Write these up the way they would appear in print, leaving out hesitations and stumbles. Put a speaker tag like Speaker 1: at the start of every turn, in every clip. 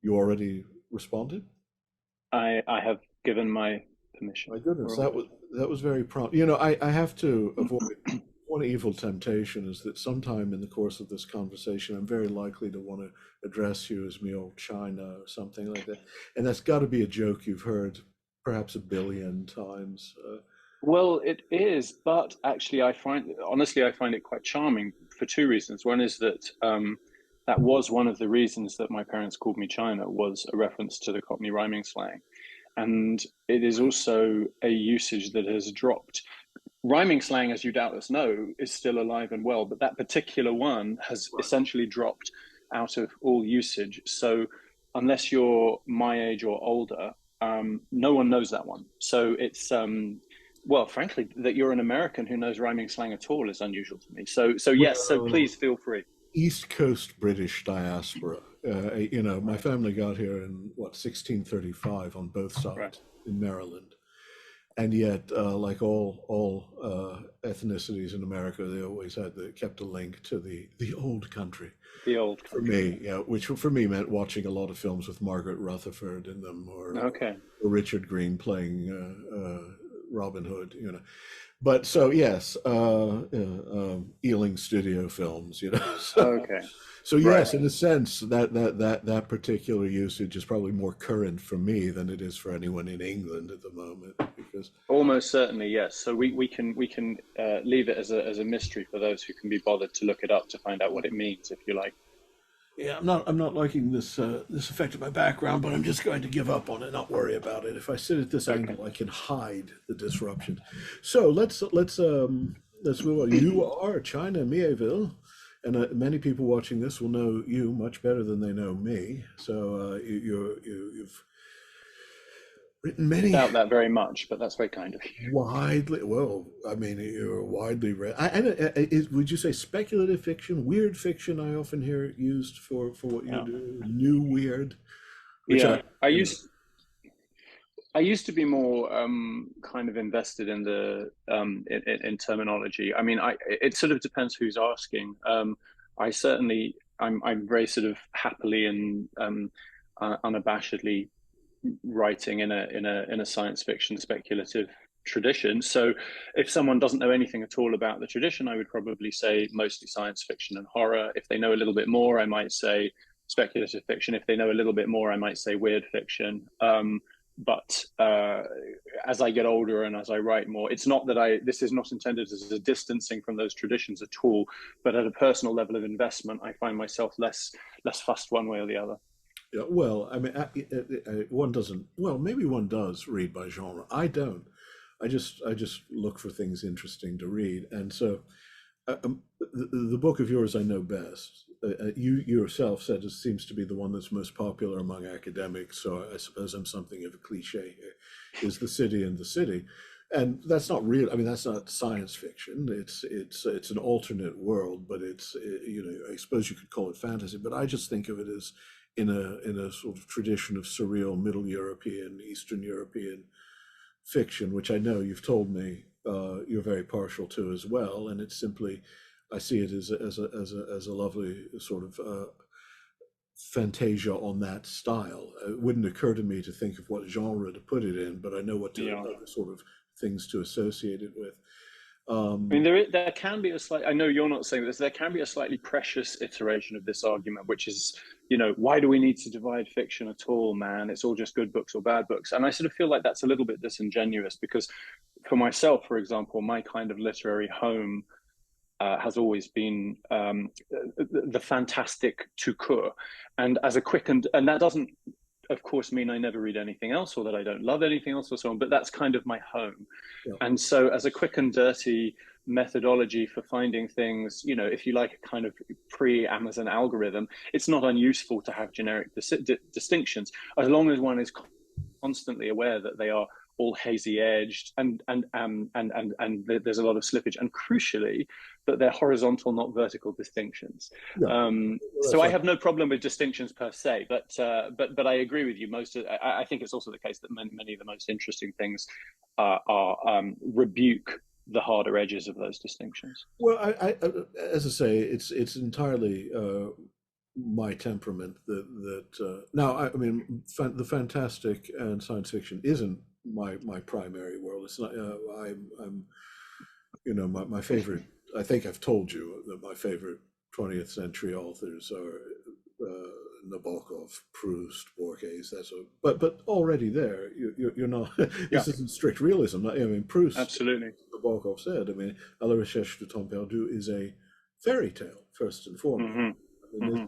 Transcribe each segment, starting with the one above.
Speaker 1: You already responded?
Speaker 2: I have given my permission.
Speaker 1: My goodness,
Speaker 2: We're all good.
Speaker 1: that was very prompt. I have to avoid one evil temptation is that sometime in the course of this conversation, I'm very likely to want to address you as me old China or something like that. And that's got to be a joke you've heard perhaps a billion times.
Speaker 2: Well, it is, but actually, I find it quite charming for two reasons. One is that that was one of the reasons that my parents called me China was a reference to the Cockney rhyming slang, and it is also a usage that has dropped. Rhyming slang, as you doubtless know, is still alive and well, but that particular one has
Speaker 1: Right.
Speaker 2: essentially dropped out of all usage. So, unless you're my age or older, no one knows that one. So it's well, frankly, that you're an American who knows rhyming slang at all is unusual to me. So yes. So
Speaker 1: Well,
Speaker 2: please feel free.
Speaker 1: East Coast British diaspora. My
Speaker 2: Right.
Speaker 1: family got here in what 1635 on both
Speaker 2: Right.
Speaker 1: sides in Maryland, and yet, like all ethnicities in America, they always kept a link to the old country.
Speaker 2: The old
Speaker 1: For
Speaker 2: country.
Speaker 1: me, yeah, which for me meant watching a lot of films with Margaret Rutherford in them,
Speaker 2: Okay.
Speaker 1: or Richard Green playing Robin Hood. But so yes, Ealing Studio Films.
Speaker 2: Okay.
Speaker 1: So
Speaker 2: Right.
Speaker 1: yes, in a sense, that particular usage is probably more current for me than it is for anyone in England at the moment, because
Speaker 2: Almost certainly, yes. So we can leave it as a mystery for those who can be bothered to look it up to find out what it means, if you like.
Speaker 1: yeah, I'm not liking this effect of my background, but I'm just going to give up on it, not worry about it. If I sit at this
Speaker 2: Okay.
Speaker 1: angle, I can hide the disruption. So let's move on. You are China Miéville, and many people watching this will know you much better than they know me. So you've written many
Speaker 2: Doubt that very much, but that's very kind of you.
Speaker 1: widely, well, I mean, you're widely read. Would you say speculative fiction, weird fiction? I often hear it used for what you
Speaker 2: Yeah.
Speaker 1: do. New weird, which
Speaker 2: Yeah.
Speaker 1: I,
Speaker 2: I
Speaker 1: you know,
Speaker 2: used to be more kind of invested in the in terminology. I mean, it sort of depends who's asking. I certainly I'm very sort of happily and unabashedly writing in a science fiction speculative tradition. So if someone doesn't know anything at all about the tradition, I would probably say mostly science fiction and horror. If they know a little bit more, I might say speculative fiction. If they know a little bit more, I might say weird fiction. But as I get older and as I write more, it's not that this is not intended as a distancing from those traditions at all, but at a personal level of investment, I find myself less fussed one way or the other.
Speaker 1: yeah, well, I mean, one doesn't. Well, maybe one does read by genre. I don't. I just look for things interesting to read, and so the book of yours I know best. You yourself said it seems to be the one that's most popular among academics. So I suppose I'm something of a cliche here. Is the city and the city, and that's not real. I mean, that's not science fiction. It's an alternate world, but I suppose you could call it fantasy. But I just think of it as in a sort of tradition of surreal Middle European, Eastern European fiction, which I know you've told me you're very partial to as well, and it's simply I see it as a lovely sort of fantasia on that style. It wouldn't occur to me to think of what genre to put it in, but I know
Speaker 2: Yeah.
Speaker 1: other sort of things to associate it with.
Speaker 2: I mean,
Speaker 1: Um,
Speaker 2: there can be a slight. I know you're not saying this. There can be a slightly precious iteration of this argument, which is, why do we need to divide fiction at all, man? It's all just good books or bad books. And I sort of feel like that's a little bit disingenuous because, for myself, for example, my kind of literary home has always been the fantastic tout court. And as a quick and that doesn't of course mean I never read anything else or that I don't love anything else or so on, but that's kind of my home.
Speaker 1: yeah,
Speaker 2: And so, as a quick and dirty methodology for finding things, if you like a kind of pre Amazon algorithm, it's not unuseful to have generic distinctions as long as one is constantly aware that they are all hazy edged and there's a lot of slippage and crucially that they're horizontal not vertical distinctions.
Speaker 1: yeah,
Speaker 2: So
Speaker 1: that's
Speaker 2: I
Speaker 1: right.
Speaker 2: have no problem with distinctions per se, but I agree with you. I think it's also the case that many of the most interesting things are rebuke the harder edges of those distinctions.
Speaker 1: Well, as I say, it's entirely my temperament now I mean the fantastic and science fiction isn't my primary world. It's not. I'm my favorite. I think I've told you that my favorite 20th century authors are Nabokov, Proust, Borges. But already there, you're not.
Speaker 2: Yeah,
Speaker 1: This isn't strict realism. I mean, Proust,
Speaker 2: absolutely.
Speaker 1: Nabokov said. I mean, À la recherche du temps perdu is a fairy tale first and foremost.
Speaker 2: Hmm.
Speaker 1: I mean,
Speaker 2: Hmm.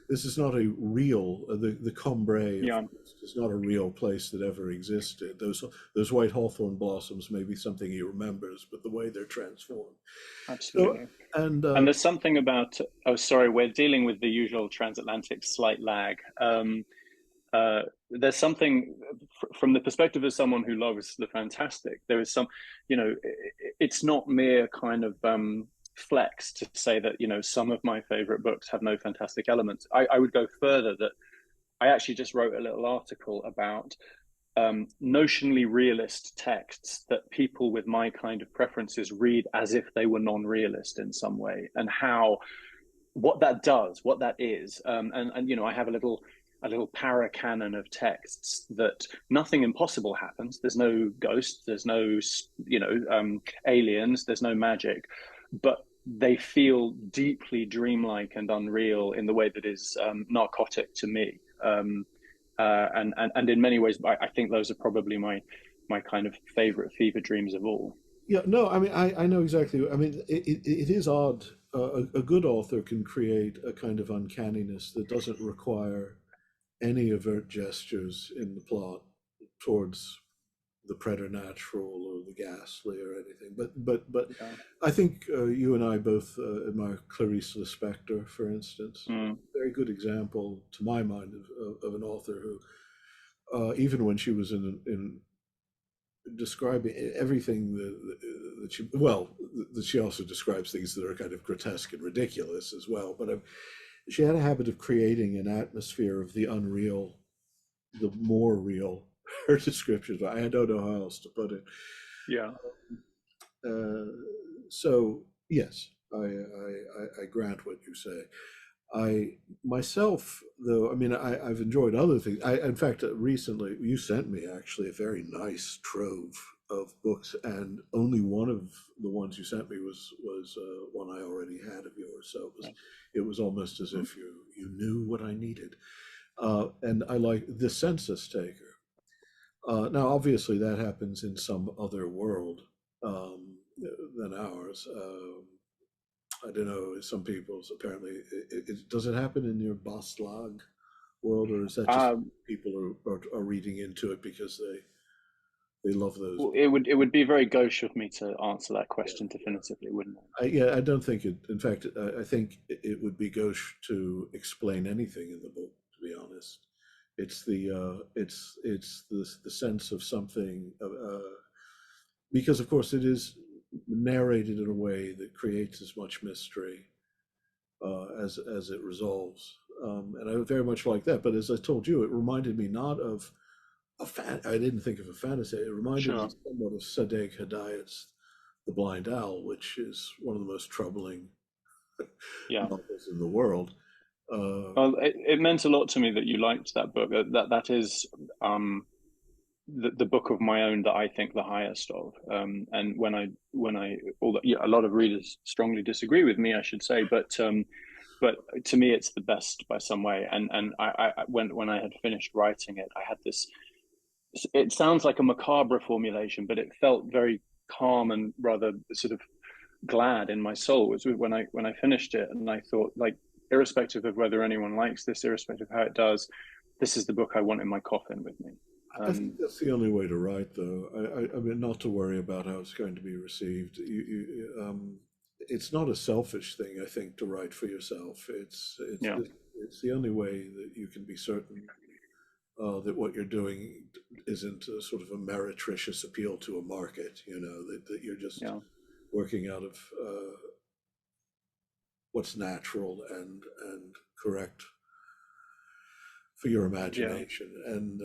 Speaker 1: this is not a real the Cambrai of
Speaker 2: Yeah,
Speaker 1: Proust is not a real place that ever existed. Those white hawthorn blossoms may be something he remembers, but the way they're transformed. So
Speaker 2: absolutely.
Speaker 1: and
Speaker 2: And there's something about, oh, sorry, we're dealing with the usual transatlantic slight lag. There's something from the perspective of someone who loves the fantastic. There is some, it's not mere kind of flex to say that, some of my favorite books have no fantastic elements. I would go further that I actually just wrote a little article about notionally realist texts that people with my kind of preferences read as if they were non-realist in some way, and how what that does, what that is, and I have a little para canon of texts that nothing impossible happens. There's no ghosts, there's no aliens, there's no magic, but they feel deeply dreamlike and unreal in the way that is narcotic to me. And in many ways, I think those are probably my kind of favorite fever dreams of all.
Speaker 1: yeah, no, I mean, I know exactly. I mean, it is odd. A good author can create a kind of uncanniness that doesn't require any overt gestures in the plot towards the preternatural or the ghastly or anything. But
Speaker 2: Yeah.
Speaker 1: I think you and I both admire Clarice Lispector, for instance.
Speaker 2: Mm.
Speaker 1: Very good example, to my mind, of an author who, even when she was in describing everything that she well that she also describes things that are kind of grotesque and ridiculous as well, but she had a habit of creating an atmosphere of the unreal, the more real. Her descriptions, I don't know how else to put it.
Speaker 2: Yeah.
Speaker 1: uh, so yes, I grant what you say. I myself, though, I mean, I've enjoyed other things. In fact, recently you sent me actually a very nice trove of books, and only one of the ones you sent me was one I already had of yours. So it was almost as if you knew what I needed. And I like The Census Taker. Now, obviously, that happens in some other world um, than ours. I don't know. Some people's apparently. Does it happen in your Baslag world, or is that just
Speaker 2: Um,
Speaker 1: people are reading into it because they love those?
Speaker 2: well, it would be very gauche of me to answer that question definitively, wouldn't it?
Speaker 1: Yeah, I don't think it. In fact, I think it would be gauche to explain anything in the book. To be honest, it's the sense of something. Because of course it is narrated in a way that creates as much mystery as it resolves. And I very much like that. But as I told you, it reminded me not of I didn't think of a fantasy. It reminded me
Speaker 2: Sure.
Speaker 1: somewhat of Sadegh Hidayat's The Blind Owl, which is one of the most troubling
Speaker 2: Yeah.
Speaker 1: novels in the world.
Speaker 2: Well, it meant a lot to me that you liked that book. That is um, the book of my own that I think the highest of. And although yeah, a lot of readers strongly disagree with me, I should say, but to me, it's the best by some way. And when I had finished writing it, I had this. It sounds like a macabre formulation, but it felt very calm and rather sort of glad in my soul. Was when I finished it, and I thought, like, irrespective of whether anyone likes this, irrespective of how it does, this is the book I want in my coffin with me.
Speaker 1: I think
Speaker 2: Um,
Speaker 1: that's the only way to write, though. I mean, not to worry about how it's going to be received. It's not a selfish thing, I think, to write for yourself.
Speaker 2: yeah,
Speaker 1: It's the only way that you can be certain that what you're doing isn't a sort of a meretricious appeal to a market. That you're just
Speaker 2: yeah,
Speaker 1: working out of what's natural and correct for your
Speaker 2: yeah,
Speaker 1: imagination. And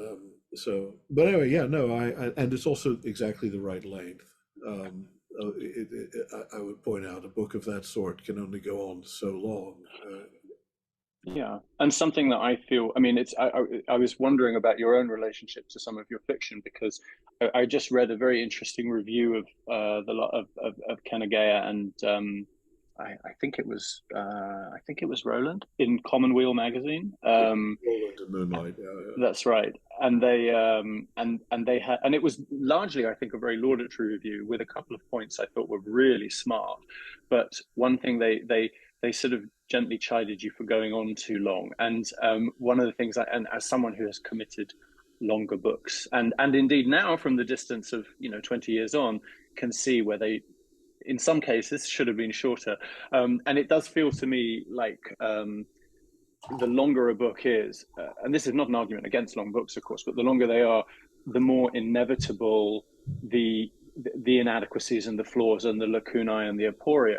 Speaker 1: but anyway, yeah, no, and it's also exactly the right length. I would point out a book of that sort can only go on so long.
Speaker 2: Yeah, and something that I feel, I mean, I was wondering about your own relationship to some of your fiction because I just read a very interesting review of the lot of Kanagaya and I think it was Roland in Commonweal magazine.
Speaker 1: Yeah, Roland and Moonlight. Yeah, yeah.
Speaker 2: That's right. And they had, and it was largely, I think, a very laudatory review with a couple of points I thought were really smart. But one thing they sort of gently chided you for going on too long. And one of the things, and as someone who has committed longer books, and indeed now from the distance of 20 years on, can see where they, in some cases, should have been shorter. And it does feel to me like. The longer a book is, and this is not an argument against long books, of course, but the longer they are, the more inevitable the the inadequacies and the flaws and the lacunae and the aporia.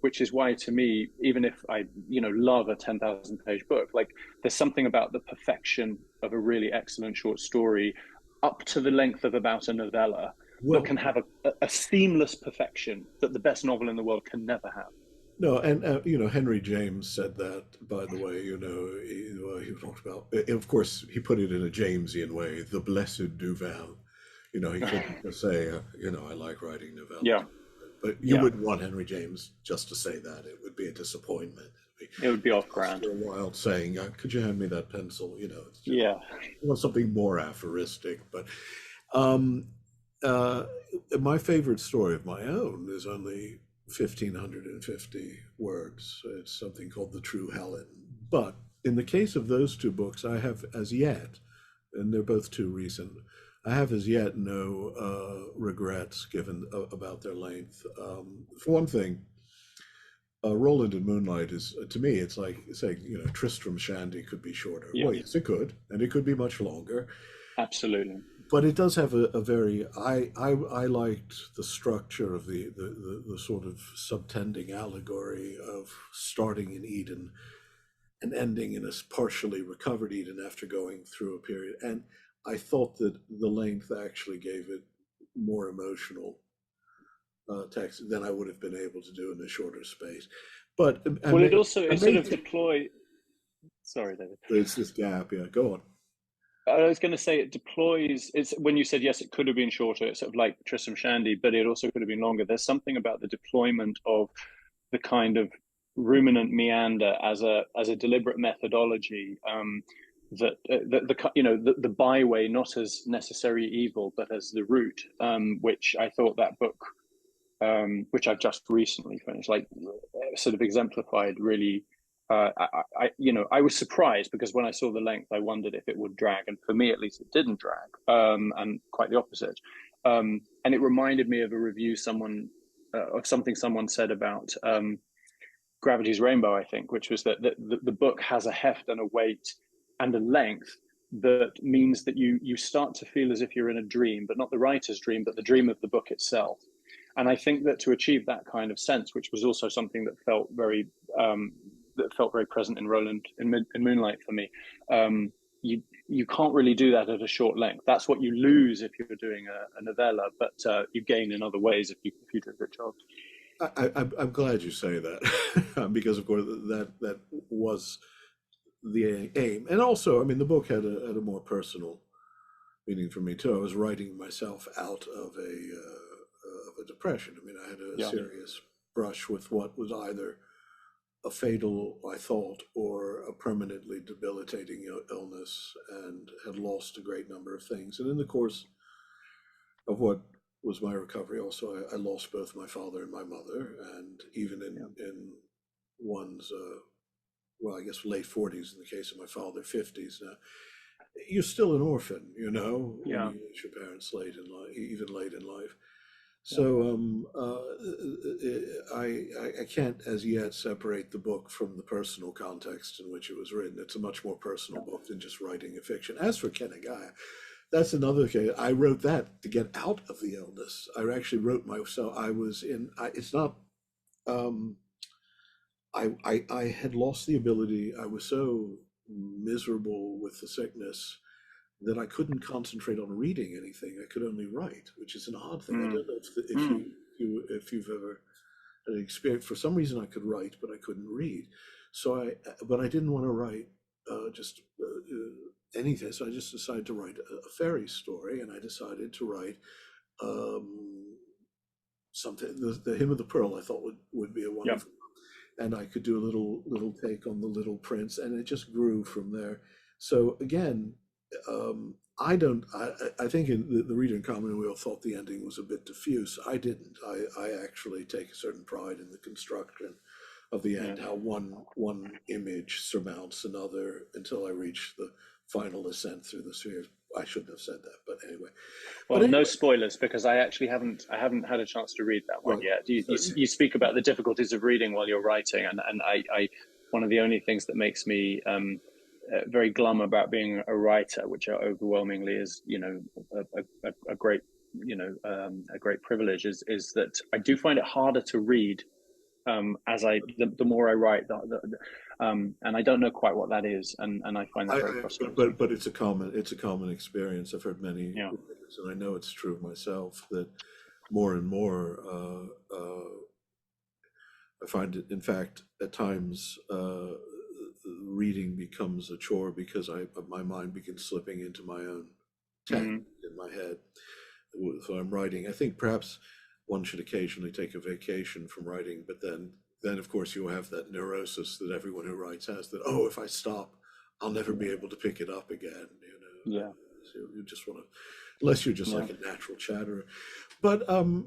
Speaker 2: Which is why, to me, even if I love a 10,000-page book, like there's something about the perfection of a really excellent short story, up to the length of about a novella, that
Speaker 1: Well,
Speaker 2: can have a seamless perfection that the best novel in the world can never have.
Speaker 1: no, and Henry James said that. By the way, he talked about. Of course, he put it in a Jamesian way, the blessed Duval. He couldn't just say, I like writing novellas.
Speaker 2: Yeah,
Speaker 1: But you
Speaker 2: yeah,
Speaker 1: wouldn't want Henry James just to say that. It would be a disappointment.
Speaker 2: it would be off
Speaker 1: Oscar
Speaker 2: brand.
Speaker 1: Wilde saying, "Could you hand me that pencil?" It's just
Speaker 2: Yeah.
Speaker 1: something more aphoristic. But um, uh, my favorite story of my own is only 1,550 words. It's something called The True Helen. But in the case of those two books, I have as yet, and they're both too recent, I have as yet no regrets given about their length. For one thing, Roland and Moonlight is to me, it's like saying, Tristram Shandy could be shorter.
Speaker 2: Yeah,
Speaker 1: Well, yes, it could, and it could be much longer.
Speaker 2: absolutely.
Speaker 1: But it does have a very I liked the structure of the sort of subtending allegory of starting in Eden and ending in a partially recovered Eden after going through a period. And I thought that the length actually gave it more emotional text than I would have been able to do in a shorter space. But
Speaker 2: Well, it also
Speaker 1: I
Speaker 2: it sort
Speaker 1: may
Speaker 2: of deploy. Sorry, David.
Speaker 1: there's this gap. Yeah, go on.
Speaker 2: I was going to say it deploys. It's when you said yes, it could have been shorter. It's sort of like Tristram Shandy, but it also could have been longer. There's something about the deployment of the kind of ruminant meander as a deliberate methodology, that the byway not as necessary evil, but as the root, which I thought that book, which I've just recently finished, like sort of exemplified really. I was surprised because when I saw the length, I wondered if it would drag, and for me at least, it didn't drag, and quite the opposite. And it reminded me of a review of something someone said about Gravity's Rainbow, I think, which was that the book has a heft and a weight and a length that means that you start to feel as if you're in a dream, but not the writer's dream, but the dream of the book itself. And I think that to achieve that kind of sense, which was also something that felt very present in Roland in Moonlight for me, you can't really do that at a short length. That's what you lose if you're doing a novella, but you gain in other ways if you do a good job.
Speaker 1: I'm glad you say that because, of course, that was the aim, and also, I mean, the book had a more personal meaning for me too. I was writing myself out of a depression. I mean, I had a
Speaker 2: Yeah,
Speaker 1: serious brush with what was either a fatal, I thought, or a permanently debilitating illness, and had lost a great number of things. And in the course of what was my recovery, also, I lost both my father and my mother, and even
Speaker 2: yeah,
Speaker 1: in one's well, I guess late 40s in the case of my father, 50s now. You're still an orphan, when
Speaker 2: yeah,
Speaker 1: you lose your parents late in life, even late in life.
Speaker 2: yeah.
Speaker 1: So I can't as yet separate the book from the personal context in which it was written. It's a much more personal book than just writing a fiction. As for Kenagaya, that's another case. I wrote that to get out of the illness. I actually wrote myself. I was in. It's not. Um, I had lost the ability. I was so miserable with the sickness that I couldn't concentrate on reading anything. I could only write, which is an odd thing. I
Speaker 2: Mm,
Speaker 1: don't know if
Speaker 2: mm,
Speaker 1: you've ever had an experience. For some reason, I could write, but I couldn't read. So but I didn't want to write just anything. So I just decided to write a fairy story, and I decided to write um, something. The Hymn of the Pearl I thought would be a
Speaker 2: Yeah.
Speaker 1: wonderful, and I could do a little take on the Little Prince, and it just grew from there. So again, I don't. I think in the reader in Commonweal thought the ending was a bit diffuse. I didn't. I actually take a certain pride in the construction of the
Speaker 2: Yeah.
Speaker 1: end, how one image surmounts another until I reach the final ascent through the spheres. I shouldn't have said that, but anyway. But
Speaker 2: Well, no
Speaker 1: anyway,
Speaker 2: spoilers because I haven't had a chance to read that one
Speaker 1: right.
Speaker 2: yet. You,
Speaker 1: So,
Speaker 2: you, you speak about the difficulties of reading while you're writing, and I one of the only things that makes me very glum about being a writer, which overwhelmingly is a great a great privilege, is that I do find it harder to read as the more I write, and I don't know quite what that is, and I find that very frustrating.
Speaker 1: but it's a common experience. I've heard many
Speaker 2: Yeah,
Speaker 1: writers, and I know it's true of myself that more and more I find it, in fact, at times reading becomes a chore because my mind begins slipping into my own text
Speaker 2: mm,
Speaker 1: in my head. So I'm writing. I think perhaps one should occasionally take a vacation from writing, but then of course you have that neurosis that everyone who writes has, that oh, if I stop, I'll never be able to pick it up again.
Speaker 2: yeah,
Speaker 1: So you just want to, unless you're just
Speaker 2: yeah.
Speaker 1: like a natural chatterer. But I mean,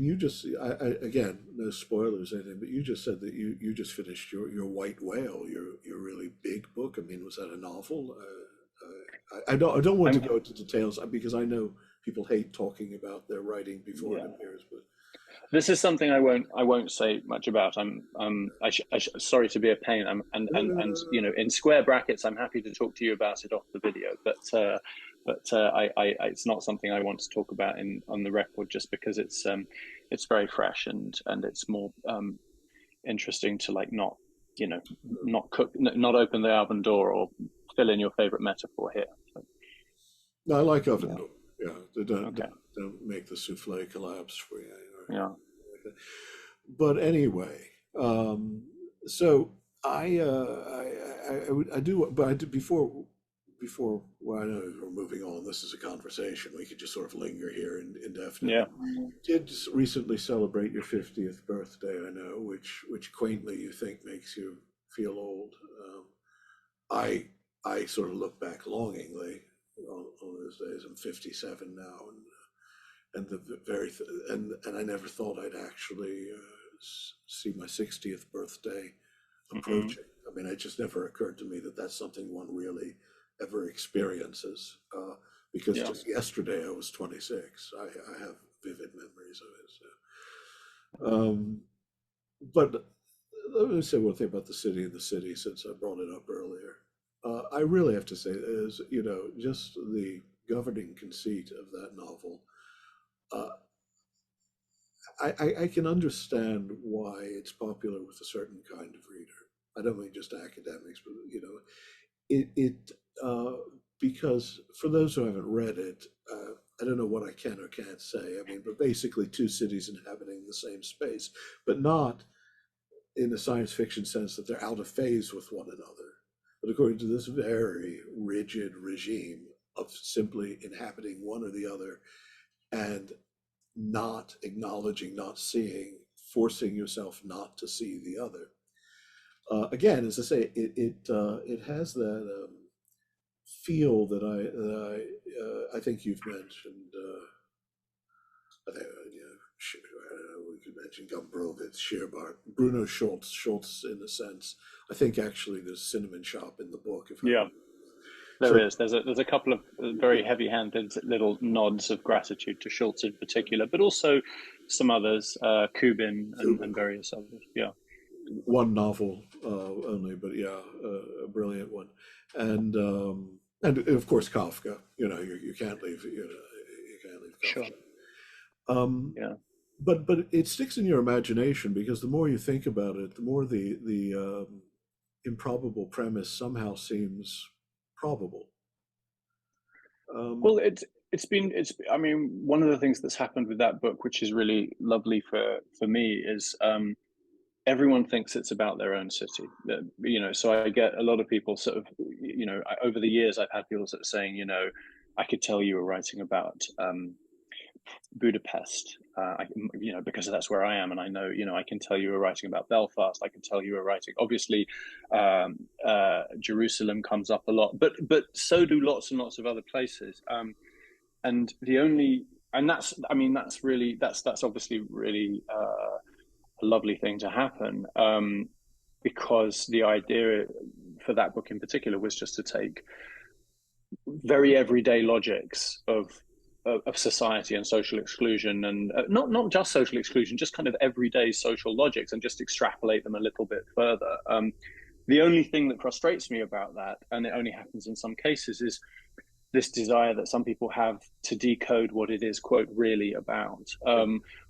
Speaker 1: you just, again, no spoilers or anything, but you just said that you just finished your White Whale, your really big book. I mean, was that a novel? I don't want to
Speaker 2: I'm
Speaker 1: go into details because I know people hate talking about their writing before it
Speaker 2: yeah.
Speaker 1: appears, but
Speaker 2: This is something I won't say much about. Sorry to be a pain. And in square brackets, I'm happy to talk to you about it off the video, but it's not something I want to talk about in on the record just because it's very fresh and it's more interesting to like not not open the oven door or fill in your favorite metaphor here. So,
Speaker 1: no, I like oven
Speaker 2: yeah.
Speaker 1: door. Yeah, they don't,
Speaker 2: Okay.
Speaker 1: don't make the souffle collapse for you.
Speaker 2: Yeah.
Speaker 1: But anyway, so I do, but before well, I know we're moving on. This is a conversation. We could just sort of linger here
Speaker 2: Yeah.
Speaker 1: indefinitely. Did recently celebrate your 50th birthday, I know, which quaintly you think makes you feel old. I I sort of look back longingly on those days. I'm 57 now, and and I never thought I'd actually see my 60th birthday
Speaker 2: Hmm.
Speaker 1: approaching. I mean, it just never occurred to me that that's something one really ever experiences. Because
Speaker 2: Yeah.
Speaker 1: just yesterday I was 26. I have vivid memories of it. So. But let me say one thing about the city, since I brought it up earlier. I really have to say is, just the governing conceit of that novel. Uh, I can understand why it's popular with a certain kind of reader. I don't mean just academics, but it because for those who haven't read it, I don't know what I can or can't say. I mean, but basically two cities inhabiting the same space, but not in the science fiction sense that they're out of phase with one another, but according to this very rigid regime of simply inhabiting one or the other and not acknowledging, not seeing, forcing yourself not to see the other. Again, as I say, it has that feel I think you've mentioned. I think we could mention Gombrowicz, Scherbart, Bruno Schultz in a sense. I think actually there's Cinnamon Shop in the book. If I
Speaker 2: Yeah.
Speaker 1: remember.
Speaker 2: There
Speaker 1: So
Speaker 2: is. There's a couple of very heavy-handed little nods of gratitude to Schultz in particular, but also some others, Kubin and
Speaker 1: Kubrick,
Speaker 2: various others. Yeah,
Speaker 1: one novel only, but yeah, a brilliant one, and of course Kafka. You can't leave you can't leave
Speaker 2: sure.
Speaker 1: Kafka. Um,
Speaker 2: Yeah.
Speaker 1: but it sticks in your imagination because the more you think about it, the more the improbable premise somehow seems probable. Um,
Speaker 2: Well, it's. I mean, one of the things that's happened with that book, which is really lovely for me, is everyone thinks it's about their own city. So I get a lot of people sort of, over the years, I've had people sort of saying, I could tell you were writing about Budapest, because that's where I am, and I know, I can tell you were writing about Belfast. I can tell you were writing. Obviously, Jerusalem comes up a lot, but so do lots and lots of other places. And that's obviously really a lovely thing to happen, because the idea for that book in particular was just to take very everyday logics of society and social exclusion, and not just social exclusion, just kind of everyday social logics, and just extrapolate them a little bit further. The only thing that frustrates me about that, and it only happens in some cases, is this desire that some people have to decode what it is, quote, really about,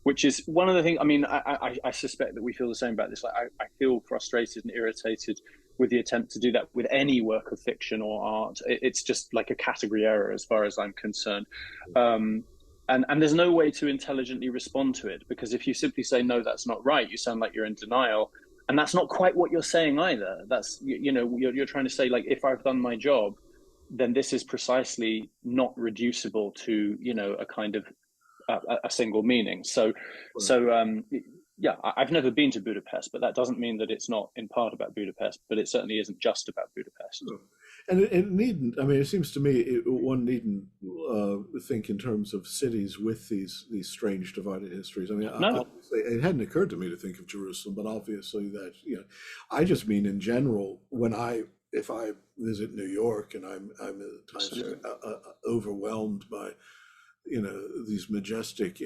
Speaker 2: which is one of the things. I mean, I suspect that we feel the same about this. Like, I feel frustrated and irritated with the attempt to do that with any work of fiction or art. It's just like a category error as far as I'm concerned. And there's no way to intelligently respond to it, because if you simply say, no, that's not right, you sound like you're in denial. And that's not quite what you're saying either. That's, you're trying to say, like, if I've done my job, then this is precisely not reducible to, a kind of a single meaning. Yeah, I've never been to Budapest, but that doesn't mean that it's not in part about Budapest, but it certainly isn't just about Budapest.
Speaker 1: And it needn't, I mean, it seems to me one needn't think in terms of cities with these strange divided histories. I mean,
Speaker 2: No.
Speaker 1: It hadn't occurred to me to think of Jerusalem, but obviously that, I just mean in general, if I visit New York and I'm at times overwhelmed by, these majestic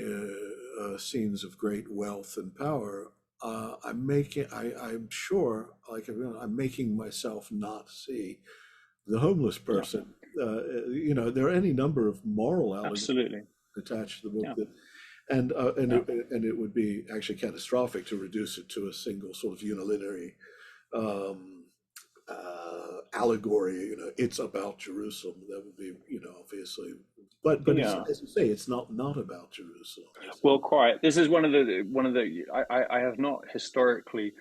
Speaker 1: scenes of great wealth and power, I'm sure, like, I'm making myself not see the homeless person. Yeah. There are any number of moral allegations attached to the book, and it would be actually catastrophic to reduce it to a single sort of unilinear allegory. It's about Jerusalem. That would be, obviously, but as you say, it's not about Jerusalem.
Speaker 2: Well, quite. This is one of the. I have not historically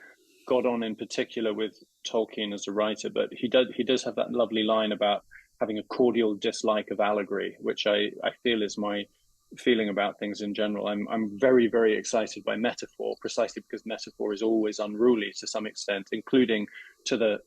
Speaker 2: got on in particular with Tolkien as a writer, but he does have that lovely line about having a cordial dislike of allegory, which I feel is my feeling about things in general. I'm very, very excited by metaphor, precisely because metaphor is always unruly to some extent, including to the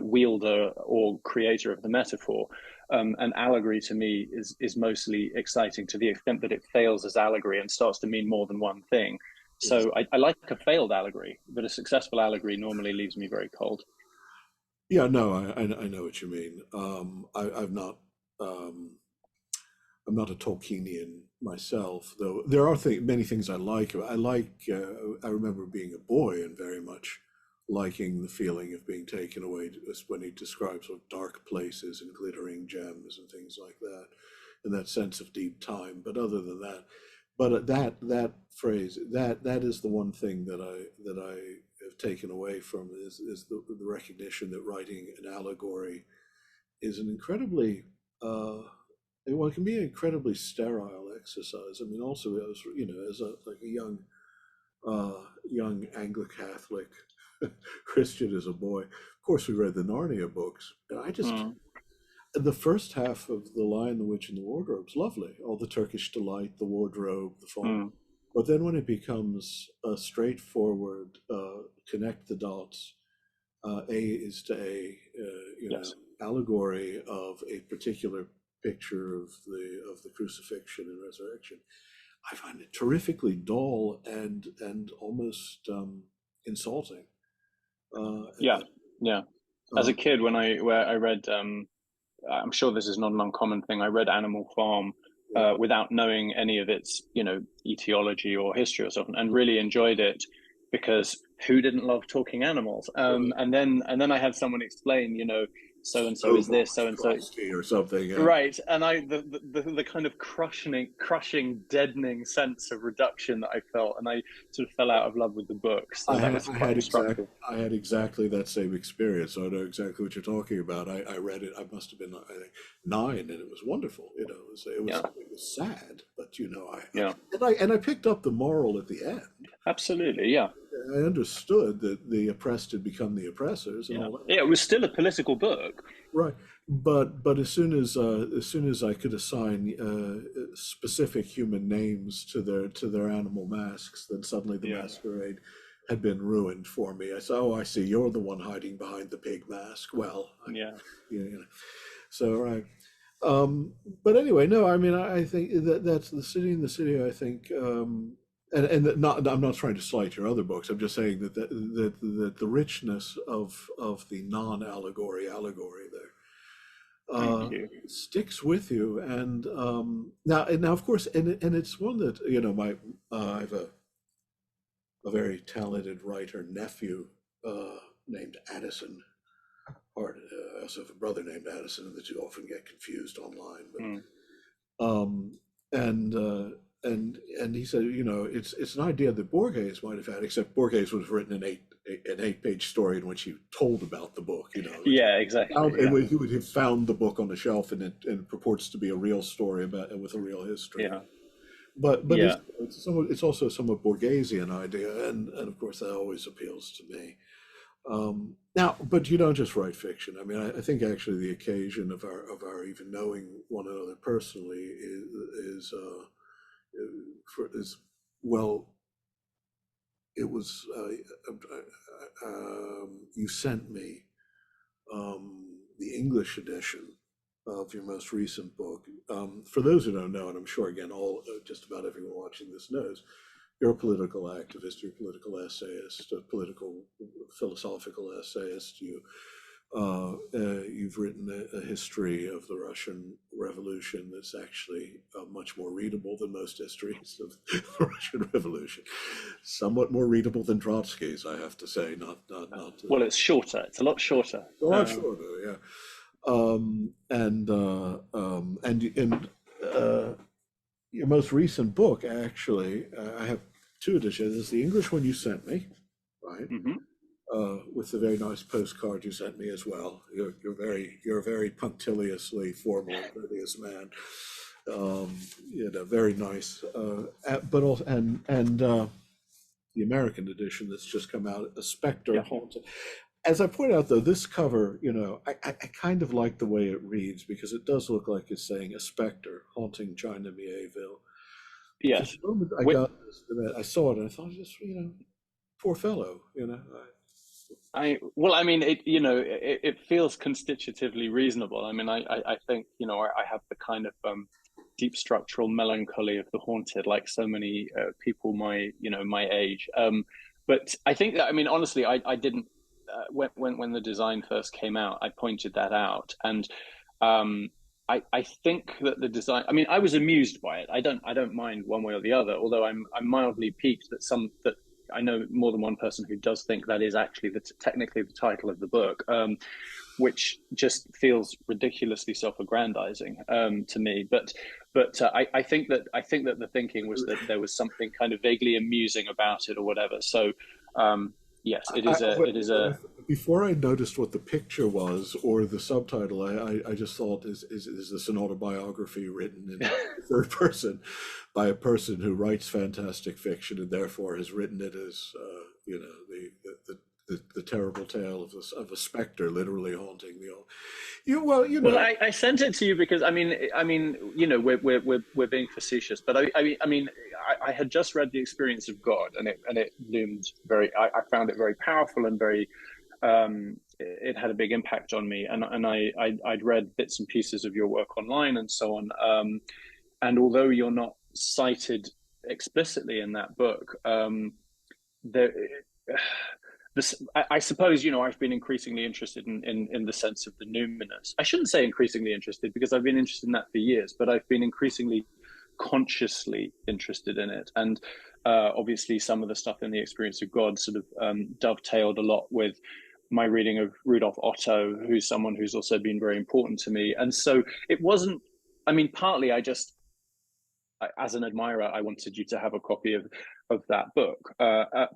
Speaker 2: wielder or creator of the metaphor. And allegory to me is mostly exciting to the extent that it fails as allegory and starts to mean more than one thing. So I like a failed allegory, but a successful allegory normally leaves me very cold.
Speaker 1: Yeah, no, I know what you mean. I'm not a Tolkienian myself, though there are many things I like. I remember being a boy and very much liking the feeling of being taken away when he describes sort of dark places and glittering gems and things like that, and that sense of deep time. But other than that, that phrase, that is the one thing that I have taken away from is the recognition that writing an allegory is an incredibly it can be an incredibly sterile exercise. I mean, also as a young Anglo-Catholic Christian as a boy, of course we read the Narnia books, and I just the first half of The Lion, the Witch, and the Wardrobe is lovely. All the Turkish delight, the wardrobe, the fawn. But then when it becomes a straightforward connect the dots, A is to A, allegory of a particular picture of the crucifixion and resurrection, I find it terrifically dull and almost insulting.
Speaker 2: As a kid, when I read, I'm sure this is not an uncommon thing, I read Animal Farm without knowing any of its, etiology or history or something, and really enjoyed it because who didn't love talking animals? And then I had someone explain, so and so is this, so and so
Speaker 1: or something,
Speaker 2: right? And the kind of crushing, deadening sense of reduction that I felt, and I sort of fell out of love with the books. So
Speaker 1: I had exactly that same experience. So I know exactly what you're talking about. I read it. I must have been 9, and it was wonderful. It was sad, but I picked up the moral at the end.
Speaker 2: Absolutely, yeah.
Speaker 1: I understood that the oppressed had become the oppressors and
Speaker 2: Yeah,
Speaker 1: all that.
Speaker 2: yeah, it was still a political book.
Speaker 1: Right, but as soon as I could assign specific human names to their animal masks, then suddenly the
Speaker 2: Yeah,
Speaker 1: masquerade had been ruined for me. I said, "Oh, I see. You're the one hiding behind the pig mask." Well,
Speaker 2: yeah,
Speaker 1: you know, so right. Um, but anyway, no, I mean, I think that that's the city in the city. I think, and not, I'm not trying to slight your other books. I'm just saying that the richness of the non-allegory allegory there
Speaker 2: thank you.
Speaker 1: sticks with you. And now of course, and it's one that my I have a very talented writer nephew named Addison Hart. I also have a brother named Addison, and the two often get confused online.
Speaker 2: Mm.
Speaker 1: But and and he said, it's an idea that Borges might have had, except Borges would have written an 8-page story in which he told about the book.
Speaker 2: Yeah, exactly. Yeah,
Speaker 1: He would have found the book on the shelf, and it purports to be a real story about with a real history.
Speaker 2: yeah,
Speaker 1: But
Speaker 2: yeah.
Speaker 1: it's also a somewhat Borgesian idea, and of course that always appeals to me. Now, but you don't just write fiction. I mean, I think actually the occasion of our even knowing one another personally is well, it was you sent me the English edition of your most recent book. For those who don't know, and I'm sure again all just about everyone watching this knows, you're a political activist, you're a political essayist, a political philosophical essayist. You've written a history of the Russian Revolution that's actually much more readable than most histories of the Russian Revolution. Somewhat more readable than Trotsky's, I have to say. Not.
Speaker 2: Well, it's shorter. It's a lot shorter.
Speaker 1: A lot shorter, yeah. And your most recent book, actually, I have two editions. There's the English one you sent me, right?
Speaker 2: Hmm.
Speaker 1: With the very nice postcard you sent me as well. You're a very punctiliously formal and courteous man. Very nice. But also and the American edition that's just come out, a Spectre
Speaker 2: Yeah.
Speaker 1: haunted. As I point out, though, this cover, I kind of like the way it reads because it does look like it's saying a specter haunting China Miéville. Because
Speaker 2: Yes.
Speaker 1: the moment I
Speaker 2: Wh-
Speaker 1: got this, I saw it, and I thought, just poor fellow,
Speaker 2: well, I mean, it feels constitutively reasonable. I mean, I think, I have the kind of deep structural melancholy of the haunted, like so many people my age. But I think that, I mean, honestly, I didn't, when the design first came out, I pointed that out. And I think that the design, I mean, I was amused by it. I don't mind one way or the other, although I'm mildly piqued that I know more than one person who does think that is actually technically the title of the book, which just feels ridiculously self-aggrandizing to me. But I think that the thinking was that there was something kind of vaguely amusing about it or whatever. So yes, it is a
Speaker 1: before I noticed what the picture was or the subtitle, I just thought, is this an autobiography written in third person by a person who writes fantastic fiction and therefore has written it as the terrible tale of a specter literally haunting the old.
Speaker 2: Well, I sent it to you because we're being facetious, but I had just read The Experience of God, and it loomed very. I found it very powerful and very. It had a big impact on me, and I'd read bits and pieces of your work online and so on. And although you're not cited explicitly in that book, there. I suppose, I've been increasingly interested in the sense of the numinous. I shouldn't say increasingly interested because I've been interested in that for years, but I've been increasingly consciously interested in it. And obviously some of the stuff in The Experience of God sort of dovetailed a lot with my reading of Rudolf Otto, who's someone who's also been very important to me. And so it wasn't, I mean, partly as an admirer, I wanted you to have a copy of that book.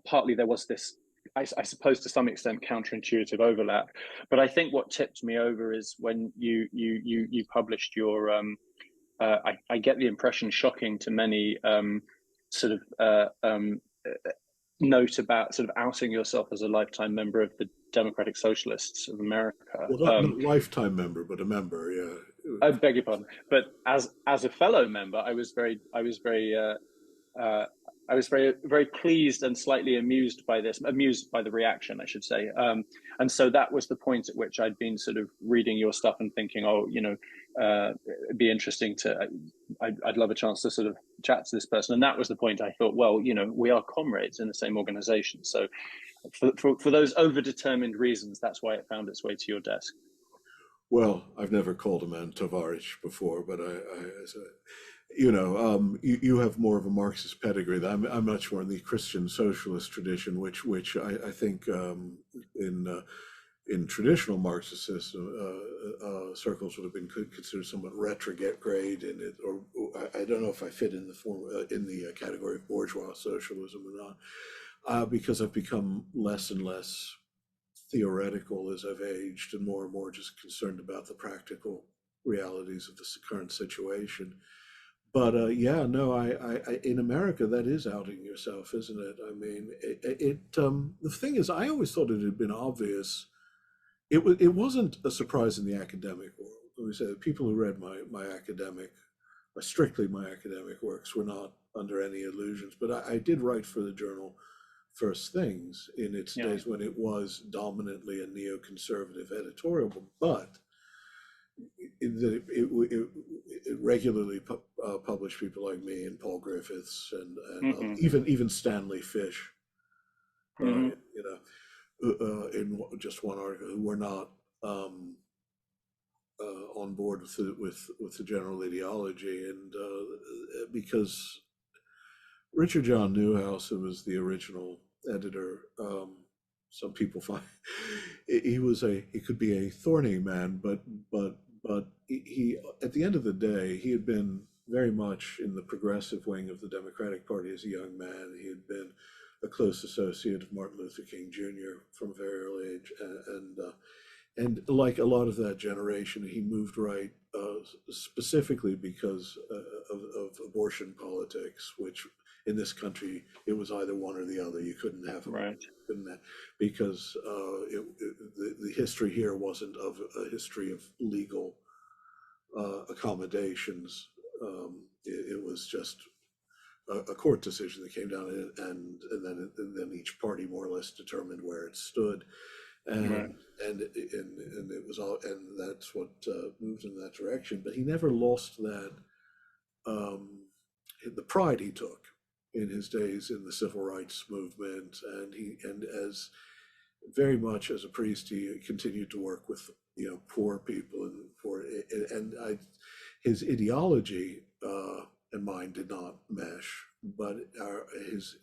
Speaker 2: Partly there was this, I suppose, to some extent, counterintuitive overlap. But I think what tipped me over is when you published your. I get the impression, shocking to many, sort of note about sort of outing yourself as a lifetime member of the Democratic Socialists of America.
Speaker 1: Well, not lifetime member, but a member. Yeah.
Speaker 2: I beg your pardon, but as a fellow member, uh, I was very pleased and slightly amused by this, amused by the reaction, I should say. And so that was the point at which I'd been sort of reading your stuff and thinking, oh, it'd be interesting I'd love a chance to sort of chat to this person. And that was the point I thought, well, we are comrades in the same organization. So for those overdetermined reasons, that's why it found its way to your desk.
Speaker 1: Well, I've never called a man Tovarich before, but you have more of a Marxist pedigree. I'm much more in the Christian socialist tradition, which I think in traditional Marxist circles would have been considered somewhat retrograde in it, or I don't know if I fit in the form in the category of bourgeois socialism or not, because I've become less and less theoretical as I've aged and more just concerned about the practical realities of the current situation. But yeah, no, I in America that is outing yourself, isn't it? I mean, the thing is, I always thought it had been obvious. It wasn't a surprise in the academic world. Let me say, the people who read strictly my academic works were not under any illusions. But I did write for the journal First Things in its days when it was dominantly a neoconservative editorial, but it regularly published people like me and Paul Griffiths and even Stanley Fish, in just one article, who were not on board with the general ideology, and because Richard John Newhouse, who was the original editor, some people find he could be a thorny man, but he at the end of the day, he had been very much in the progressive wing of the Democratic Party as a young man. He had been a close associate of Martin Luther King Jr. from a very early age, and like a lot of that generation, he moved right, specifically because of abortion politics, which in this country it was either one or the other. You couldn't have them,
Speaker 2: right?
Speaker 1: Because the history here wasn't of a history of legal accommodations. It was just a court decision that came down, and then each party more or less determined where it stood. And it was all, and that's what moved in that direction. But he never lost that the pride he took in his days in the civil rights movement, and as very much as a priest, he continued to work with poor people his ideology and mine did not mesh, but his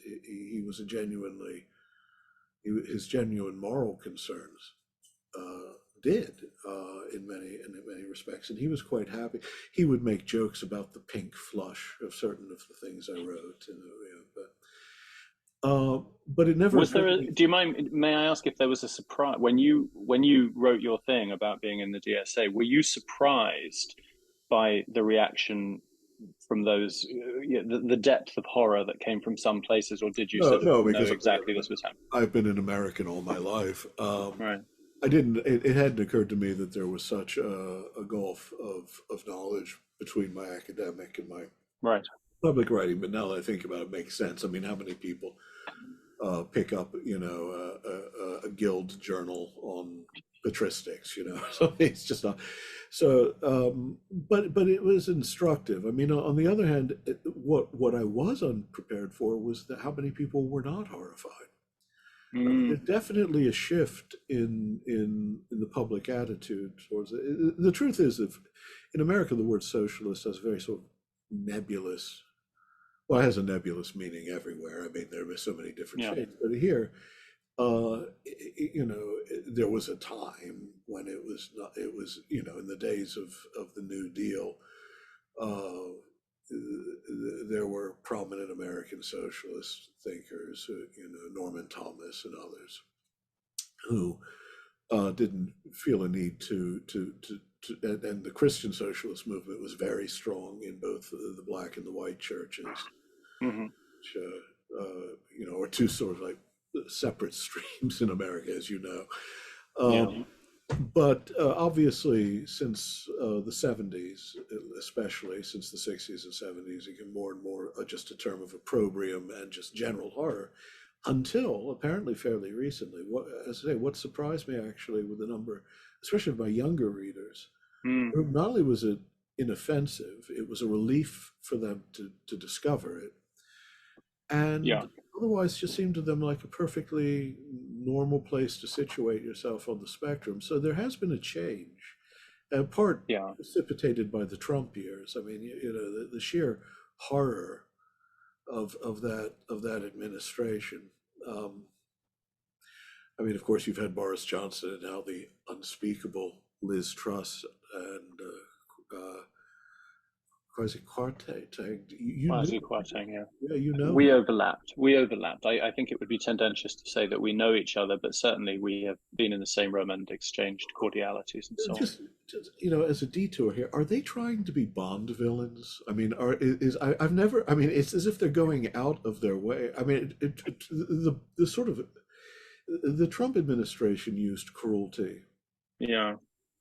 Speaker 1: genuine moral concerns did in many respects, and he was quite happy. He would make jokes about the pink flush of certain of the things I wrote, but it never.
Speaker 2: Was there? Do you mind? May I ask if there was a surprise when you wrote your thing about being in the DSA? Were you surprised by the reaction from those, the depth of horror that came from some places, or did you know exactly this was happening?
Speaker 1: I've been an American all my life.
Speaker 2: Right.
Speaker 1: I didn't. It hadn't occurred to me that there was such a gulf of knowledge between my academic and my public writing. But now that I think about it, it makes sense. I mean, how many people pick up, a guild journal on patristics? So it's just not. So, but it was instructive. I mean, on the other hand, what I was unprepared for was how many people were not horrified. There's definitely a shift in the public attitude towards it. The truth is that in America, the word socialist has a very sort of nebulous, well, it has a nebulous meaning everywhere. I mean, there are so many different shades, but here, there was a time when it was not, it was, in the days of the New Deal, there were prominent American socialist thinkers, Norman Thomas and others, who didn't feel a need to and the Christian socialist movement was very strong in both the black and the white churches.
Speaker 2: Mm-hmm.
Speaker 1: or two sort of like separate streams in America, as you know.
Speaker 2: Yeah.
Speaker 1: But obviously, since the 70s, especially since the 60s and 70s, it became more and more just a term of opprobrium and just general horror until apparently fairly recently. As I say, what surprised me actually with the number, especially of my younger readers,
Speaker 2: Mm.
Speaker 1: not only was it inoffensive, it was a relief for them to discover it.
Speaker 2: Yeah.
Speaker 1: And otherwise, just seemed to them like a perfectly normal place to situate yourself on the spectrum. So there has been a change, and part
Speaker 2: Yeah.
Speaker 1: precipitated by the Trump years. I mean, the sheer horror of that administration. Um, I mean, of course, you've had Boris Johnson and now the unspeakable Liz Truss and Kwasi Kwarteng. You
Speaker 2: Well,
Speaker 1: know,
Speaker 2: as you quite saying, yeah.
Speaker 1: yeah, you know
Speaker 2: We
Speaker 1: him.
Speaker 2: overlapped. We overlapped. I think it would be tendentious to say that we know each other, but certainly we have been in the same room and exchanged cordialities and so on.
Speaker 1: Just as a detour here, are they trying to be Bond villains? I mean, I've never. I mean, it's as if they're going out of their way. I mean, the sort of the Trump administration used cruelty
Speaker 2: Yeah.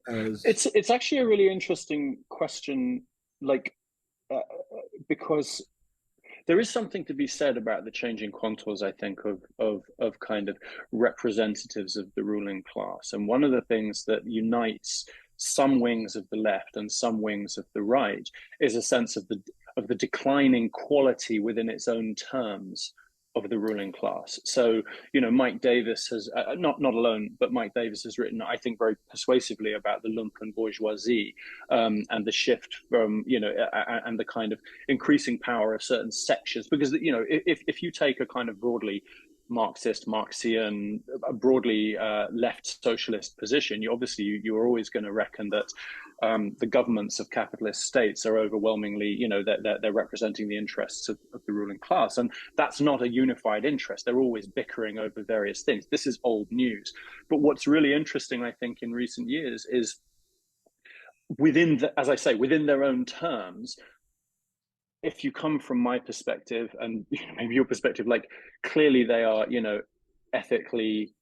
Speaker 1: as
Speaker 2: It's actually a really interesting question, like, uh, because there is something to be said about the changing contours, I think, of kind of representatives of the ruling class. And one of the things that unites some wings of the left and some wings of the right is a sense of the declining quality within its own terms of the ruling class. So, Mike Davis has not alone, but Mike Davis has written, I think, very persuasively about the lumpen bourgeoisie, and the shift from, and the kind of increasing power of certain sections. Because, if you take a kind of broadly Marxist, Marxian, broadly left socialist position, you're always going to reckon that the governments of capitalist states are overwhelmingly, they're representing the interests of the ruling class, and that's not a unified interest. They're always bickering over various things. This is old news. But what's really interesting, I think, in recent years is as I say, within their own terms, if you come from my perspective and maybe your perspective, like clearly they are, ethically,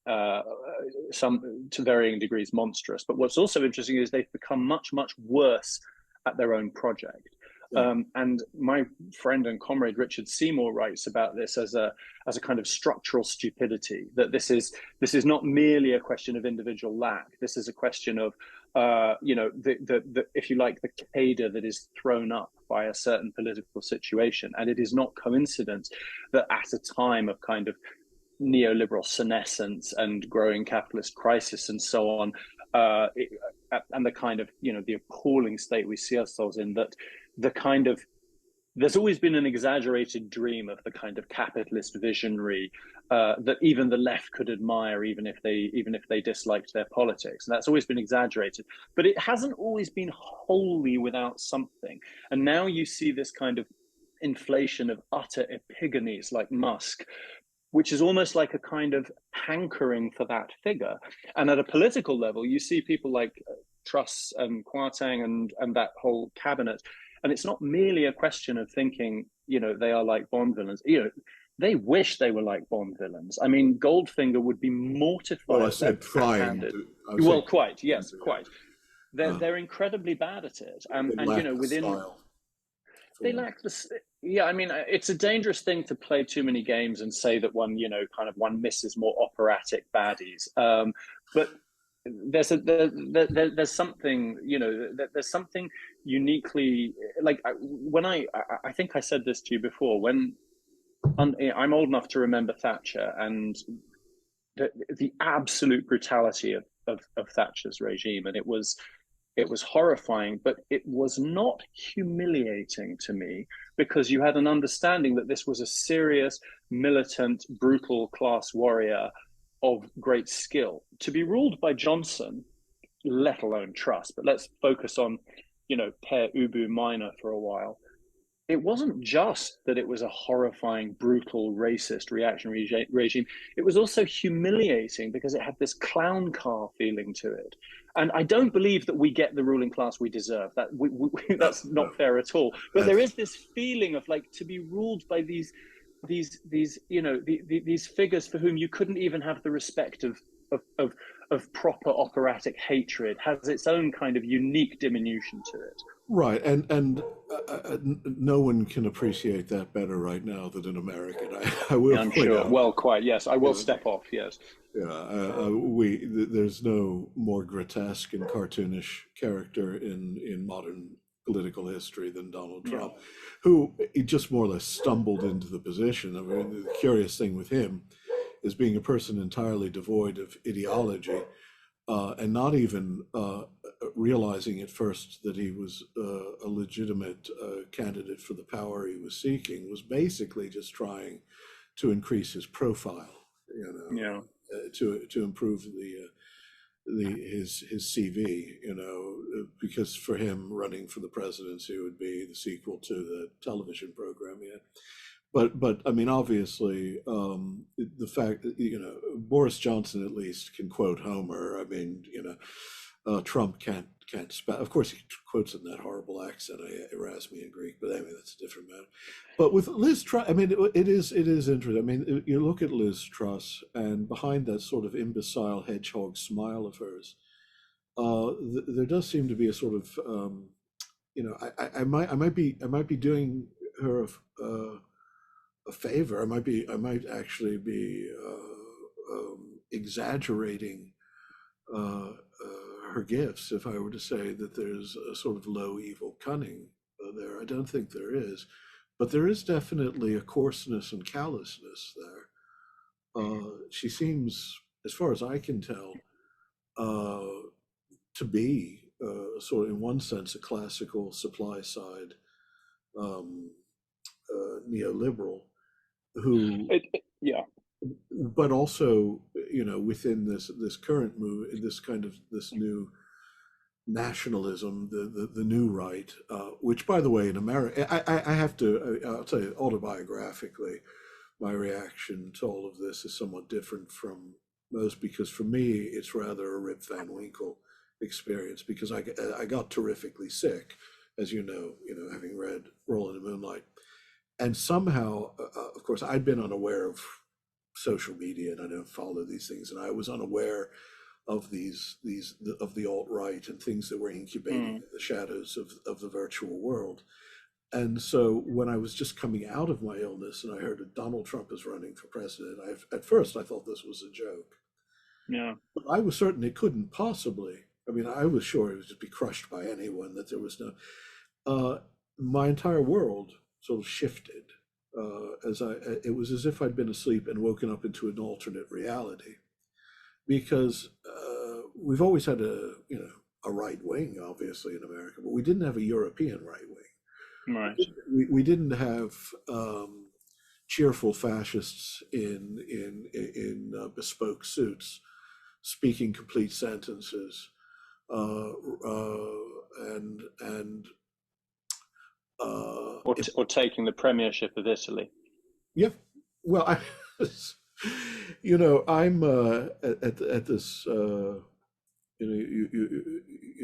Speaker 2: some to varying degrees monstrous. But what's also interesting is they've become much, much worse at their own project.
Speaker 1: yeah,
Speaker 2: And my friend and comrade Richard Seymour writes about this as a kind of structural stupidity. That this is not merely a question of individual lack. This is a question of the if you like, the cadre that is thrown up by a certain political situation. And it is not coincidence that at a time of kind of neoliberal senescence and growing capitalist crisis and so on, and the kind of, the appalling state we see ourselves in, that the kind of there's always been an exaggerated dream of the kind of capitalist visionary that even the left could admire, even if they disliked their politics. And that's always been exaggerated, but it hasn't always been wholly without something. And now you see this kind of inflation of utter epigones like Musk, which is almost like a kind of hankering for that figure. And at a political level, you see people like Truss and Kwarteng and that whole cabinet. And it's not merely a question of thinking, they are like Bond villains. They wish they were like Bond villains. I mean, Goldfinger would be
Speaker 1: well, I
Speaker 2: mortified at their
Speaker 1: said trying
Speaker 2: backhanded.
Speaker 1: to. I was
Speaker 2: Well,
Speaker 1: saying
Speaker 2: quite,
Speaker 1: trying
Speaker 2: yes,
Speaker 1: to,
Speaker 2: quite.
Speaker 1: yeah.
Speaker 2: They're incredibly bad at it,
Speaker 1: They
Speaker 2: and
Speaker 1: lack the
Speaker 2: within
Speaker 1: style for
Speaker 2: they
Speaker 1: one.
Speaker 2: lack this. Yeah, I mean, it's a dangerous thing to play too many games and say that one misses more operatic baddies. But there's something, there's something uniquely, like, when I think I said this to you before, when I'm old enough to remember Thatcher and the absolute brutality of Thatcher's regime, and it was horrifying, but it was not humiliating to me, because you had an understanding that this was a serious, militant, brutal class warrior of great skill. To be ruled by Johnson, let alone Truss, but let's focus on, Per Ubu Minor for a while. It wasn't just that it was a horrifying, brutal, racist, reactionary regime. It was also humiliating because it had this clown car feeling to it. And I don't believe that we get the ruling class we deserve.
Speaker 1: No,
Speaker 2: That's
Speaker 1: no,
Speaker 2: not fair at all. But there
Speaker 1: that's
Speaker 2: is this feeling of, like, to be ruled by these figures for whom you couldn't even have the respect of proper operatic hatred has its own kind of unique diminution to it.
Speaker 1: Right, and no one can appreciate that better right now than an American. I will
Speaker 2: I'm
Speaker 1: point
Speaker 2: sure.
Speaker 1: out.
Speaker 2: Well, quite yes. I will
Speaker 1: Yeah,
Speaker 2: step off. Yes.
Speaker 1: yeah. There's no more grotesque and cartoonish character in modern political history than Donald
Speaker 2: Yeah.
Speaker 1: Trump, who he just more or less stumbled into the position. I mean, the curious thing with him is being a person entirely devoid of ideology, and not even realizing at first that he was a legitimate candidate for the power he was seeking, was basically just trying to increase his profile,
Speaker 2: Yeah.
Speaker 1: to improve his CV, because for him running for the presidency would be the sequel to the television program he had. But I mean, obviously, the fact that Boris Johnson at least can quote Homer. I mean, Trump can't spell. Of course, he quotes in that horrible accent, Erasmian Greek. But I mean, that's a different matter. But with Liz Truss, I mean, it is interesting. I mean, you look at Liz Truss, and behind that sort of imbecile hedgehog smile of hers, there does seem to be a sort of, I might be doing her a favor. I might actually be exaggerating her gifts if I were to say that there's a sort of low evil cunning there. I don't think there is, but there is definitely a coarseness and callousness there. She seems, as far as I can tell, to be sort of, in one sense, a classical supply side um, neoliberal who,
Speaker 2: Yeah.
Speaker 1: but also, within this current move, this new nationalism, the new right, which, by the way, in America, I have to, I'll tell you, autobiographically, my reaction to all of this is somewhat different from most, because for me, it's rather a Rip Van Winkle experience, because I got terrifically sick, as having read Rolling in the Moonlight. And somehow, of course, I'd been unaware of social media, and I don't follow these things, and I was unaware of of the alt-right and things that were incubating in the shadows of the virtual world. And so when I was just coming out of my illness and I heard that Donald Trump is running for president, at first I thought this was a joke.
Speaker 2: Yeah.
Speaker 1: But I was certain it couldn't possibly. I mean, I was sure it would just be crushed by anyone, that there was no. My entire world sort of shifted, it was as if I'd been asleep and woken up into an alternate reality, because we've always had a right wing, obviously, in America, but we didn't have a European right wing.
Speaker 2: Right.
Speaker 1: We didn't have cheerful fascists in bespoke suits speaking complete sentences, and
Speaker 2: Or taking the premiership of Italy.
Speaker 1: yeah. Well, I'm at this.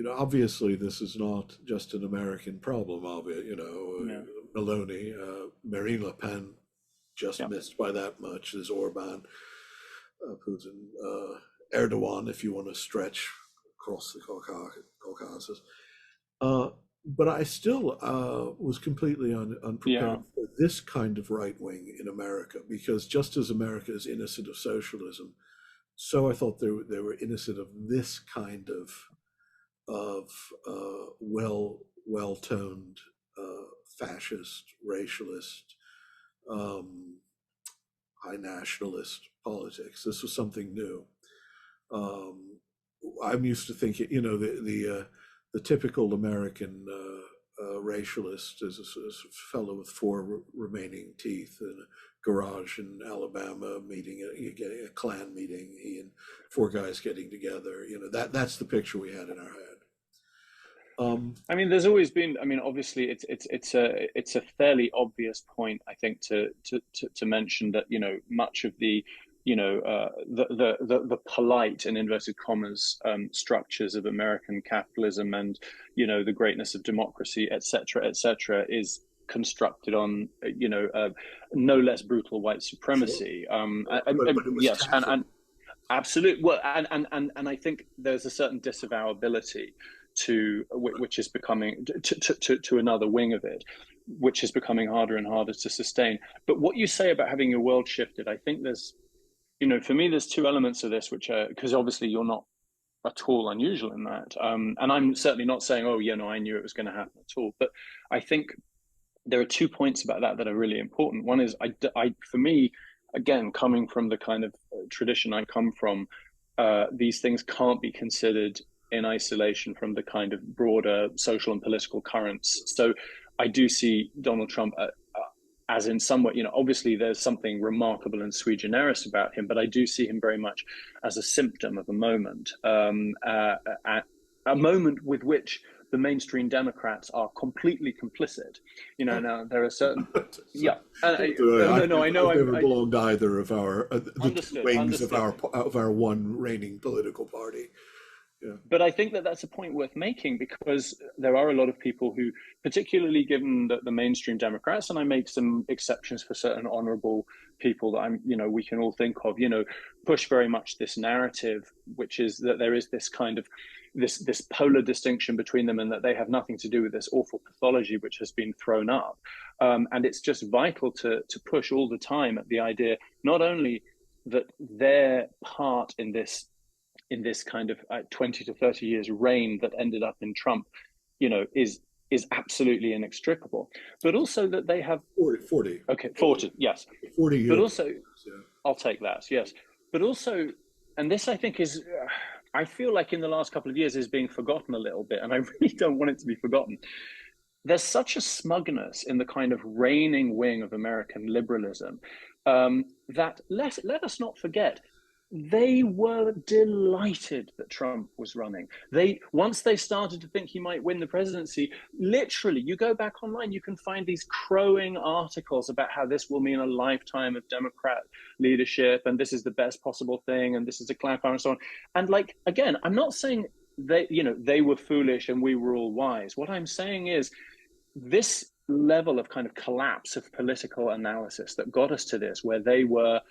Speaker 1: Obviously, this is not just an American problem.
Speaker 2: Yeah.
Speaker 1: Meloni, Marine Le Pen, just
Speaker 2: Yeah.
Speaker 1: missed by that much. There's Orban, Putin, Erdogan, if you want to stretch across the Caucasus. But I still was completely unprepared for this kind of right wing in America, because just as America is innocent of socialism, so I thought they were innocent of this kind of well-toned fascist, racialist, high nationalist politics. This was something new. I'm used to thinking, the typical American racialist is a fellow with four remaining teeth in a garage in Alabama, meeting a Klan meeting, he and four guys getting together. That's the picture we had in our head.
Speaker 2: I mean, there's always been. I mean, obviously, it's a fairly obvious point, I think, to mention that much of the the polite, in inverted commas, structures of American capitalism and the greatness of democracy, etc., etc., is constructed on, no less brutal white
Speaker 1: Sure.
Speaker 2: supremacy.
Speaker 1: But it was
Speaker 2: Yes, and
Speaker 1: tactful.
Speaker 2: absolutely. Well, and I think there's a certain disavowability to which is becoming to another wing of it, which is becoming harder and harder to sustain. But what you say about having your world shifted, I think there's, for me, there's two elements of this, which are, because obviously you're not at all unusual in that, and I'm certainly not saying, oh, I knew it was going to happen at all. But I think there are 2 points about that are really important. One is, for me, again, coming from the kind of tradition I come from, these things can't be considered in isolation from the kind of broader social and political currents. So I do see Donald Trump as, in some way, obviously there's something remarkable and sui generis about him, but I do see him very much as a symptom of a moment, a moment with which the mainstream Democrats are completely complicit. Now there are certain,
Speaker 1: So,
Speaker 2: yeah.
Speaker 1: I've
Speaker 2: No, I
Speaker 1: never,
Speaker 2: know.
Speaker 1: I've never belonged to either of our the two
Speaker 2: Understood,
Speaker 1: wings
Speaker 2: understood.
Speaker 1: of our one reigning political party. Yeah.
Speaker 2: But I think that that's a point worth making, because there are a lot of people who, particularly given that the mainstream Democrats, and I make some exceptions for certain honorable people that we can all think of, push very much this narrative, which is that there is this kind of this polar distinction between them, and that they have nothing to do with this awful pathology which has been thrown up. And it's just vital to push all the time at the idea, not only that their part in this kind of 20 to 30 years reign that ended up in Trump, is absolutely inextricable, but also that they have
Speaker 1: 40,
Speaker 2: okay 40, yes,
Speaker 1: 40
Speaker 2: but
Speaker 1: years.
Speaker 2: also
Speaker 1: Yeah.
Speaker 2: I'll take that, yes, but also, and this I think is, I feel like in the last couple of years is being forgotten a little bit, and I really don't want it to be forgotten. There's such a smugness in the kind of reigning wing of American liberalism, that let us not forget, they were delighted that Trump was running. Once they started to think he might win the presidency, literally, you go back online, you can find these crowing articles about how this will mean a lifetime of Democrat leadership, and this is the best possible thing, and this is a clapper, and so on. And again, I'm not saying they were foolish and we were all wise. What I'm saying is, this level of kind of collapse of political analysis that got us to this, where they were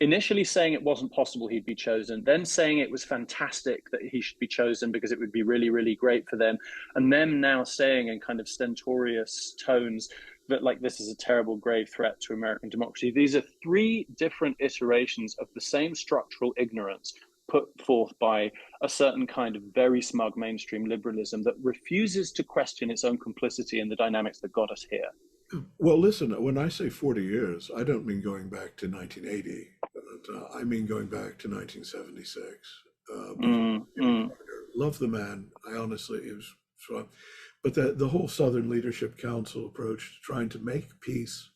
Speaker 2: initially saying it wasn't possible he'd be chosen, then saying it was fantastic that he should be chosen because it would be really, really great for them, and them now saying in kind of stentorious tones that this is a terrible, grave threat to American democracy. These are three different iterations of the same structural ignorance put forth by a certain kind of very smug mainstream liberalism that refuses to question its own complicity in the dynamics that got us here.
Speaker 1: Well, listen, when I say 40 years, I don't mean going back to 1980. I mean going back to 1976. Love the man. I honestly, it was fun. But the whole Southern Leadership Council approach to trying to make peace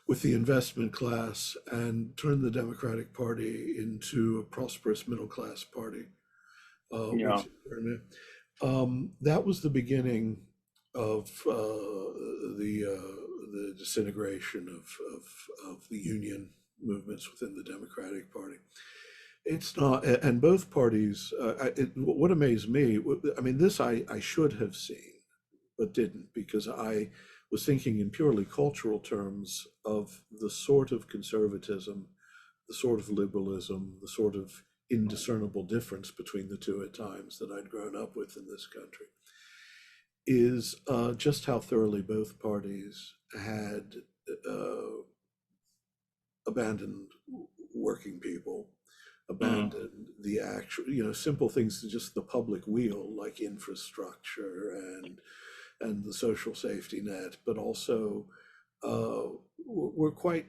Speaker 1: with the investment class and turn the Democratic Party into a prosperous middle class party,
Speaker 2: Yeah.
Speaker 1: that was the beginning of the disintegration of the union movements within the Democratic Party. It's not, and both parties. What amazed me, I mean, this I should have seen, but didn't, because I was thinking in purely cultural terms of the sort of conservatism, the sort of liberalism, the sort of indiscernible difference between the two at times that I'd grown up with in this country, is just how thoroughly both parties had abandoned working people, abandoned the actual, simple things to just the public weal, like infrastructure and the social safety net, but also we're quite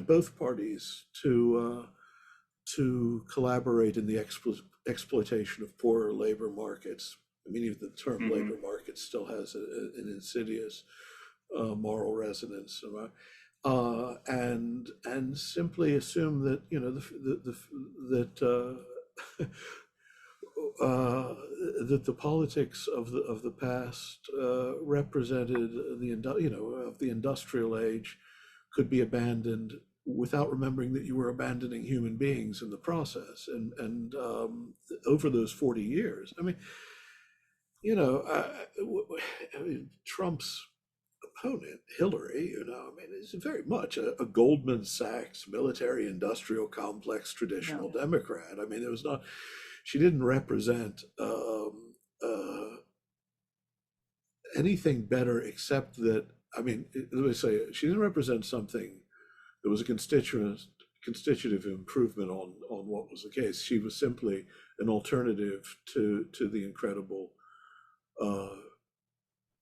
Speaker 1: both parties to collaborate in the exploitation of poorer labor markets. I mean, even the term labor market still has an insidious moral resonance, and simply assume that that the politics of the past represented of the industrial age could be abandoned without remembering that you were abandoning human beings in the process. And over those 40 years, I mean, Trump's opponent, Hillary, I mean, is very much a Goldman Sachs military industrial complex traditional
Speaker 2: Yeah.
Speaker 1: Democrat. I mean, there was not, she didn't represent anything better except that, I mean, let me say, she didn't represent something that was a constitutive improvement on what was the case. She was simply an alternative to the incredible uh,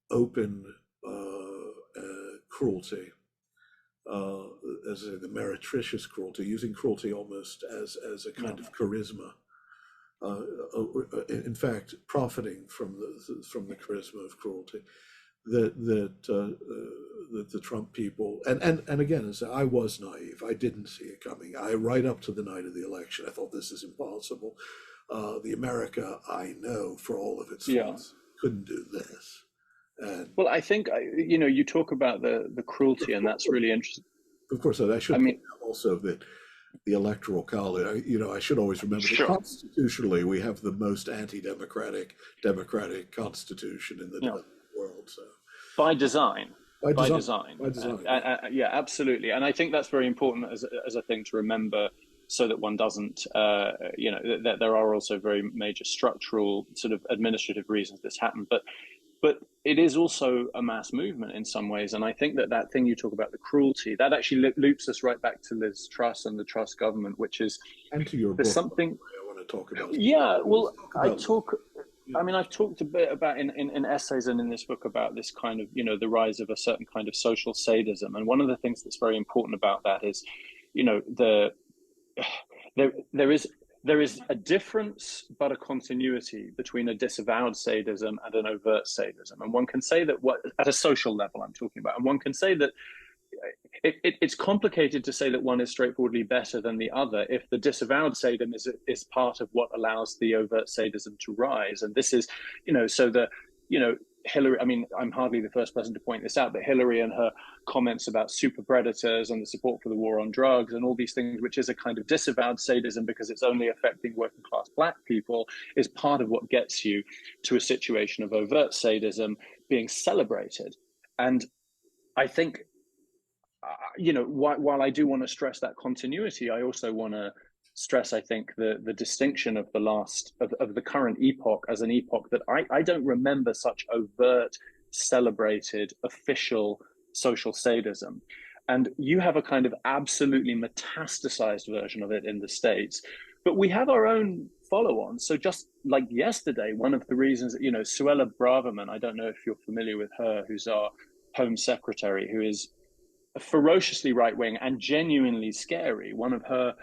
Speaker 1: open cruelty, uh, as the meretricious cruelty, using cruelty almost as a
Speaker 2: Yeah.
Speaker 1: kind of charisma. In fact, profiting from the charisma of cruelty that the Trump people and again, as I was naive, I didn't see it coming. I right up to the night of the election, I thought this is impossible. The America I know, for all of its
Speaker 2: Yeah.
Speaker 1: faults, couldn't do this. And
Speaker 2: Well, I think you talk about the cruelty, and that's really interesting.
Speaker 1: of course, I
Speaker 2: I
Speaker 1: should point
Speaker 2: mean,
Speaker 1: out also that the Electoral College, I should always remember that
Speaker 2: sure.
Speaker 1: constitutionally we have the most anti-democratic democratic constitution in the
Speaker 2: Yeah.
Speaker 1: developed world. So
Speaker 2: By design.
Speaker 1: by
Speaker 2: By
Speaker 1: design,
Speaker 2: design.
Speaker 1: by design.
Speaker 2: Yeah, absolutely. And I think that's very important as a thing to remember, so that one doesn't, that there are also very major structural sort of administrative reasons this happened. But it is also a mass movement in some ways. And I think that thing you talk about, the cruelty, that actually loops us right back to Liz Truss and the Truss government, which is,
Speaker 1: And to your
Speaker 2: there's
Speaker 1: book,
Speaker 2: something.
Speaker 1: I want to talk about.
Speaker 2: Yeah, well,
Speaker 1: Let's talk
Speaker 2: I
Speaker 1: about,
Speaker 2: mean, I've talked a bit about in essays and in this book about this kind of, the rise of a certain kind of social sadism. And one of the things that's very important about that is, there is a difference, but a continuity between a disavowed sadism and an overt sadism. And one can say that at a social level I'm talking about, and one can say that it's complicated to say that one is straightforwardly better than the other if the disavowed sadism is part of what allows the overt sadism to rise. And this is, so Hillary, I mean, I'm hardly the first person to point this out, but Hillary and her comments about super predators and the support for the war on drugs and all these things, which is a kind of disavowed sadism because it's only affecting working class Black people, is part of what gets you to a situation of overt sadism being celebrated. And I think, while I do want to stress that continuity, I also want to stress, I think, the distinction of the current epoch as an epoch that I don't remember such overt, celebrated, official social sadism. And you have a kind of absolutely metastasized version of it in the States. But we have our own follow-on. So just like yesterday, one of the reasons that, Suella Braverman, I don't know if you're familiar with her, who's our Home Secretary, who is ferociously right-wing and genuinely scary. One of her,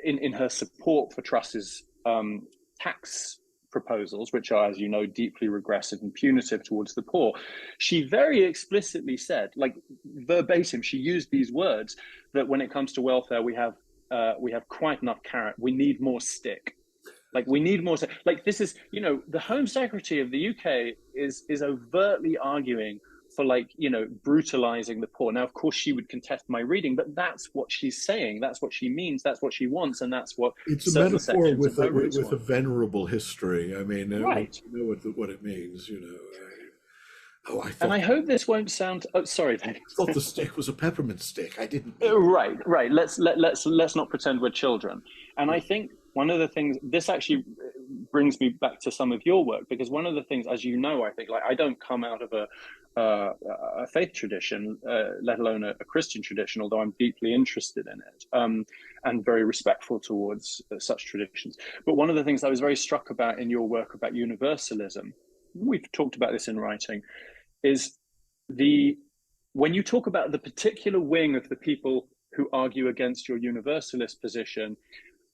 Speaker 2: in her support for Truss's tax proposals, which are, as you know, deeply regressive and punitive towards the poor, she very explicitly said, like verbatim, she used these words, that when it comes to welfare, we have quite enough carrot. We need more stick. Like we need more. Like this is, the Home Secretary of the UK is overtly arguing for brutalizing the poor. Now, of course, she would contest my reading, but that's what she's saying. That's what she means. That's what she wants, and that's what
Speaker 1: it's a metaphor with
Speaker 2: with
Speaker 1: a venerable history. I mean,
Speaker 2: right.
Speaker 1: You know what it means.
Speaker 2: And I hope this won't sound. Oh, sorry.
Speaker 1: I thought the stick was a peppermint stick. I didn't.
Speaker 2: Right. Let's not pretend we're children. And I think one of the things, this actually brings me back to some of your work, because one of the things, as you know, I think, I don't come out of a faith tradition, let alone a Christian tradition, although I'm deeply interested in it, and very respectful towards such traditions. But one of the things I was very struck about in your work about universalism, we've talked about this in writing, is when you talk about the particular wing of the people who argue against your universalist position,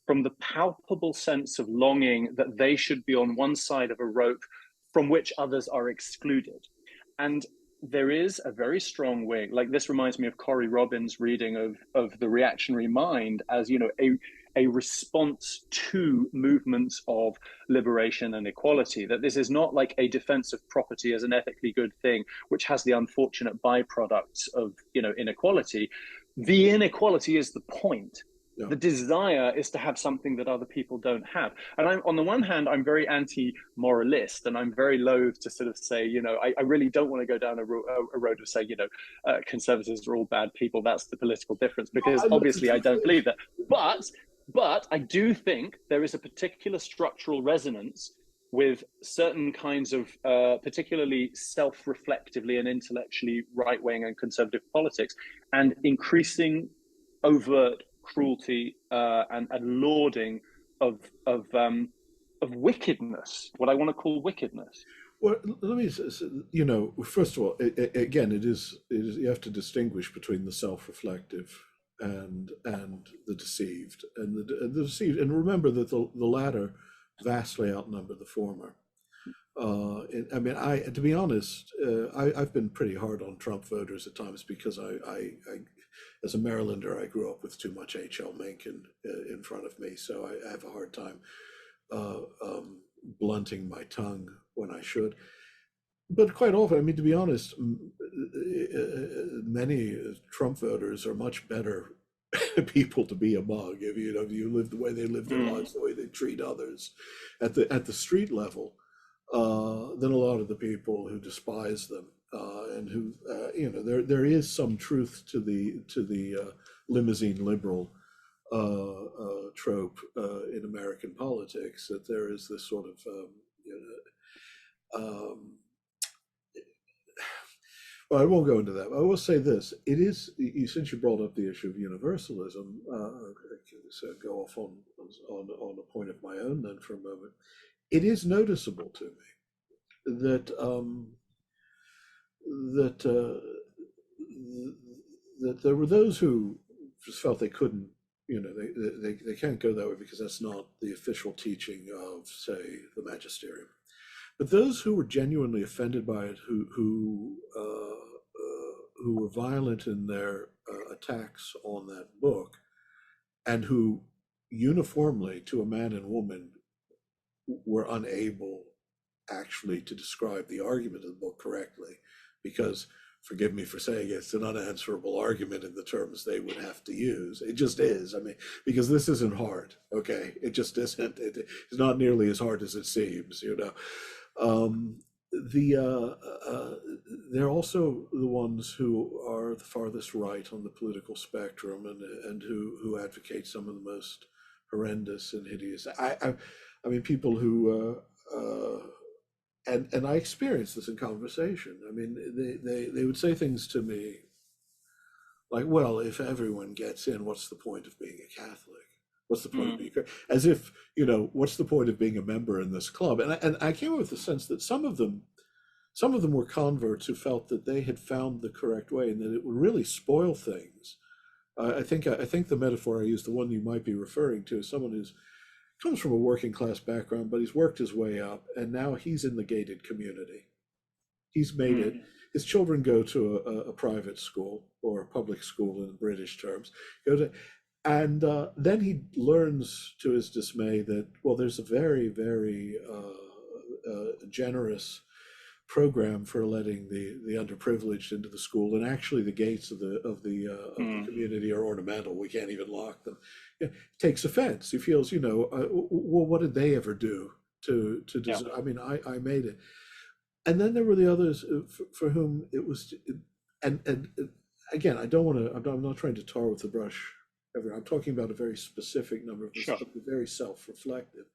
Speaker 2: from the palpable sense of longing that they should be on one side of a rope from which others are excluded. And there is a very strong wing, like this reminds me of Corey Robin's reading of The Reactionary Mind as, a response to movements of liberation and equality, that this is not like a defense of property as an ethically good thing, which has the unfortunate byproducts of, inequality. The inequality is the point.
Speaker 1: yeah.
Speaker 2: The desire is to have something that other people don't have. And I'm, on the one hand, I'm very anti-moralist, and I'm very loath to sort of say, I really don't want to go down a road of saying, conservatives are all bad people. That's the political difference, because
Speaker 1: The
Speaker 2: obviously I
Speaker 1: truth
Speaker 2: don't
Speaker 1: is,
Speaker 2: believe that. But I do think there is a particular structural resonance with certain kinds of particularly self-reflectively and intellectually right-wing and conservative politics, and increasing overt cruelty and lauding of of um, of wickedness, what I want to call wickedness.
Speaker 1: well, let me, first of all, again, it is you have to distinguish between the self-reflective and the deceived, and the deceived, and remember that the latter vastly outnumber the former. I mean, to be honest, I've been pretty hard on Trump voters at times because as a Marylander, I grew up with too much H.L. Mencken in front of me, so I have a hard time uh, um, blunting my tongue when I should. But quite often, I mean, to be honest, many Trump voters are much better people to be among if you live the way they live their
Speaker 2: Mm.
Speaker 1: lives, the way they treat others at the street level, than a lot of the people who despise them, and who there is some truth to the limousine liberal trope in American politics, that there is this sort of um, well, I won't go into that. I will say this: it is, since you brought up the issue of universalism, I can so go off on a point of my own then for a moment. It is noticeable to me that that there were those who just felt they couldn't, they can't go that way because that's not the official teaching of, say, the magisterium. But those who were genuinely offended by it, who were violent in their attacks on that book, and who uniformly, to a man and woman, were unable actually to describe the argument of the book correctly, because, forgive me for saying it, it's an unanswerable argument in the terms they would have to use. It just is. I mean, because this isn't hard, okay? It just isn't. It's not nearly as hard as it seems, Um, they're also the ones who are the farthest right on the political spectrum, and who advocate some of the most horrendous and hideous. I mean, people who and I experienced this in conversation. I mean, they would say things to me like, "Well, if everyone gets in, what's the point of being a Catholic? What's the point of
Speaker 2: Mm.
Speaker 1: being as if, what's the point of being a member in this club?" And I came with the sense that some of them were converts who felt that they had found the correct way, and that it would really spoil things. I think the metaphor I used, the one you might be referring to, is someone who's comes from a working class background, but he's worked his way up, and now he's in the gated community. He's made
Speaker 2: Mm.
Speaker 1: it. His children go to a private school, or a public school in British terms. Go to, and then he learns to his dismay that, well, there's a very, very generous program for letting the underprivileged into the school, and actually the gates of the
Speaker 2: Mm.
Speaker 1: community are ornamental. We can't even lock them. Yeah, takes offense. He feels, well, what did they ever do to
Speaker 2: Yeah.
Speaker 1: deserve? I mean, I made it. And then there were the others for whom it was, and again, I don't want to. I'm not trying to tar with the brush. I'm talking about a very specific number of this,
Speaker 2: Sure.
Speaker 1: very self-reflective.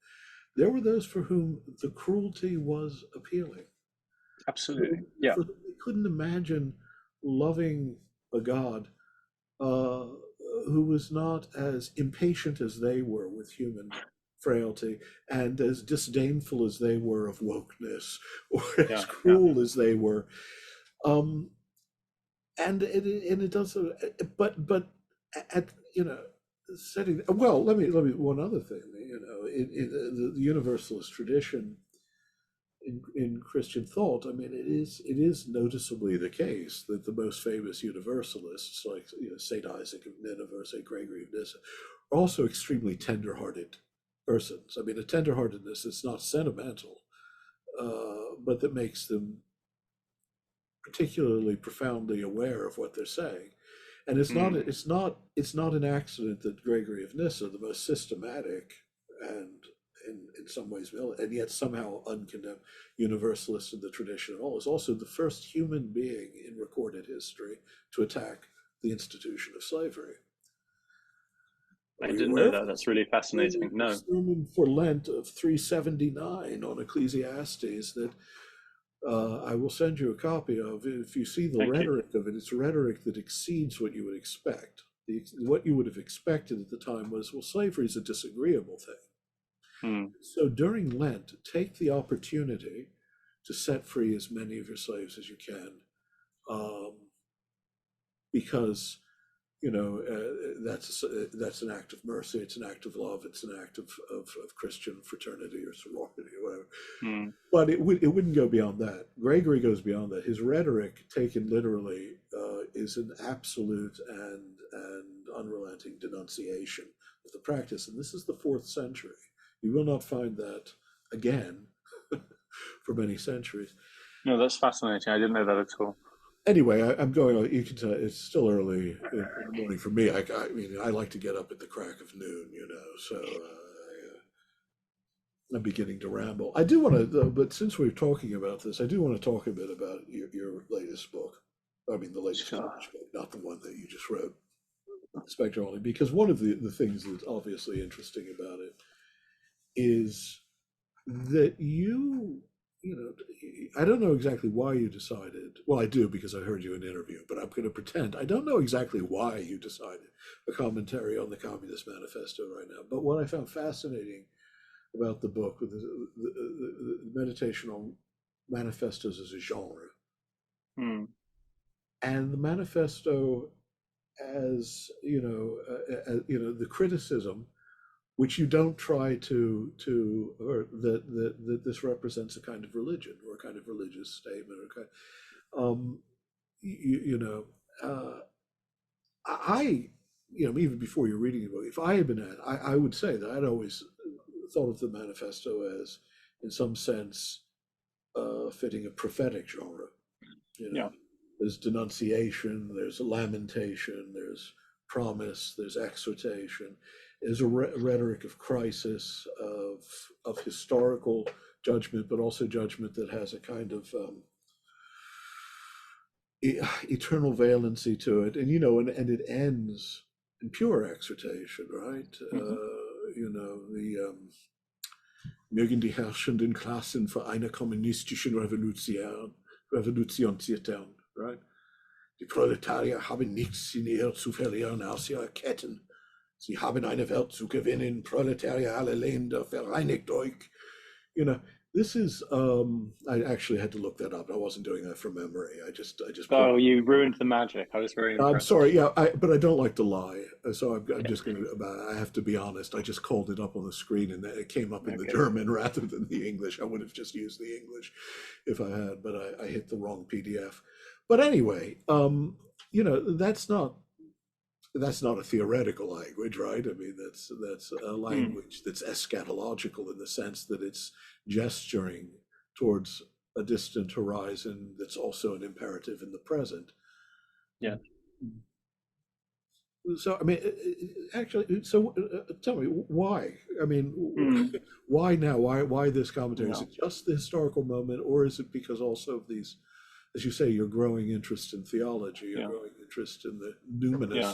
Speaker 1: There were those for whom the cruelty was appealing,
Speaker 2: Absolutely.
Speaker 1: who
Speaker 2: Yeah.
Speaker 1: for whom they couldn't imagine loving a God uh, who was not as impatient as they were with human frailty, and as disdainful as they were of wokeness, or as
Speaker 2: Yeah. Yeah.
Speaker 1: cruel as they were. Um, and it does, but at setting, well, let me one other thing, the universalist tradition in Christian thought. I mean, it is noticeably the case that the most famous universalists, like Saint Isaac of Nineveh, Saint Gregory of Nyssa, are also extremely tender-hearted persons. I mean, a tender-heartedness that's not sentimental, but that makes them particularly profoundly aware of what they're saying. And
Speaker 2: mm.
Speaker 1: it's not an accident that Gregory of Nyssa, the most systematic and in some ways and yet somehow uncondemned universalist in the tradition at all, is also the first human being in recorded history to attack the institution of slavery.
Speaker 2: I
Speaker 1: Are you
Speaker 2: didn't
Speaker 1: aware
Speaker 2: know
Speaker 1: of
Speaker 2: that.
Speaker 1: this?
Speaker 2: That's really fascinating.
Speaker 1: The
Speaker 2: No.
Speaker 1: sermon for Lent of 379 on Ecclesiastes that I will send you a copy of. If you see the
Speaker 2: Thank you.
Speaker 1: rhetoric of it, it's rhetoric that exceeds what you would expect. What you would have expected at the time was, well, slavery is a disagreeable thing.
Speaker 2: Mm.
Speaker 1: So during Lent, take the opportunity to set free as many of your slaves as you can, um, because that's an act of mercy. It's an act of love. It's an act of Christian fraternity or sorority or whatever.
Speaker 2: Mm.
Speaker 1: But it wouldn't go beyond that. Gregory goes beyond that. His rhetoric, taken literally, is an absolute and unrelenting denunciation of the practice. And this is the fourth century. You will not find that again for many centuries.
Speaker 2: No, that's fascinating. I didn't know that at all.
Speaker 1: Anyway, I'm going. You can tell it's still early in the morning for me. I mean, I like to get up at the crack of noon, So I'm beginning to ramble. I do want to, but since we're talking about this, I do want to talk a bit about your latest book. I mean, the latest
Speaker 2: Sure.
Speaker 1: published book, not the one that you just wrote, Spectre only, because one of the things that's obviously interesting about it is that I don't know exactly why you decided. Well, I do because I heard you in an interview, but I'm going to pretend I don't know exactly why you decided a commentary on the Communist Manifesto right now. But what I found fascinating about the book, with the meditation on manifestos as a genre,
Speaker 2: Mm.
Speaker 1: and the manifesto as the criticism, which you don't try or that this represents a kind of religion or a kind of religious statement or kind, um, you, you know, uh, I, even before you're reading the book, if I had been at, I would say that I'd always thought of the manifesto as, in some sense, fitting a prophetic genre.
Speaker 2: Yeah.
Speaker 1: There's denunciation, there's lamentation, there's promise, there's exhortation. There's a rhetoric of crisis, of historical judgment, but also judgment that has a kind of eternal valency to it, and it ends in pure exhortation, right?
Speaker 2: Mm-hmm.
Speaker 1: The mögen die herrschenden Klassen für eine kommunistische Revolution zittern, right? Die Proletarier haben nichts in ihr zu verlieren als ihre Ketten. Sie haben eine Welt zu gewinnen. Proletarier alle Länder, vereinigt euch. This is. I actually had to look that up. I wasn't doing that from memory. I just.
Speaker 2: Oh, you ruined the magic. I was very
Speaker 1: I'm
Speaker 2: impressed.
Speaker 1: sorry. Yeah, but I don't like to lie, so I'm just going to. I have to be honest. I just called it up on the screen, and it came up in the German rather than the English. I would have just used the English if I had, but I hit the wrong PDF. But anyway, that's not a theoretical language, right? I mean, that's a language that's eschatological in the sense that it's gesturing towards a distant horizon that's also an imperative in the present.
Speaker 2: Yeah.
Speaker 1: So, I mean, actually, so tell me why? I mean, why now? Why this commentary? Is it just the historical moment, or is it because also of these, as you say, your growing interest in theology, your growing interest in the numinous?
Speaker 2: Yeah.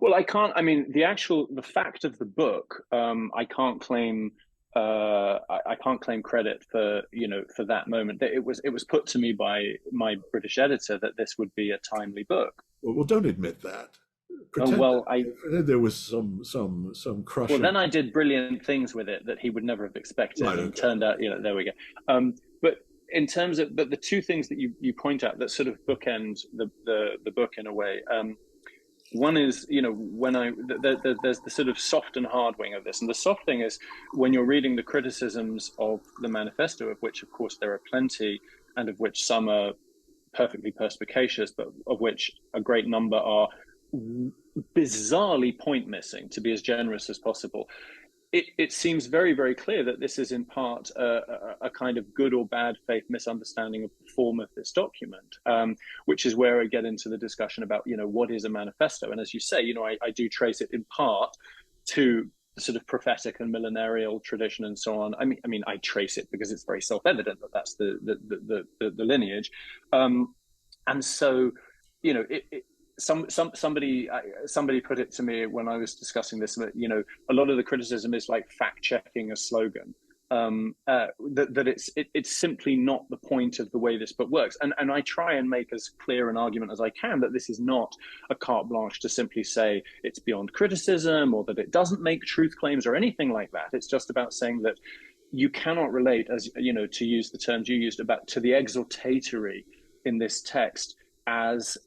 Speaker 2: Well, I mean, the fact of the book, I can't claim, I can't claim credit for that moment. It was put to me by my British editor that this would be a timely book.
Speaker 1: Well, don't admit that. Pretend there was some crushing.
Speaker 2: Well, then I did brilliant things with it that he would never have expected, and turned out, there we go. But in terms of, the two things that you point out that sort of bookend the book in a way. One is, there's the sort of soft and hard wing of this. And the soft thing is when you're reading the criticisms of the manifesto, of which, of course, there are plenty, and of which some are perfectly perspicacious, but of which a great number are bizarrely point missing, to be as generous as possible. it seems very, very clear that this is in part a kind of good or bad faith misunderstanding of the form of this document, which is where I get into the discussion about, what is a manifesto? And as you say, I do trace it in part to the sort of prophetic and millenarial tradition and so on. I mean, I trace it because it's very self-evident that that's the lineage. And so, somebody put it to me when I was discussing this, that a lot of the criticism is like fact checking a slogan, that it's simply not the point of the way this book works, and I try and make as clear an argument as I can that this is not a carte blanche to simply say it's beyond criticism or that it doesn't make truth claims or anything like that. It's just about saying that you cannot relate, as to use the terms you used, about to the exhortatory in this text as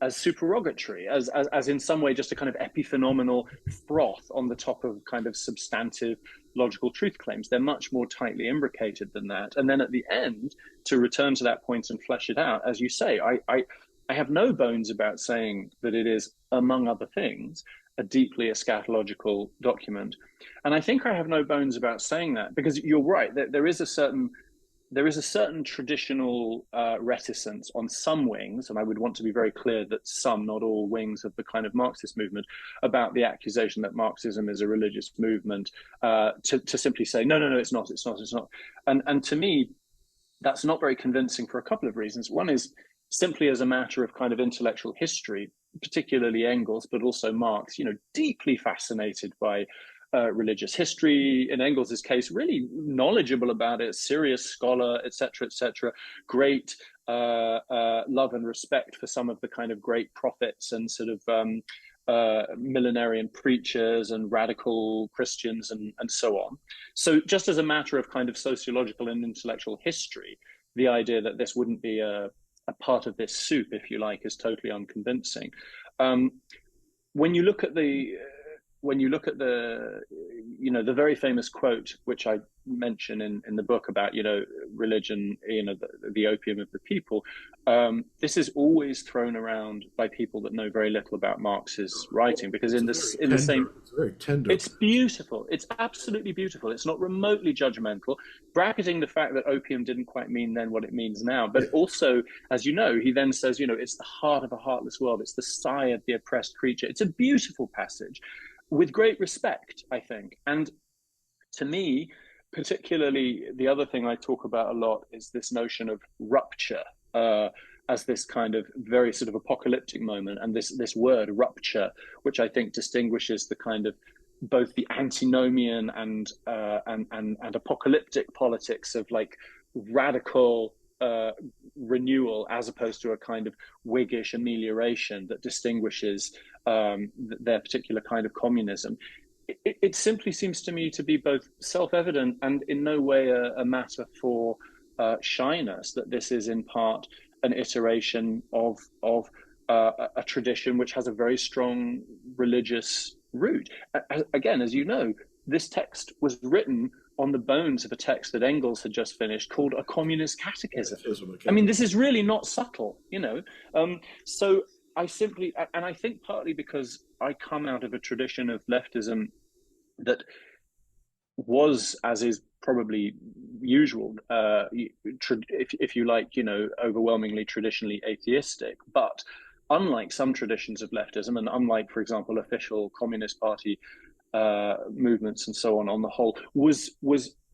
Speaker 2: supererogatory, as in some way just a kind of epiphenomenal froth on the top of kind of substantive logical truth claims. They're much more tightly imbricated than that. And then at the end, to return to that point and flesh it out, as you say, I have no bones about saying that it is, among other things, a deeply eschatological document. And I think I have no bones about saying that, because you're right, that there is a certain traditional reticence on some wings, and I would want to be very clear that some, not all, wings of the kind of Marxist movement, about the accusation that Marxism is a religious movement, to simply say, no, it's not. And to me, that's not very convincing for a couple of reasons. One is simply as a matter of kind of intellectual history, particularly Engels, but also Marx, deeply fascinated by religious history, in Engels's case, really knowledgeable about it, serious scholar, etc., great love and respect for some of the kind of great prophets and sort of millenarian preachers and radical Christians and so on. So just as a matter of kind of sociological and intellectual history, the idea that this wouldn't be a part of this soup, if you like, is totally unconvincing. When you look at the the very famous quote, which I mention in the book about, religion, the opium of the people, this is always thrown around by people that know very little about Marx's writing, because it's
Speaker 1: very tender.
Speaker 2: It's beautiful. It's absolutely beautiful. It's not remotely judgmental, bracketing the fact that opium didn't quite mean then what it means now. But also, as you know, he then says, it's the heart of a heartless world. It's the sigh of the oppressed creature. It's a beautiful passage with great respect, I think. And to me, particularly, the other thing I talk about a lot is this notion of rupture as this kind of very sort of apocalyptic moment, and this word rupture, which I think distinguishes the kind of both the antinomian and apocalyptic politics of like radical renewal, as opposed to a kind of Whiggish amelioration that distinguishes their particular kind of communism. It simply seems to me to be both self-evident and in no way a matter for shyness that this is in part an iteration of a tradition which has a very strong religious root. Again, as you know, this text was written on the bones of a text that Engels had just finished called A Communist Catechism. I mean, this is really not subtle, So I simply, and I think partly because I come out of a tradition of leftism that was, as is probably usual, if you like, overwhelmingly traditionally atheistic. But unlike some traditions of leftism, and unlike, for example, official Communist Party movements and so on the whole, was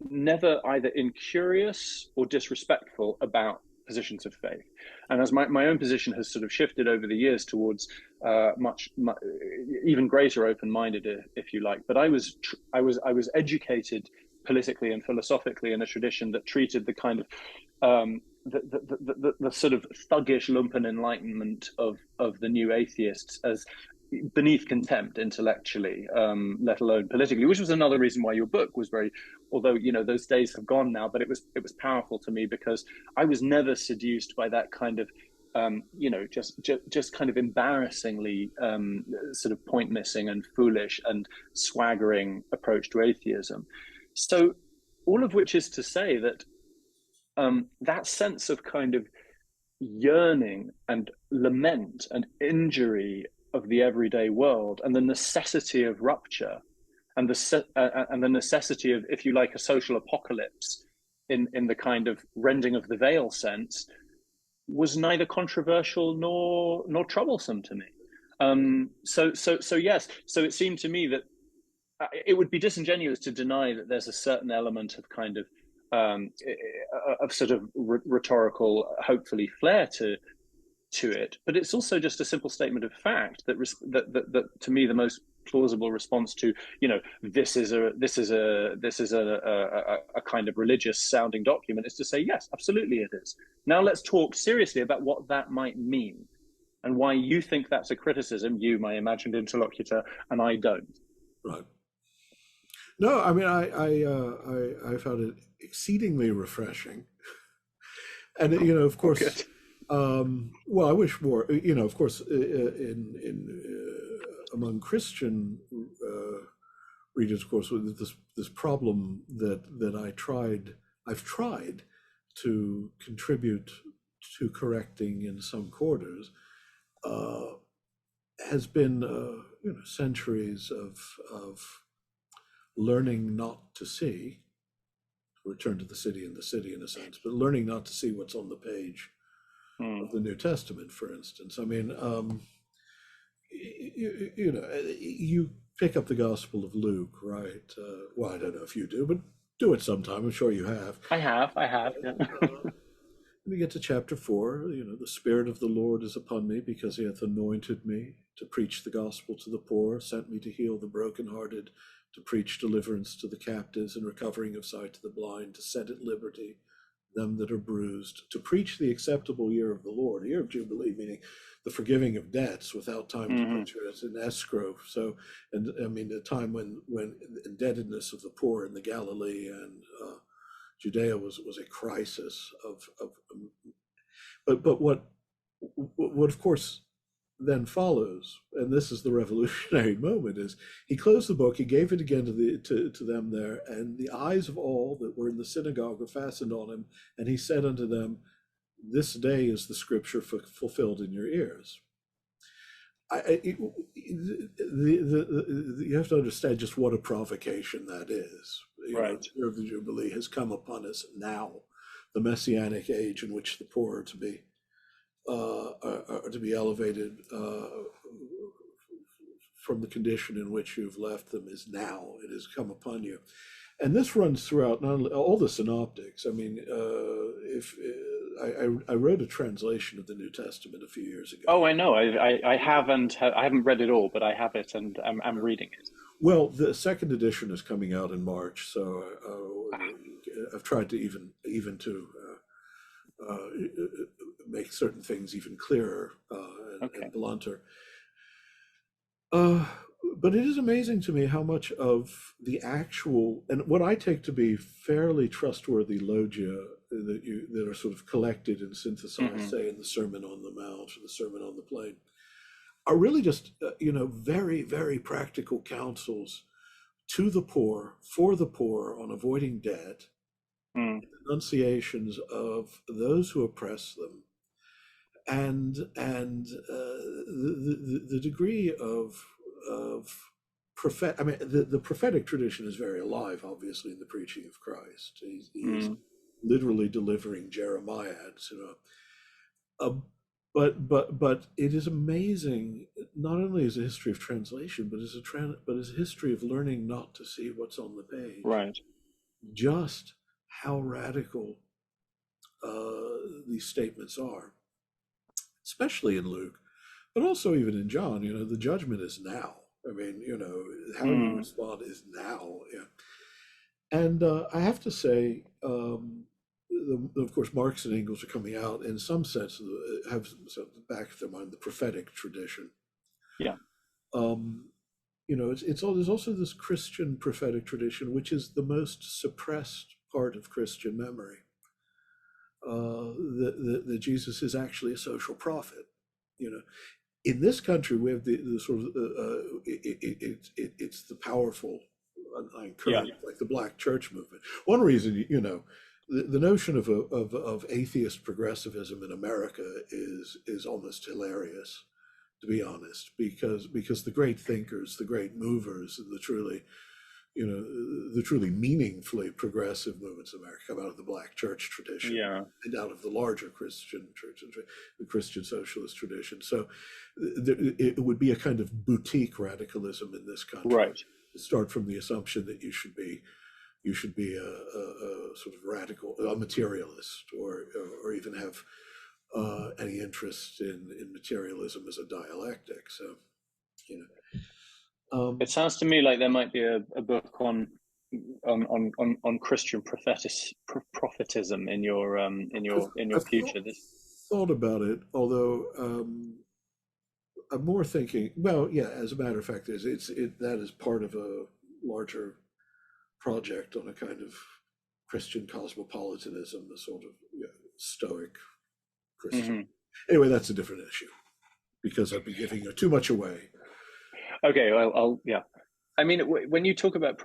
Speaker 2: never either incurious or disrespectful about positions of faith. And as my own position has sort of shifted over the years towards much even greater open-minded, if you like, but I was educated politically and philosophically in a tradition that treated the kind of the sort of thuggish lumpen enlightenment of the new atheists as beneath contempt intellectually, let alone politically, which was another reason why your book was very, although those days have gone now, but it was powerful to me because I was never seduced by that kind of just kind of embarrassingly sort of point missing and foolish and swaggering approach to atheism. So all of which is to say that that sense of kind of yearning and lament and injury of the everyday world and the necessity of rupture and the necessity of, if you like, a social apocalypse in the kind of rending of the veil sense was neither controversial nor troublesome to me. So yes. So it seemed to me that it would be disingenuous to deny that there's a certain element of kind of sort of rhetorical, hopefully, flair to it, but it's also just a simple statement of fact that to me the most plausible response to, you know, this is a kind of religious sounding document is to say yes, absolutely it is. Now let's talk seriously about what that might mean and why you think that's a criticism, you, my imagined interlocutor, and I don't.
Speaker 1: Right. No, I mean, I found it exceedingly refreshing, and you know, of
Speaker 2: Oh,
Speaker 1: course,
Speaker 2: good.
Speaker 1: well, I wish more. You know, of course, in among Christian readers, of course, with this problem that I've tried to contribute to correcting in some quarters, uh, has been you know, centuries of learning not to see, return to the city and the city in a sense, but learning not to see what's on the page of the New Testament, for instance. I mean, you know, you pick up the Gospel of Luke, right? Well, I don't know if you do, but do it sometime. I'm sure you have.
Speaker 2: I have, yeah.
Speaker 1: We get to chapter 4, you know, the Spirit of the Lord is upon me because he hath anointed me to preach the gospel to the poor, sent me to heal the brokenhearted, to preach deliverance to the captives and recovering of sight to the blind, to set at liberty them that are bruised, to preach the acceptable year of the Lord, a year of Jubilee, meaning the forgiving of debts without time to put it in escrow. So, and I mean, the time when indebtedness of the poor in the Galilee and Judea was a crisis of but what of course then follows, and this is the revolutionary moment, is he closed the book, he gave it again to them there, and the eyes of all that were in the synagogue were fastened on him, and he said unto them, this day is the scripture fulfilled in your ears. You have to understand just what a provocation that is. You know,
Speaker 2: Right.
Speaker 1: the year of the Jubilee has come upon us now, the messianic age in which the poor are to be elevated from the condition in which you've left them is now. It has come upon you, and this runs throughout not only all the synoptics. I mean, if I wrote a translation of the New Testament a few years ago.
Speaker 2: Oh, I know. I haven't read it all, but I have it, and I'm reading it.
Speaker 1: Well, the second edition is coming out in March, so I've tried to even to make certain things even clearer
Speaker 2: Okay.
Speaker 1: and blunter. But it is amazing to me how much of the actual, and what I take to be fairly trustworthy logia that are sort of collected and synthesized, say in the Sermon on the Mount or the Sermon on the Plain, are really just you know, very, very practical counsels to the poor, for the poor, on avoiding debt, enunciations of those who oppress them, and the degree of prophet. I mean, the prophetic tradition is very alive, obviously, in the preaching of Christ. He's literally delivering Jeremiads, you know. But it is amazing. Not only is a history of translation, but as a history of learning not to see what's on the page.
Speaker 2: Right.
Speaker 1: Just how radical these statements are, especially in Luke, but also even in John. You know, the judgment is now. I mean, you know, how you respond is now. Yeah. And I have to say, of course, Marx and Engels are coming out in some sense, have the back of their mind the prophetic tradition.
Speaker 2: Yeah.
Speaker 1: You know, there's also this Christian prophetic tradition, which is the most suppressed part of Christian memory. That Jesus is actually a social prophet. You know, in this country, we have the sort of it's the powerful, current, like the Black Church movement. One reason, you know, the notion of atheist progressivism in America is almost hilarious. to be honest, because the great thinkers, the great movers, and the truly meaningfully progressive movements in America come out of the Black church tradition
Speaker 2: Yeah.
Speaker 1: and out of the larger Christian church, the Christian socialist tradition. So it would be a kind of boutique radicalism in this country.
Speaker 2: Right.
Speaker 1: Start from the assumption that you should be a sort of radical, a materialist, or even have any interest in materialism as a dialectic. So, you know,
Speaker 2: It sounds to me like there might be a book on Christian prophetism in your
Speaker 1: I've
Speaker 2: future.
Speaker 1: thought about it, although I'm more thinking. Well, yeah, as a matter of fact, that is part of a larger project on a kind of Christian cosmopolitanism, the sort of Stoic Christian.
Speaker 2: Mhm.
Speaker 1: Anyway, that's a different issue because I'd be giving too much away.
Speaker 2: Okay, I'll yeah. I mean, when you talk about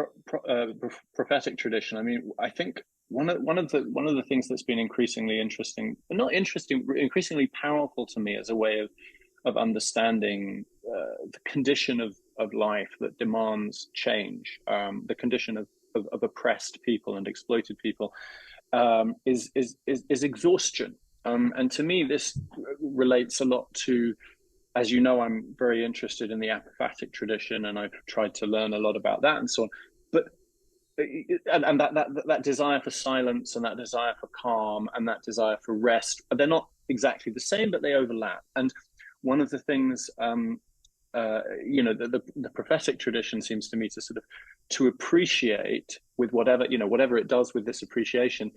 Speaker 2: prophetic tradition, I mean, I think one of the things that's been increasingly interesting, not interesting, increasingly powerful to me as a way of understanding the condition of life that demands change, the condition of oppressed people and exploited people, is exhaustion. And to me, this relates a lot to, as you know, I'm very interested in the apophatic tradition, and I've tried to learn a lot about that and so on. But and that desire for silence and that desire for calm and that desire for rest, they're not exactly the same, but they overlap. And one of the things, the prophetic tradition seems to me to sort of to appreciate with whatever it does with this appreciation,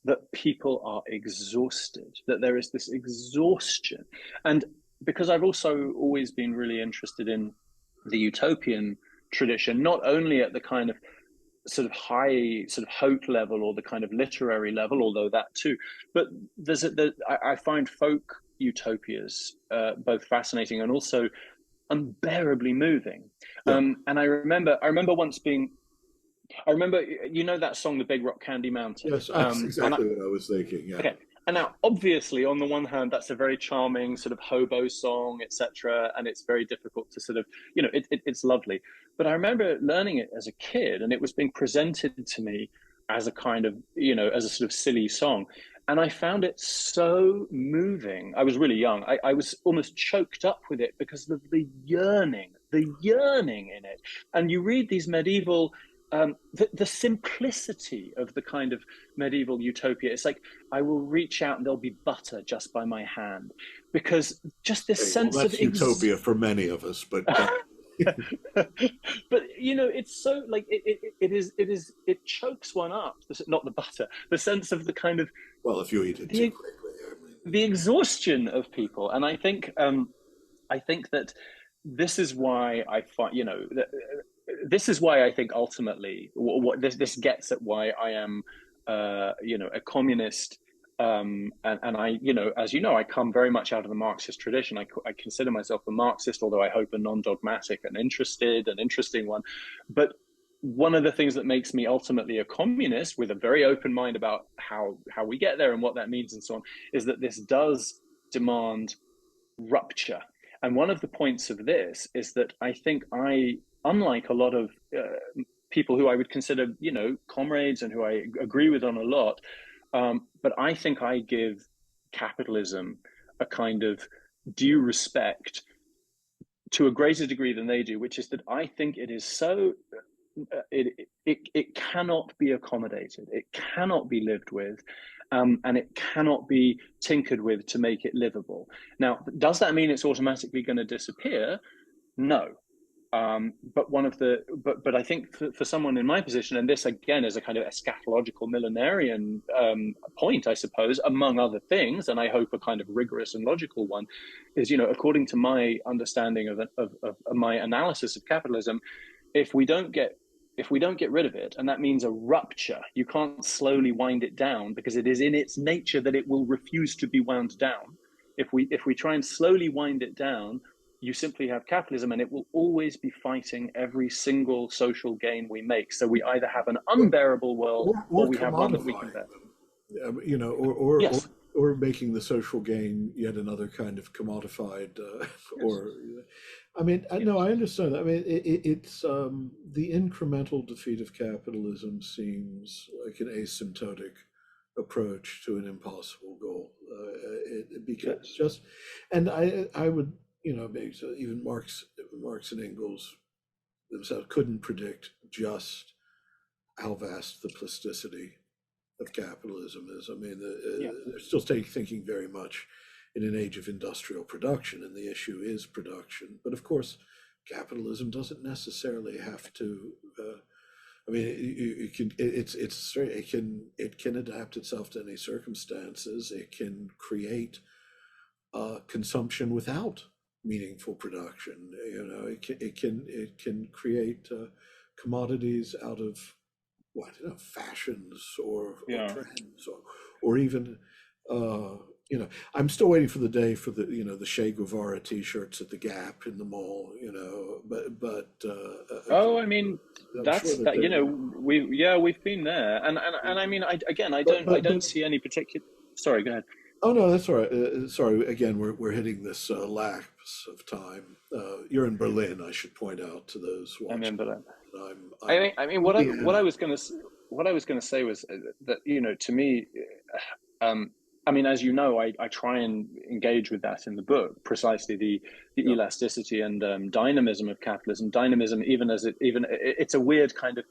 Speaker 2: that people are exhausted, that there is this exhaustion. And because I've also always been really interested in the utopian tradition, not only at the kind of sort of high sort of hope level or the kind of literary level, although that too, but I find folk utopias both fascinating and also unbearably moving.
Speaker 1: Yeah.
Speaker 2: And I remember once being, that song, The Big Rock Candy Mountain.
Speaker 1: Yes, that's exactly what I was thinking. Yeah.
Speaker 2: Okay. And now, obviously, on the one hand, that's a very charming sort of hobo song, etc., and it's very difficult to sort of, it's lovely. But I remember learning it as a kid, and it was being presented to me as a kind of, as a sort of silly song. And I found it so moving. I was really young. I was almost choked up with it because of the yearning in it. And you read these medieval, the simplicity of the kind of medieval utopia. It's like, I will reach out and there'll be butter just by my hand, because just this sense
Speaker 1: that's
Speaker 2: of
Speaker 1: utopia for many of us, but
Speaker 2: but it's so like it chokes one up. Not the butter, the sense of the kind of,
Speaker 1: well, if you eat it too quickly,
Speaker 2: the exhaustion of people. And I think that this is why I find, this is why I think ultimately what this gets at why I am, a communist. And I, as you know, I come very much out of the Marxist tradition. I consider myself a Marxist, although I hope a non-dogmatic and interesting one. But one of the things that makes me ultimately a communist, with a very open mind about how we get there and what that means and so on, is that this does demand rupture. And one of the points of this is that I think unlike a lot of people who I would consider, comrades and who I agree with on a lot, but I think I give capitalism a kind of due respect to a greater degree than they do, which is that I think it is so, it cannot be accommodated, it cannot be lived with, and it cannot be tinkered with to make it livable. Now, does that mean it's automatically going to disappear? No. But I think for someone in my position, and this again is a kind of eschatological millenarian point, I suppose, among other things, and I hope a kind of rigorous and logical one, is, according to my understanding of my analysis of capitalism, if we don't get rid of it, and that means a rupture, you can't slowly wind it down because it is in its nature that it will refuse to be wound down. If we try and slowly wind it down, you simply have capitalism, and it will always be fighting every single social gain we make. So we either have an unbearable world, or we have one that we can bear.
Speaker 1: Or
Speaker 2: Yes.
Speaker 1: or making the social gain yet another kind of commodified,
Speaker 2: Yes.
Speaker 1: or I mean, I
Speaker 2: Yes.
Speaker 1: no, I understand. I mean, it's the incremental defeat of capitalism seems like an asymptotic approach to an impossible goal. Because
Speaker 2: Yes.
Speaker 1: just, and I would, maybe so even Marx and Engels themselves couldn't predict just how vast the plasticity of capitalism is. I mean,
Speaker 2: Yeah.
Speaker 1: they're still thinking very much in an age of industrial production, and the issue is production. But of course, capitalism doesn't necessarily have to. I mean, it can. It can adapt itself to any circumstances. It can create consumption without meaningful production. It can create commodities out of what, fashions or
Speaker 2: Yeah.
Speaker 1: trends or even I'm still waiting for the day for the Che Guevara t-shirts at the Gap in the mall,
Speaker 2: Oh, I mean,
Speaker 1: I'm sure
Speaker 2: that's
Speaker 1: that
Speaker 2: that,
Speaker 1: they're
Speaker 2: we've been there. And I mean, I
Speaker 1: but
Speaker 2: I
Speaker 1: but
Speaker 2: don't
Speaker 1: but
Speaker 2: see any particular, sorry, go ahead.
Speaker 1: oh no, that's all right. Sorry, again, we're hitting this lapse of time. You're in Berlin, I should point out to those
Speaker 2: I
Speaker 1: watching.
Speaker 2: remember that.
Speaker 1: I'm
Speaker 2: I mean, what I
Speaker 1: Vienna.
Speaker 2: was going to what I was going to say was that to me, um, I mean, as you know, I try and engage with that in the book, precisely the
Speaker 1: Yeah.
Speaker 2: elasticity and dynamism of capitalism. Dynamism, even as it's a weird kind of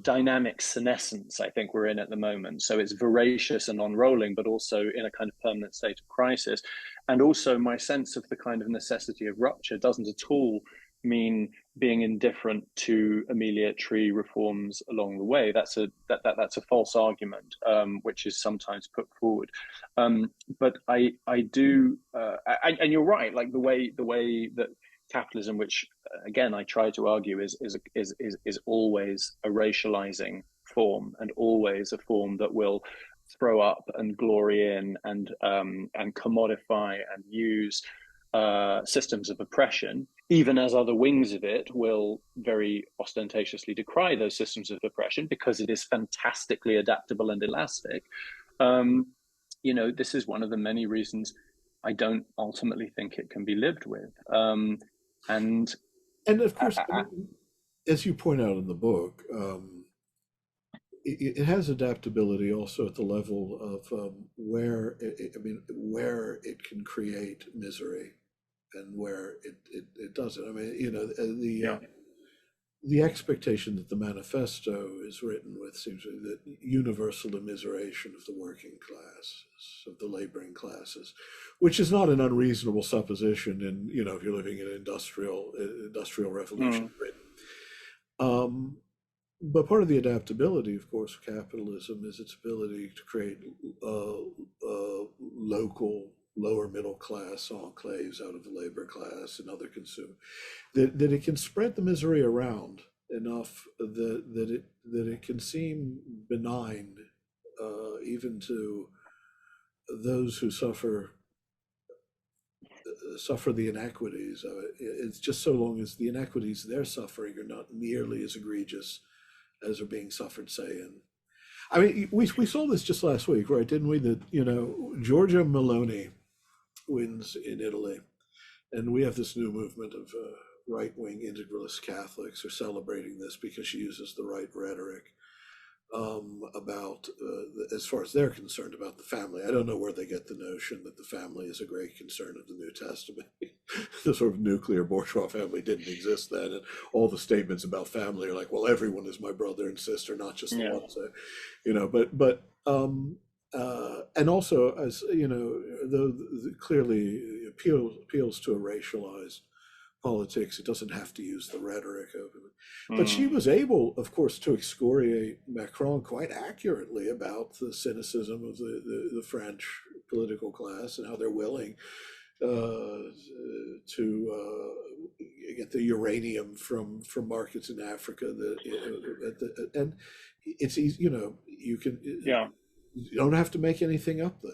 Speaker 2: dynamic senescence I think we're in at the moment. So it's voracious and on-rolling, but also in a kind of permanent state of crisis. And also my sense of the kind of necessity of rupture doesn't at all mean being indifferent to amelioratory reforms along the way. That's a false argument, which is sometimes put forward. But I do, and you're right. Like the way that capitalism, which again I try to argue is always a racializing form and always a form that will throw up and glory in and commodify and use systems of oppression, even as other wings of it will very ostentatiously decry those systems of oppression because it is fantastically adaptable and elastic. Um, this is one of the many reasons I don't ultimately think it can be lived with. And
Speaker 1: And of
Speaker 2: I,
Speaker 1: course, I
Speaker 2: I,
Speaker 1: mean, as you point out in the book, it has adaptability also at the level of where it can create misery and where it doesn't. I mean,
Speaker 2: yeah,
Speaker 1: the expectation that the manifesto is written with seems to be that universal immiseration of the working classes, of the laboring classes, which is not an unreasonable supposition in, if you're living in an industrial revolution
Speaker 2: mm,
Speaker 1: Britain. Um, but part of the adaptability, of course, of capitalism is its ability to create local lower middle class enclaves out of the labor class and other consumer that it can spread the misery around enough that it can seem benign, even to those who suffer the inequities of it. It's just so long as the inequities they're suffering are not nearly as egregious as are being suffered, say, in. I mean, we saw this just last week, right? Didn't we? That Giorgia Meloni wins in Italy, and we have this new movement of right-wing integralist Catholics are celebrating this because she uses the right rhetoric about, as far as they're concerned, about the family. I don't know where they get the notion that the family is a great concern of the New Testament. The sort of nuclear bourgeois family didn't exist then, and all the statements about family are like, well, everyone is my brother and sister, not just the
Speaker 2: yeah,
Speaker 1: ones that, but and also, as though clearly appeals to a racialized politics. It doesn't have to use the rhetoric of it. But she
Speaker 2: mm,
Speaker 1: was able, of course, to excoriate Macron quite accurately about the cynicism of the French political class and how they're willing to get the uranium from markets in Africa. And it's easy,
Speaker 2: yeah.
Speaker 1: you don't have to make anything up there.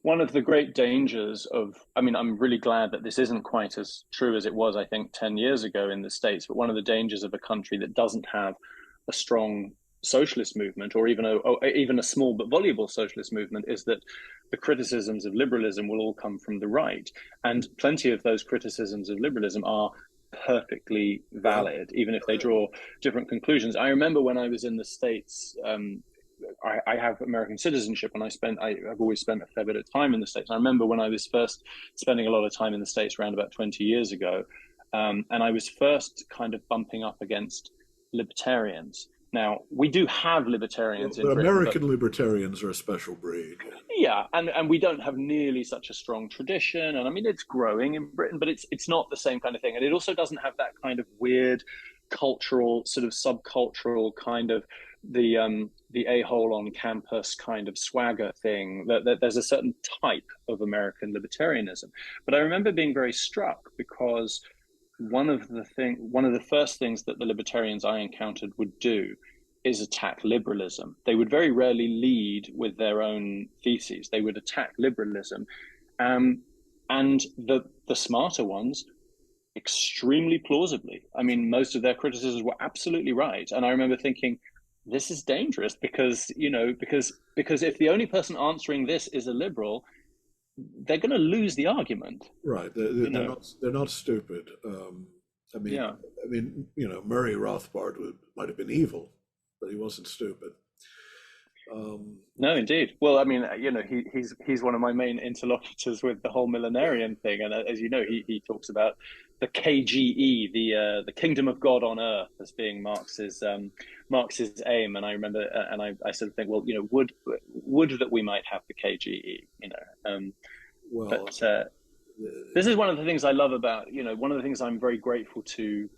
Speaker 2: One of the great dangers of, I mean, I'm really glad that this isn't quite as true as it was, I think, 10 years ago in the States, but one of the dangers of a country that doesn't have a strong socialist movement, or even a small but voluble socialist movement, is that the criticisms of liberalism will all come from the right, and plenty of those criticisms of liberalism are perfectly
Speaker 1: Right.
Speaker 2: valid, even if they draw different conclusions. I remember when I was in the States. I have American citizenship, and I've always spent a fair bit of time in the States. I remember when I was first spending a lot of time in the States around about 20 years ago, and I was first kind of bumping up against libertarians. Now, we do have libertarians in
Speaker 1: Well,
Speaker 2: Britain, but
Speaker 1: American libertarians are a special breed.
Speaker 2: yeah, and we don't have nearly such a strong tradition. And I mean, it's growing in Britain, but it's not the same kind of thing. And it also doesn't have that kind of weird cultural, sort of subcultural kind of the a-hole on campus kind of swagger thing. That there's a certain type of American libertarianism. But I remember being very struck because one of the first things that the libertarians I encountered would do is attack liberalism. They would very rarely lead with their own theses. They would attack liberalism, and the smarter ones extremely plausibly. I mean, most of their criticisms were absolutely right, and I remember thinking, this is dangerous because because if the only person answering this is a liberal, they're going to lose the argument.
Speaker 1: Right. They're not stupid. I mean,
Speaker 2: Yeah.
Speaker 1: Murray Rothbard might have been evil, but he wasn't stupid.
Speaker 2: No, indeed. Well, I mean, he's one of my main interlocutors with the whole millenarian thing, and as you know, he talks about the KGE, the Kingdom of God on Earth, as being Marx's aim. And I remember, and I sort of think, well, would that we might have the KGE,
Speaker 1: Well,
Speaker 2: but this is one of the things I love about, one of the things I'm very grateful to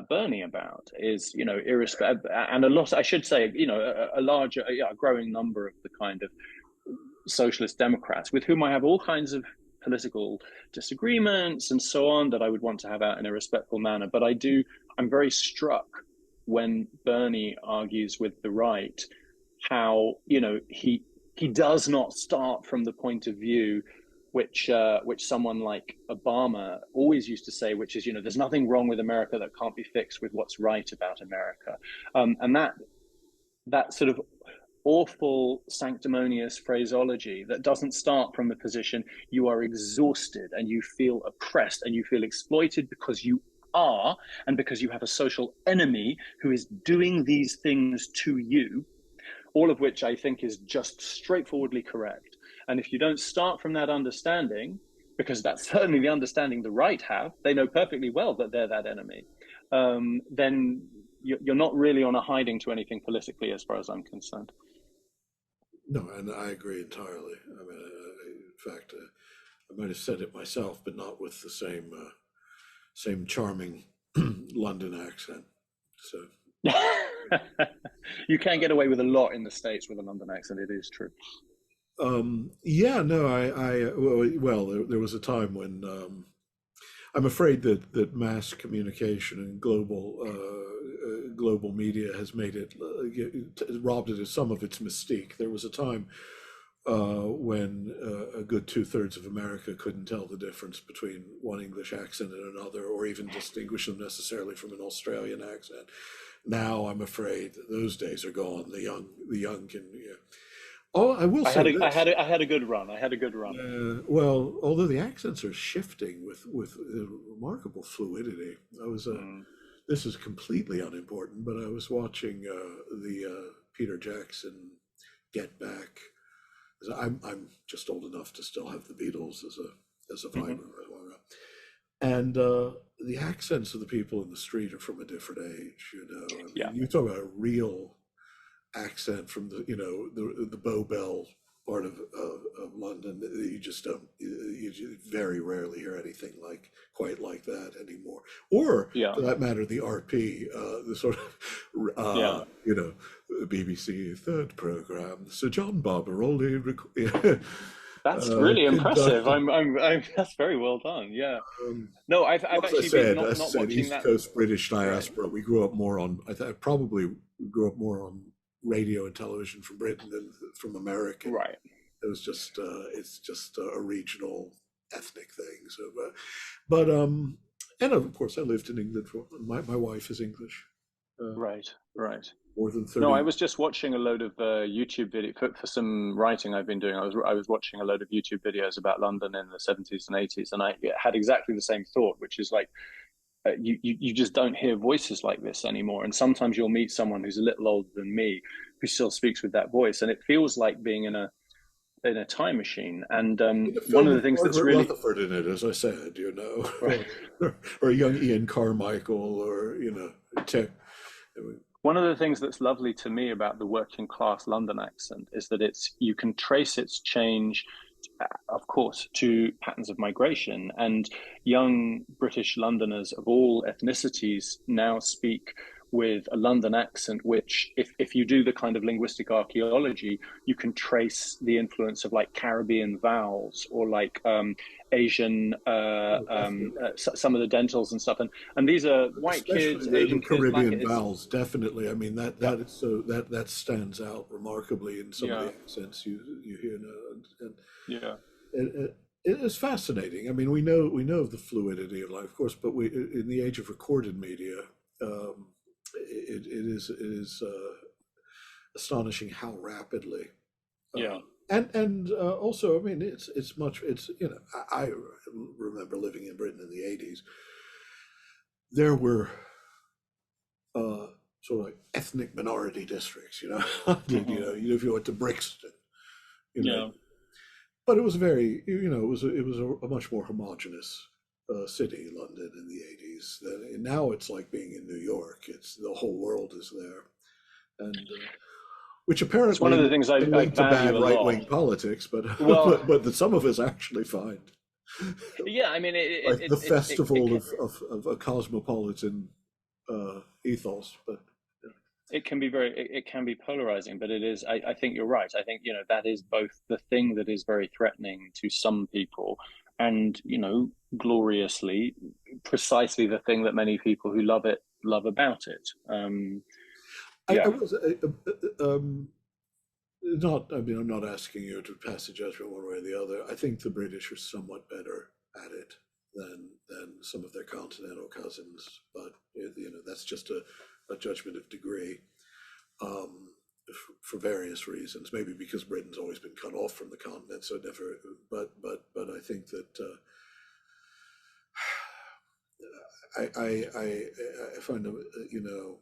Speaker 2: Bernie about is, irrespective, and a lot, I should say, a growing number of the kind of socialist Democrats with whom I have all kinds of political disagreements and so on that I would want to have out in a respectful manner. But I'm very struck when Bernie argues with the right how, he does not start from the point of view which someone like Obama always used to say, which is, there's nothing wrong with America that can't be fixed with what's right about America. And that sort of awful sanctimonious phraseology that doesn't start from the position you are exhausted and you feel oppressed and you feel exploited because you are, and because you have a social enemy who is doing these things to you, all of which I think is just straightforwardly correct. And if you don't start from that understanding, because that's certainly the understanding the right have, they know perfectly well that they're that enemy, then you're not really on a hiding to anything politically, as far as I'm concerned.
Speaker 1: no, and I agree entirely. I mean, in fact, I might have said it myself, but not with the same charming London accent. So.
Speaker 2: You can get away with a lot in the States with a London accent. It is true.
Speaker 1: Yeah, no, well, there was a time when I'm afraid that mass communication and global media has made it robbed it of some of its mystique. There was a time when a good 2/3 of America couldn't tell the difference between one English accent and another, or even distinguish them necessarily from an Australian accent. Now, I'm afraid those days are gone. The young can. Yeah. Oh, I will say this.
Speaker 2: I had a good run. I had a good run.
Speaker 1: Well, although the accents are shifting with remarkable fluidity, this is completely unimportant, but I was watching the Peter Jackson Get Back. I'm just old enough to still have the Beatles as a vibe, and the accents of the people in the street are from a different age. I mean,
Speaker 2: Yeah.
Speaker 1: you talk about a real accent from the Bow Bell part of London. You just don't. You very rarely hear anything quite like that anymore. Or
Speaker 2: Yeah.
Speaker 1: for that matter, the RP, the sort of BBC third program, Sir John Barbaroli.
Speaker 2: That's really impressive. That's very well done. Yeah. No, I've actually been not watching
Speaker 1: East
Speaker 2: that.
Speaker 1: Coast British diaspora.
Speaker 2: Right.
Speaker 1: We grew up more on. I probably grew up more on radio and television from Britain than from America.
Speaker 2: Right.
Speaker 1: It's just a regional ethnic thing. So, but and of course I lived in England for my wife is English.
Speaker 2: Right.
Speaker 1: more than
Speaker 2: No,
Speaker 1: 30.
Speaker 2: I was just watching a load of YouTube video for some writing I've been doing. I was watching a load of YouTube videos about London in the 70s and 80s, and I had exactly the same thought, which is like you just don't hear voices like this anymore. And sometimes you'll meet someone who's a little older than me who still speaks with that voice, and it feels like being in a time machine. And
Speaker 1: The
Speaker 2: one
Speaker 1: film
Speaker 2: of
Speaker 1: with
Speaker 2: the things that's
Speaker 1: Margaret
Speaker 2: really
Speaker 1: Rutherford in it, as I said,
Speaker 2: right.
Speaker 1: or young Ian Carmichael, or
Speaker 2: One of the things that's lovely to me about the working class London accent is that you can trace its change, of course, to patterns of migration. And young British Londoners of all ethnicities now speak with a London accent, which, if you do the kind of linguistic archaeology, you can trace the influence of like Caribbean vowels or like Asian,
Speaker 1: oh, definitely.
Speaker 2: some of the dentals and stuff. And these are white
Speaker 1: Especially
Speaker 2: kids,
Speaker 1: the
Speaker 2: Asian kids, black
Speaker 1: Caribbean
Speaker 2: kids.
Speaker 1: vowels, definitely. I mean,
Speaker 2: Yeah,
Speaker 1: that is so that stands out remarkably in some of the
Speaker 2: yeah,
Speaker 1: accents you hear now, and
Speaker 2: yeah.
Speaker 1: it is fascinating. I mean, we know of the fluidity of life, of course, but we in the age of recorded media, it is astonishing how rapidly.
Speaker 2: Yeah.
Speaker 1: And also, I mean, it's much. It's I remember living in Britain in the '80s. There were uh, sort of like ethnic minority districts,
Speaker 2: Hmm.
Speaker 1: if you went to Brixton, you know,
Speaker 2: Yeah.
Speaker 1: but it was very, it was a much more homogenous city, London in the '80s. And now it's like being in New York. It's the whole world is there, and which
Speaker 2: It's one of
Speaker 1: apparently
Speaker 2: the things
Speaker 1: is
Speaker 2: I
Speaker 1: linked to
Speaker 2: value
Speaker 1: bad
Speaker 2: a
Speaker 1: right
Speaker 2: lot.
Speaker 1: wing politics, but
Speaker 2: Well,
Speaker 1: but that some of us actually find
Speaker 2: yeah, I mean,
Speaker 1: like the
Speaker 2: it
Speaker 1: festival
Speaker 2: can,
Speaker 1: of a cosmopolitan ethos, but.
Speaker 2: it can be it can be polarizing, but it is. I think you're right. I think that is both the thing that is very threatening to some people, and gloriously, precisely the thing that many people who love it love about it.
Speaker 1: I
Speaker 2: Yeah.
Speaker 1: was not. I mean, I'm not asking you to pass a judgment one way or the other. I think the British are somewhat better at it than some of their continental cousins, but that's just a judgment of degree, um, for various reasons. Maybe because Britain's always been cut off from the continent, so it never. But I think that I find the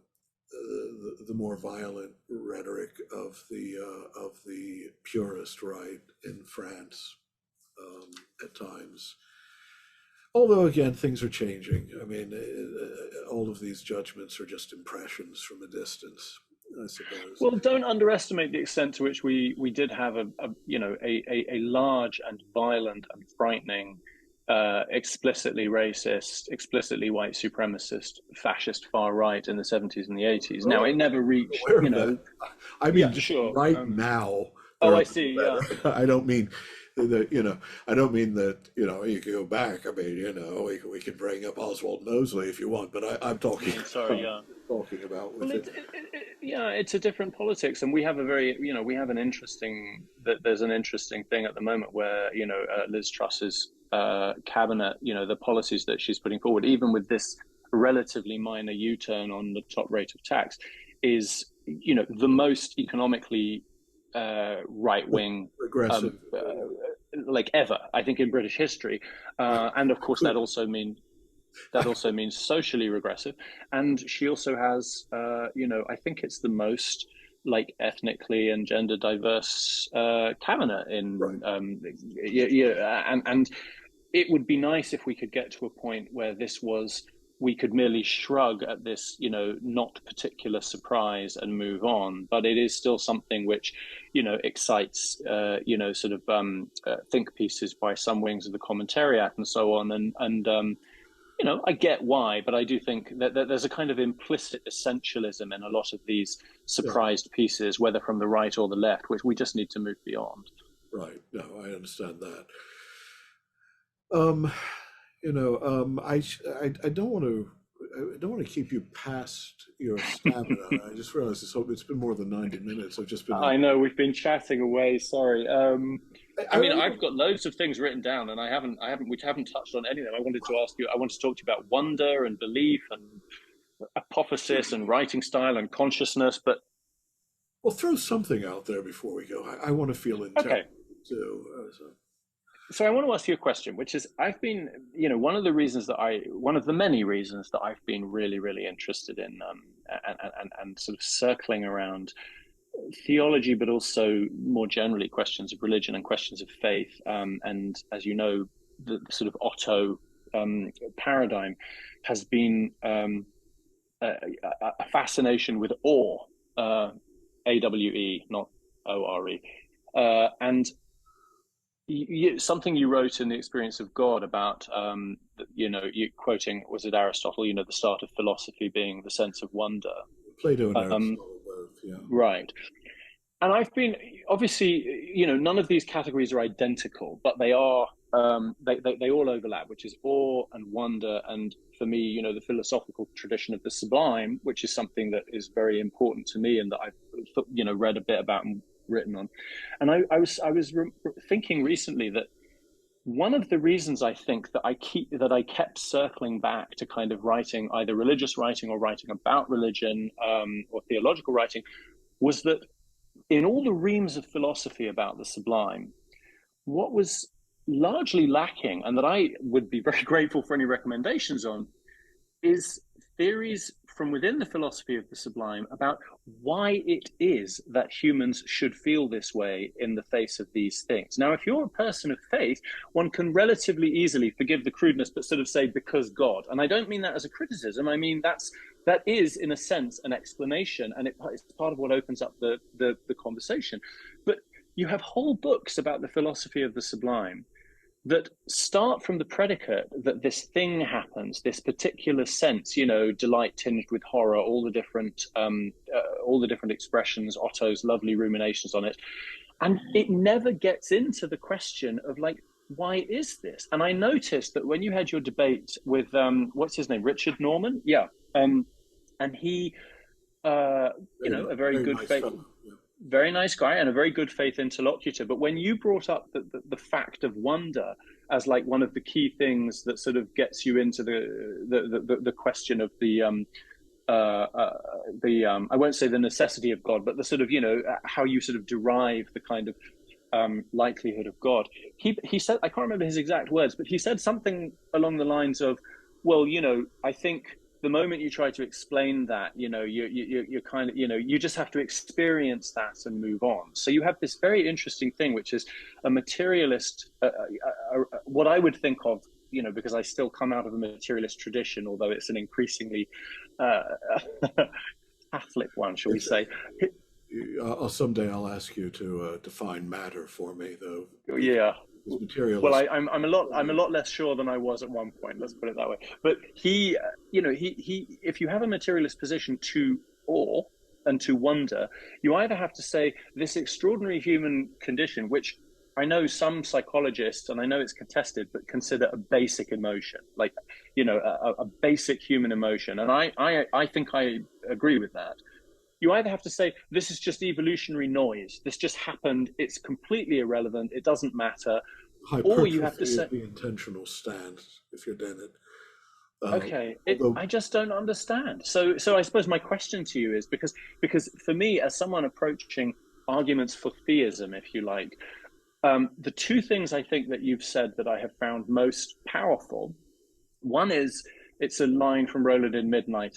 Speaker 1: more violent rhetoric of the purist right in France, at times. Although again, things are changing. I mean, all of these judgments are just impressions from a distance, I suppose.
Speaker 2: Well, don't underestimate the extent to which we did have a large and violent and frightening, explicitly racist, explicitly white supremacist, fascist far right in the 70s and the 80s. Now
Speaker 1: Oh,
Speaker 2: it never
Speaker 1: I'm
Speaker 2: reached,
Speaker 1: aware of that. I mean,
Speaker 2: yeah,
Speaker 1: just
Speaker 2: sure.
Speaker 1: right now,
Speaker 2: Oh,
Speaker 1: they're a
Speaker 2: I
Speaker 1: little
Speaker 2: see. Yeah.
Speaker 1: better. I don't mean that, I don't mean that, you can go back. I mean, we can bring up Oswald Mosley if you want, but I'm talking
Speaker 2: Sorry.
Speaker 1: about,
Speaker 2: Yeah. Well,
Speaker 1: within.
Speaker 2: yeah, it's a different politics, and we have a very, we have an interesting. That there's an interesting thing at the moment where Liz Truss's cabinet, the policies that she's putting forward, even with this relatively minor U-turn on the top rate of tax, is the most economically right wing. Um,
Speaker 1: Aggressive.
Speaker 2: uh, like ever, I think, in British history,
Speaker 1: I,
Speaker 2: and of
Speaker 1: I
Speaker 2: course
Speaker 1: couldn't.
Speaker 2: that also means socially regressive. And she also has, I think it's the most like ethnically and gender diverse cabinet
Speaker 1: Right.
Speaker 2: in, yeah, and it would be nice if we could get to a point where we could merely shrug at this, not particular surprise and move on. But it is still something which, excites, sort of think pieces by some wings of the commentariat and so on. And I get why, but I do think that there's a kind of implicit essentialism in a lot of these
Speaker 1: Yeah.
Speaker 2: surprised pieces, whether from the right or the left, which we just need to move beyond.
Speaker 1: Right. No, I understand that. Um, I don't want to. I don't want to keep you past your stamina. I just realized it's been more than 90 minutes. I've just been on.
Speaker 2: I know we've been chatting away. Sorry. I
Speaker 1: I
Speaker 2: mean,
Speaker 1: really
Speaker 2: I've got loads of things written down, and we haven't touched on any of them. I wanted to talk to you about wonder and belief, and apotheosis and writing style and consciousness, but
Speaker 1: Well, throw something out there before we go. I want to feel
Speaker 2: okay.
Speaker 1: intelligent too.
Speaker 2: So I want to ask you a question, which is, I've been, one of the reasons one of the many reasons that I've been really, really interested in, and sort of circling around theology, but also more generally questions of religion and questions of faith. And as you know, the sort of Otto paradigm has been a fascination with awe, AWE, not ORE. And something you wrote in The Experience of God about, you quoting, was it Aristotle, the start of philosophy being the sense of wonder.
Speaker 1: Plato and Aristotle both, yeah.
Speaker 2: Right. And I've been, obviously, none of these categories are identical, but they are, they all overlap, which is awe and wonder. And for me, the philosophical tradition of the sublime, which is something that is very important to me and that I've, read a bit about and written on. And I was thinking recently that one of the reasons I think that I kept circling back to kind of writing either religious writing or writing about religion, or theological writing, was that in all the reams of philosophy about the sublime, what was largely lacking, and that I would be very grateful for any recommendations on, is theories from within the philosophy of the sublime about why it is that humans should feel this way in the face of these things. Now, if you're a person of faith, one can relatively easily forgive the crudeness, but sort of say, because God. And I don't mean that as a criticism. I mean, that is, in a sense, an explanation, and it's part of what opens up the conversation. But you have whole books about the philosophy of the sublime that start from the predicate that this thing happens, this particular sense, delight tinged with horror, all the different expressions, Otto's lovely ruminations on it, and it never gets into the question of like, why is this? And I noticed that when you had your debate with what's his name, Richard Norman, and he, a very good faith. Very nice guy and a very good faith interlocutor. But when you brought up the fact of wonder as like one of the key things that sort of gets you into the question of I won't say the necessity of God, but the sort of, how you sort of derive the kind of likelihood of God. He said, I can't remember his exact words, but he said something along the lines of, well, I think the moment you try to explain that, you're kind of, you just have to experience that and move on. So you have this very interesting thing, which is a materialist, what I would think of, because I still come out of a materialist tradition, although it's an increasingly Catholic one, shall we say.
Speaker 1: Someday I'll ask you to define matter for me, though.
Speaker 2: Yeah. Well, I'm a lot
Speaker 1: –
Speaker 2: less sure than I was at one point. Let's put it that way. But he, if you have a materialist position to awe and to wonder, you either have to say this extraordinary human condition, which I know some psychologists, and I know it's contested, but consider a basic emotion, like, a basic human emotion. And I think I agree with that. You either have to say, this is just evolutionary noise. This just happened. It's completely irrelevant. It doesn't matter. Or you have to say
Speaker 1: the intentional stance if you're doing it.
Speaker 2: Okay, I just don't understand. So I suppose my question to you is because for me, as someone approaching arguments for theism, if you like, the two things I think that you've said that I have found most powerful, one is, it's a line from Roland in Moonlight,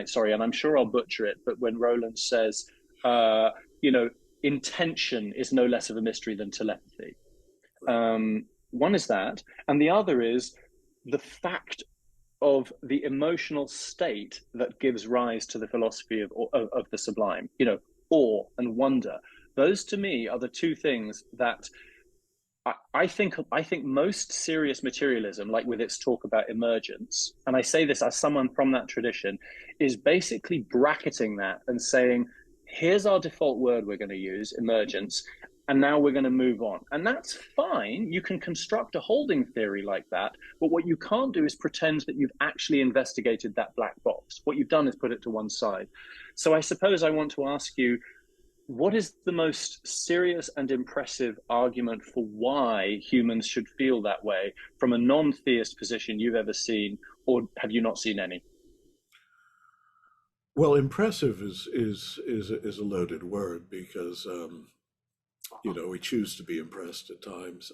Speaker 2: sorry, and I'm sure I'll butcher it, but when Roland says, intention is no less of a mystery than telepathy. One is that, and the other is the fact of the emotional state that gives rise to the philosophy of the sublime, awe and wonder. Those to me are the two things that I think most serious materialism, like with its talk about emergence, and I say this as someone from that tradition, is basically bracketing that and saying, here's our default word we're going to use, emergence, and now we're going to move on. And that's fine. You can construct a holding theory like that, but what you can't do is pretend that you've actually investigated that black box. What you've done is put it to one side. So I suppose I want to ask you, what is the most serious and impressive argument for why humans should feel that way from a non-theist position you've ever seen, or have you not seen any?
Speaker 1: Well, impressive is a loaded word because we choose to be impressed at times.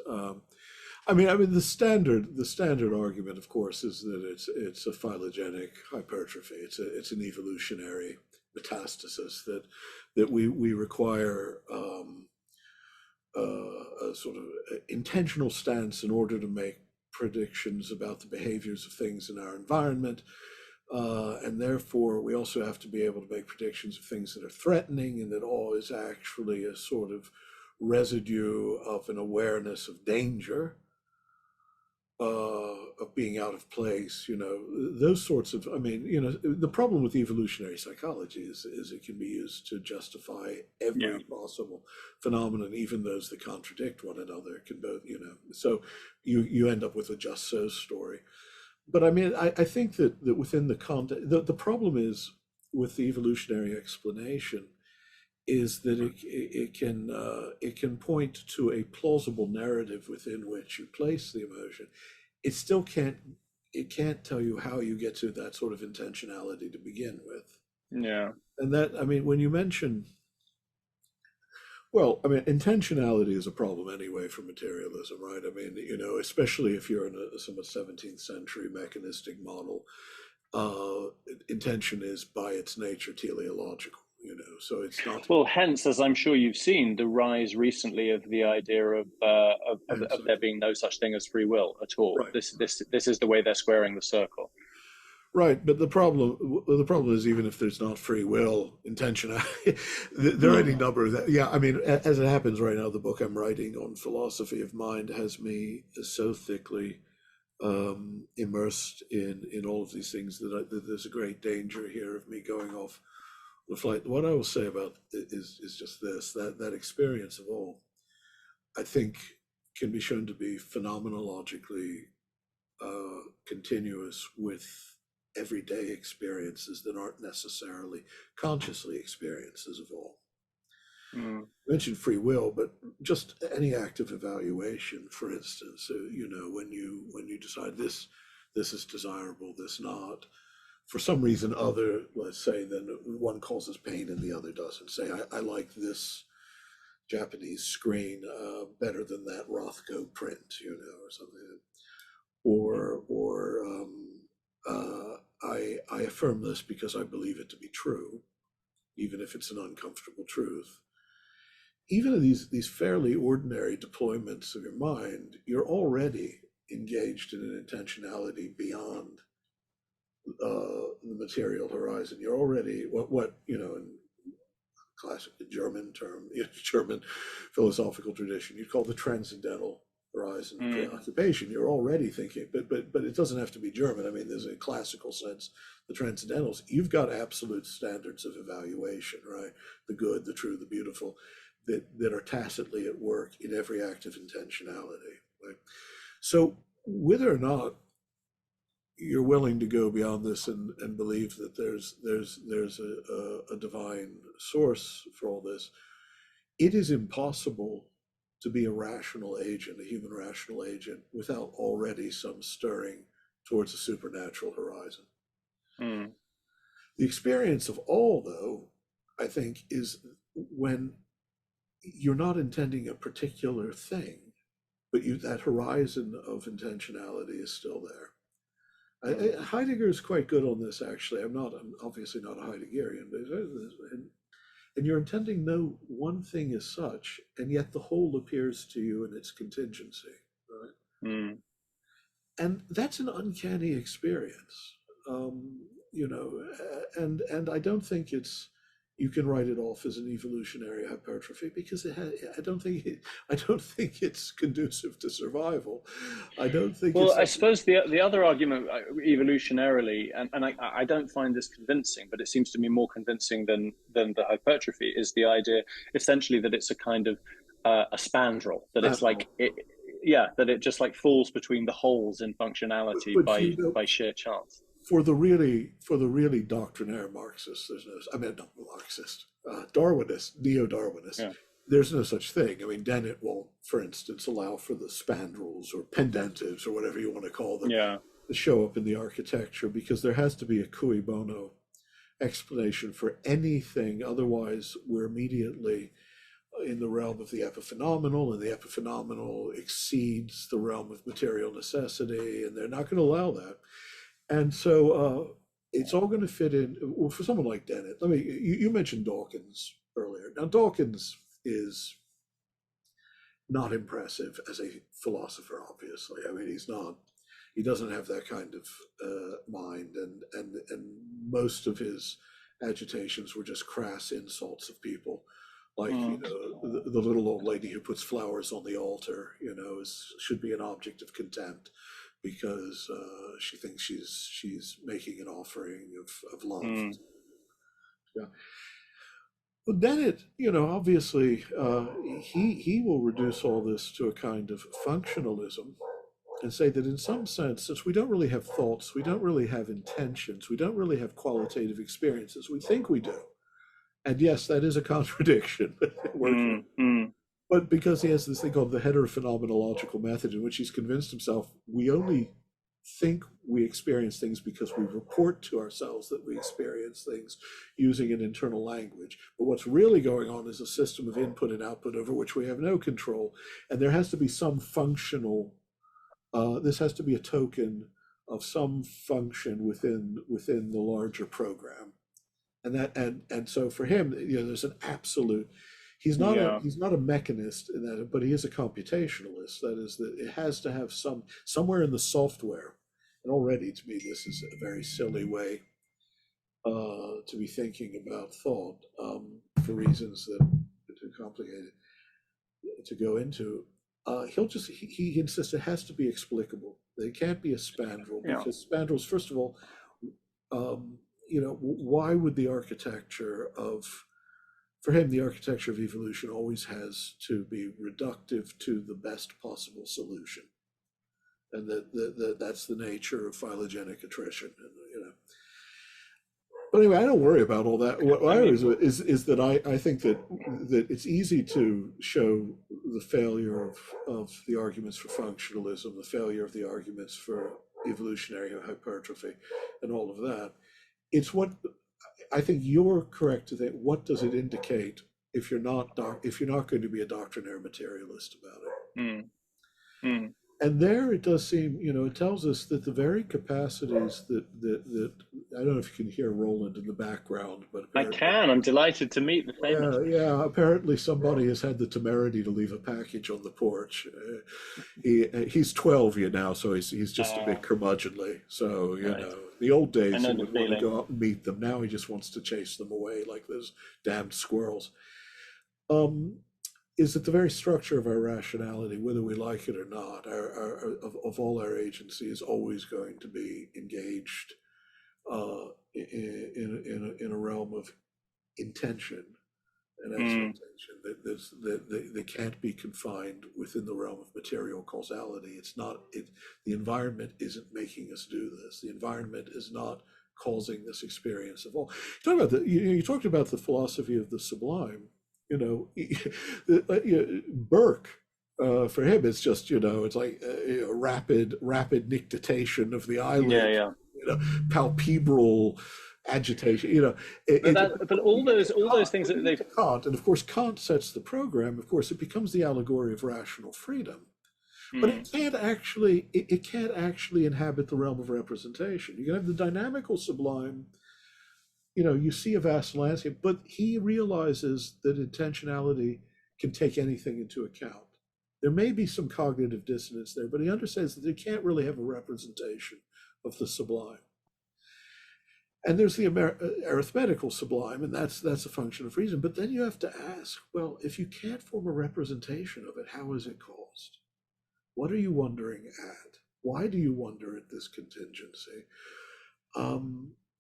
Speaker 1: I mean, the standard argument, of course, is that it's a phylogenetic hypertrophy. It's an evolutionary metastasis that we require a sort of intentional stance in order to make predictions about the behaviors of things in our environment. And therefore, we also have to be able to make predictions of things that are threatening, and that all is actually a sort of residue of an awareness of danger, of being out of place, those sorts of, I mean, the problem with evolutionary psychology is it can be used to justify
Speaker 2: Yeah.
Speaker 1: every possible phenomenon, even those that contradict one another can both, so you end up with a just so story. But I mean, I think that within the context, the problem is with the evolutionary explanation is that it can point to a plausible narrative within which you place the emotion. It can't tell you how you get to that sort of intentionality to begin with.
Speaker 2: Yeah.
Speaker 1: And that, I mean, when you mention, well, I mean, intentionality is a problem anyway for materialism, right? I mean, especially if you're in some 17th century mechanistic model, intention is by its nature teleological, so it's not.
Speaker 2: Well, hence, as I'm sure you've seen, the rise recently of the idea of there being no such thing as free will at all.
Speaker 1: Right.
Speaker 2: This is the way they're squaring the circle.
Speaker 1: Right, but the problem is, even if there's not free will, intentionality, there are any number of that. Yeah, I mean, as it happens right now, the book I'm writing on philosophy of mind has me so thickly immersed in all of these things that there's a great danger here of me going off the flight. What I will say about it is just this: that experience of all, I think, can be shown to be phenomenologically continuous with everyday experiences that aren't necessarily consciously experiences of all.
Speaker 2: Mm.
Speaker 1: I mentioned free will, but just any act of evaluation, for instance, when you decide this is desirable, this not, for some reason other, let's say, then one causes pain and the other doesn't. Say, I like this Japanese screen better than that Rothko print, or something, or I affirm this because I believe it to be true, even if it's an uncomfortable truth. Even in these fairly ordinary deployments of your mind, you're already engaged in an intentionality beyond the material horizon. You're already what in classic German term, German philosophical tradition, you'd call the transcendental horizon preoccupation. You're already thinking, but it doesn't have to be German. I mean, there's a classical sense, the transcendentals. You've got absolute standards of evaluation, right? The good, the true, the beautiful, that are tacitly at work in every act of intentionality. Right? So whether or not you're willing to go beyond this and believe that there's a divine source for all this, it is impossible to be a rational agent, a human rational agent, without already some stirring towards a supernatural horizon.
Speaker 2: Mm.
Speaker 1: The experience of all, though, I think, is when you're not intending a particular thing, but that horizon of intentionality is still there. Heidegger is quite good on this, actually. I'm obviously not a Heideggerian, but and you're intending no one thing as such, and yet the whole appears to you in its contingency, right?
Speaker 2: Mm.
Speaker 1: And that's an uncanny experience, and I don't think you can write it off as an evolutionary hypertrophy because I don't think it's conducive to survival. I don't think
Speaker 2: Well,
Speaker 1: it's
Speaker 2: I suppose the other argument evolutionarily, and I don't find this convincing, but it seems to me more convincing than the hypertrophy, is the idea essentially that it's a kind of a spandrel, that it's like that it just like falls between the holes in functionality
Speaker 1: but
Speaker 2: by sheer chance.
Speaker 1: For the really doctrinaire Marxists, not Marxist, Darwinist, neo-Darwinist,
Speaker 2: Yeah.
Speaker 1: there's no such thing. I mean, Dennett won't, for instance, allow for the spandrels or pendentives or whatever you want to call them
Speaker 2: Yeah.
Speaker 1: to show up in the architecture because there has to be a cui bono explanation for anything. Otherwise, we're immediately in the realm of the epiphenomenal, and the epiphenomenal exceeds the realm of material necessity, and they're not going to allow that. And so it's all going to fit in. Well, for someone like Dennett, you mentioned Dawkins earlier. Now, Dawkins is not impressive as a philosopher, obviously. I mean, he doesn't have that kind of mind, and most of his agitations were just crass insults of people. Like, the little old lady who puts flowers on the altar, should be an object of contempt because she thinks she's making an offering of love. Yeah. But then obviously, he will reduce all this to a kind of functionalism and say that in some sense, since we don't really have thoughts, we don't really have intentions, we don't really have qualitative experiences, we think we do. And yes, that is a contradiction. But because he has this thing called the heterophenomenological method, in which he's convinced himself we only think we experience things because we report to ourselves that we experience things using an internal language. But what's really going on is a system of input and output over which we have no control. And there has to be some functional, this has to be a token of some function within the larger program. And so for him, there's an absolute. He's not a mechanist in that, but he is a computationalist. That is, that it has to have somewhere in the software. And already, to me, this is a very silly way to be thinking about thought for reasons that are too complicated to go into. He insists it has to be explicable. They can't be a spandrel because spandrels, first of all, why would the architecture for him, the architecture of evolution always has to be reductive to the best possible solution, and that's the nature of phylogenetic attrition. And but anyway, I don't worry about all that. What I always is that I think that it's easy to show the failure of the arguments for functionalism, the failure of the arguments for evolutionary hypertrophy, and all of that. It's what I think you're correct to think. What does it indicate if you're not going to be a doctrinaire materialist about it? And there it does seem, it tells us that the very capacities that I don't know if you can hear Roland in the background, but
Speaker 2: I can. I'm delighted to meet the famous.
Speaker 1: Yeah. Apparently, somebody has had the temerity to leave a package on the porch. He's 12 now, so he's just a bit curmudgeonly. So the old days he would want to go out and meet them. Now he just wants to chase them away like those damned squirrels. Is that the very structure of our rationality, whether we like it or not, of all our agency is always going to be engaged in a realm of intention and expectation. They can't be confined within the realm of material causality. The environment isn't making us do this. The environment is not causing this experience of all. You talked about the philosophy of the sublime. Burke, for him, it's just it's like a rapid nictation of the eyelid. Palpebral agitation.
Speaker 2: But all those things that they've
Speaker 1: Kant, and of course Kant sets the program. Of course, it becomes the allegory of rational freedom, but it can't actually inhabit the realm of representation. You can have the dynamical sublime. You see a vast landscape, but he realizes that intentionality can take anything into account. There may be some cognitive dissonance there, but he understands that they can't really have a representation of the sublime. And there's the arithmetical sublime, and that's a function of reason. But then you have to ask, well, if you can't form a representation of it, how is it caused? What are you wondering at? Why do you wonder at this contingency?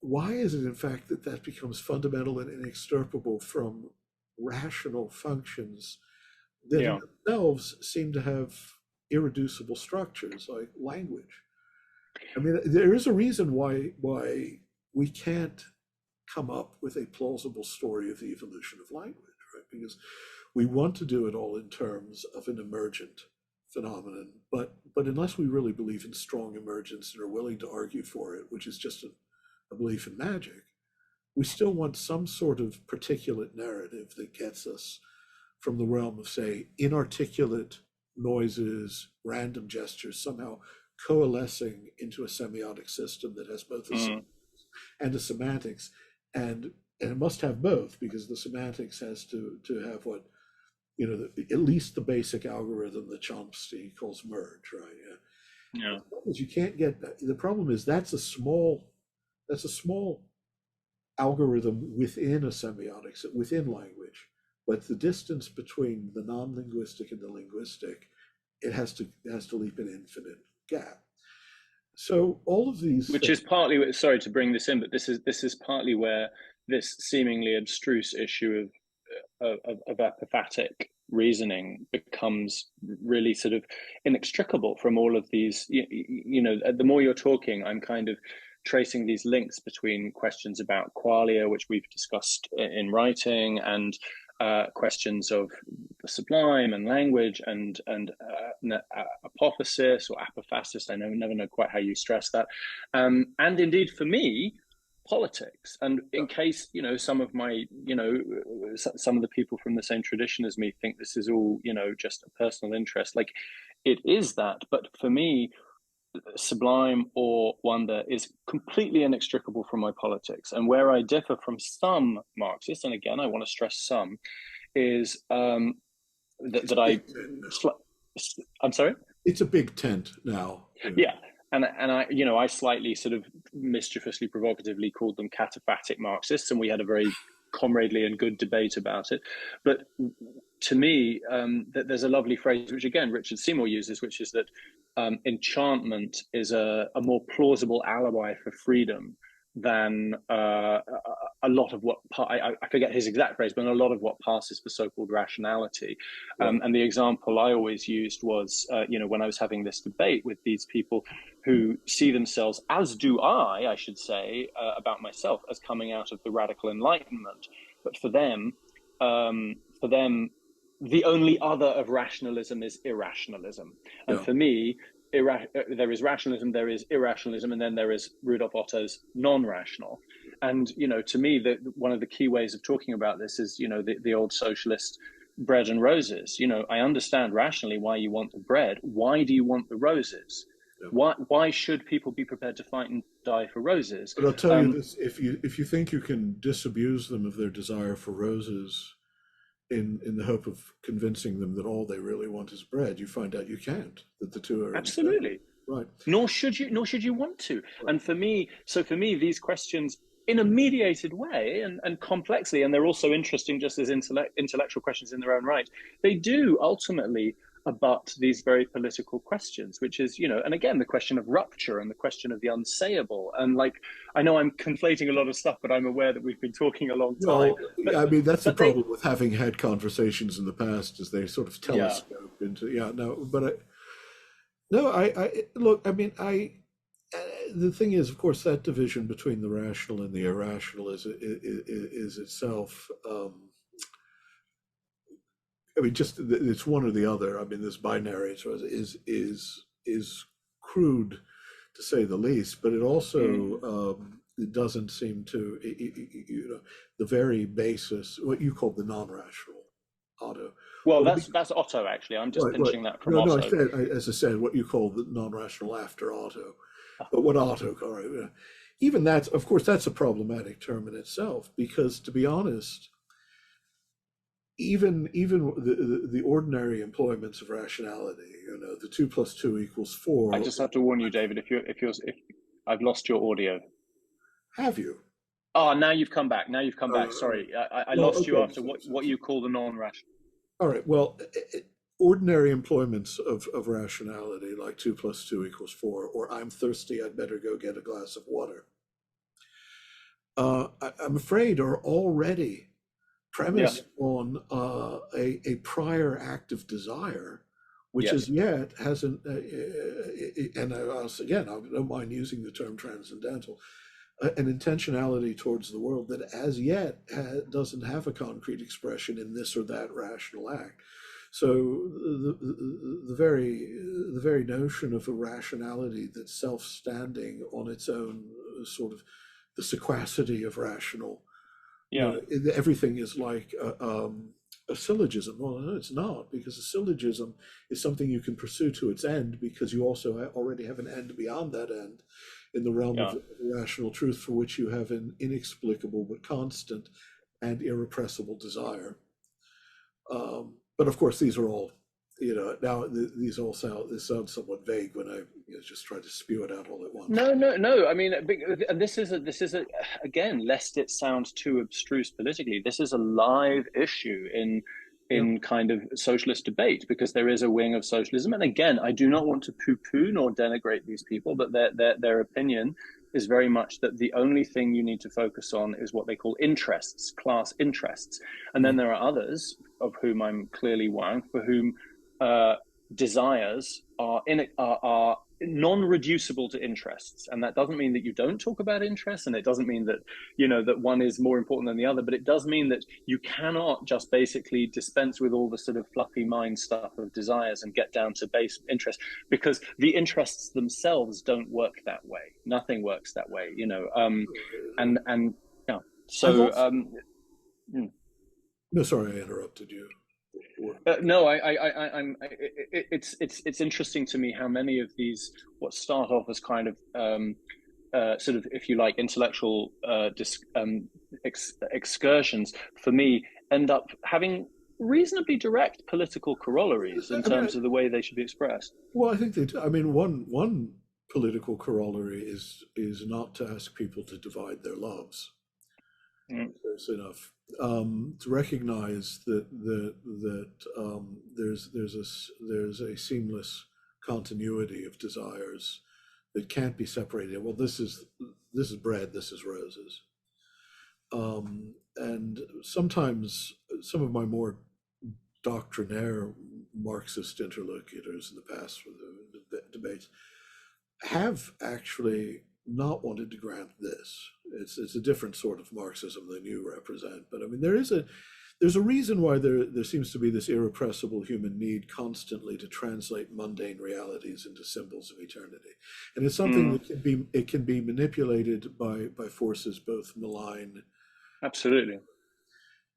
Speaker 1: Why is it, in fact, that becomes fundamental and inextirpable from rational functions that in themselves seem to have irreducible structures, like language? I mean, there is a reason why we can't come up with a plausible story of the evolution of language, right? Because we want to do it all in terms of an emergent phenomenon, but unless we really believe in strong emergence and are willing to argue for it, which is just a belief in magic, we still want some sort of particulate narrative that gets us from the realm of, say, inarticulate noises, random gestures, somehow coalescing into a semiotic system that has both a
Speaker 2: Mm.
Speaker 1: and a semantics, and it must have both, because the semantics has to have what, at least the basic algorithm that Chomsky calls merge, right? Yeah.
Speaker 2: Yeah.
Speaker 1: The problem is you can't get the problem is that's a small algorithm within a semiotics, within language, but the distance between the non-linguistic and the linguistic, it has to leap an infinite gap. So all of these
Speaker 2: Which
Speaker 1: things,
Speaker 2: is partly, sorry to bring this in, but this is partly where this seemingly abstruse issue of apophatic reasoning becomes really sort of inextricable from all of these. The more you're talking, I'm kind of tracing these links between questions about qualia, which we've discussed in writing, and questions of the sublime and language and apophasis or apophasis. I never know quite how you stress that. And indeed, for me, politics. And in case some of my some of the people from the same tradition as me think this is all just a personal interest, like it is that. But for me, sublime or wonder is completely inextricable from my politics. And where I differ from some Marxists, and again I want to stress some, is
Speaker 1: it's a
Speaker 2: that I
Speaker 1: big tent now.
Speaker 2: I'm sorry.
Speaker 1: It's a big tent now.
Speaker 2: Yeah. And I slightly sort of mischievously, provocatively called them cataphatic Marxists, and we had a very comradely and good debate about it. But to me, there's a lovely phrase which again Richard Seymour uses, which is that enchantment is a more plausible alibi for freedom than a lot of what I forget his exact phrase, but a lot of what passes for so-called rationality.
Speaker 1: Right.
Speaker 2: And the example I always used was, when I was having this debate with these people who see themselves, as do I should say, about myself, as coming out of the radical Enlightenment, but for them, the only other of rationalism is irrationalism, and
Speaker 1: Yeah.
Speaker 2: for me, there is rationalism, there is irrationalism, and then there is Rudolf Otto's non-rational. And to me, one of the key ways of talking about this is the old socialist bread and roses. I understand rationally why you want the bread. Why do you want the roses?
Speaker 1: Yeah.
Speaker 2: Why should people be prepared to fight and die for roses?
Speaker 1: But I'll tell you this: if you think you can disabuse them of their desire for roses in the hope of convincing them that all they really want is bread, you find out you can't. That the two are inseparable.
Speaker 2: Absolutely.
Speaker 1: Right.
Speaker 2: Nor should you want to.
Speaker 1: Right.
Speaker 2: And for me, these questions in a mediated way and complexly, and they're also interesting just as intellectual questions in their own right, they do ultimately abut these very political questions, which is, and again, the question of rupture and the question of the unsayable. And like, I know I'm conflating a lot of stuff, but I'm aware that we've been talking a long time.
Speaker 1: Well, I mean, that's the
Speaker 2: But they,
Speaker 1: problem with having had conversations in the past, is they sort of
Speaker 2: yeah,
Speaker 1: telescope into, yeah, no, but no, look, I mean, the thing is, of course, that division between the rational and the irrational is itself, I mean, just it's one or the other. I mean, this binary is crude, to say the least, but it also it doesn't seem to, the very basis, what you call the non-rational, Otto.
Speaker 2: well,
Speaker 1: Well,
Speaker 2: that's Otto actually. I'm just
Speaker 1: right, right.
Speaker 2: pinching that from
Speaker 1: No, no,
Speaker 2: Otto.
Speaker 1: as I said, what you call the non-rational after Otto, but what Otto, all right, even that's, of course, that's a problematic term in itself, because to be honest, even the ordinary employments of rationality, the 2 + 2 = 4.
Speaker 2: I just have to warn you, David, if I've lost your audio.
Speaker 1: Have you?
Speaker 2: Oh, now you've come back.
Speaker 1: All right.
Speaker 2: Sorry, I
Speaker 1: Well,
Speaker 2: lost you
Speaker 1: okay.
Speaker 2: after what you call the non-rational.
Speaker 1: All right. Well, ordinary employments of rationality, like 2 + 2 = 4, or I'm thirsty, I'd better go get a glass of water, I'm afraid are already premised on a prior act of desire, which
Speaker 2: Yes.
Speaker 1: as yet hasn't, and again, I don't mind using the term transcendental, an intentionality towards the world that as yet doesn't have a concrete expression in this or that rational act. So the very notion of a rationality that's self-standing on its own sort of the sequacity of rational.
Speaker 2: Yeah.
Speaker 1: Everything is like a syllogism. Well, no, it's not, because a syllogism is something you can pursue to its end, because you also already have an end beyond that end in the realm
Speaker 2: Yeah.
Speaker 1: of rational truth, for which you have an inexplicable but constant and irrepressible desire. But of course, these are all, now these all sound somewhat vague when I just try to spew it out all at once.
Speaker 2: No. I mean, and this is again, lest it sounds too abstruse politically, this is a live issue
Speaker 1: Yeah.
Speaker 2: in kind of socialist debate, because there is a wing of socialism. And again, I do not want to poo-poo nor denigrate these people, but their opinion is very much that the only thing you need to focus on is what they call interests, class interests. And then
Speaker 1: Right.
Speaker 2: there are others, of whom I'm clearly one, for whom desires are non-reducible to interests. And that doesn't mean that you don't talk about interests, and it doesn't mean that that one is more important than the other, but it does mean that you cannot just basically dispense with all the sort of fluffy mind stuff of desires and get down to base interest, because the interests themselves don't work that way. Nothing works that way. And yeah.
Speaker 1: I've
Speaker 2: So
Speaker 1: also, no, sorry, I interrupted you.
Speaker 2: no, it's interesting to me how many of these, what start off as kind of sort of, if you like, intellectual excursions, for me, end up having reasonably direct political corollaries in
Speaker 1: I mean,
Speaker 2: terms of the way they should be expressed.
Speaker 1: well, I think they do. I mean, one political corollary is not to ask people to divide their loves.
Speaker 2: Mm.
Speaker 1: There's enough to recognize that there's a seamless continuity of desires that can't be separated. Well, this is bread, this is roses. And sometimes some of my more doctrinaire Marxist interlocutors in the past for the debates have actually not wanted to grant this. It's a different sort of Marxism than you represent. But I mean, there's a reason why there seems to be this irrepressible human need constantly to translate mundane realities into symbols of eternity, and it's something
Speaker 2: Mm.
Speaker 1: that can be manipulated by forces both malign.
Speaker 2: Absolutely.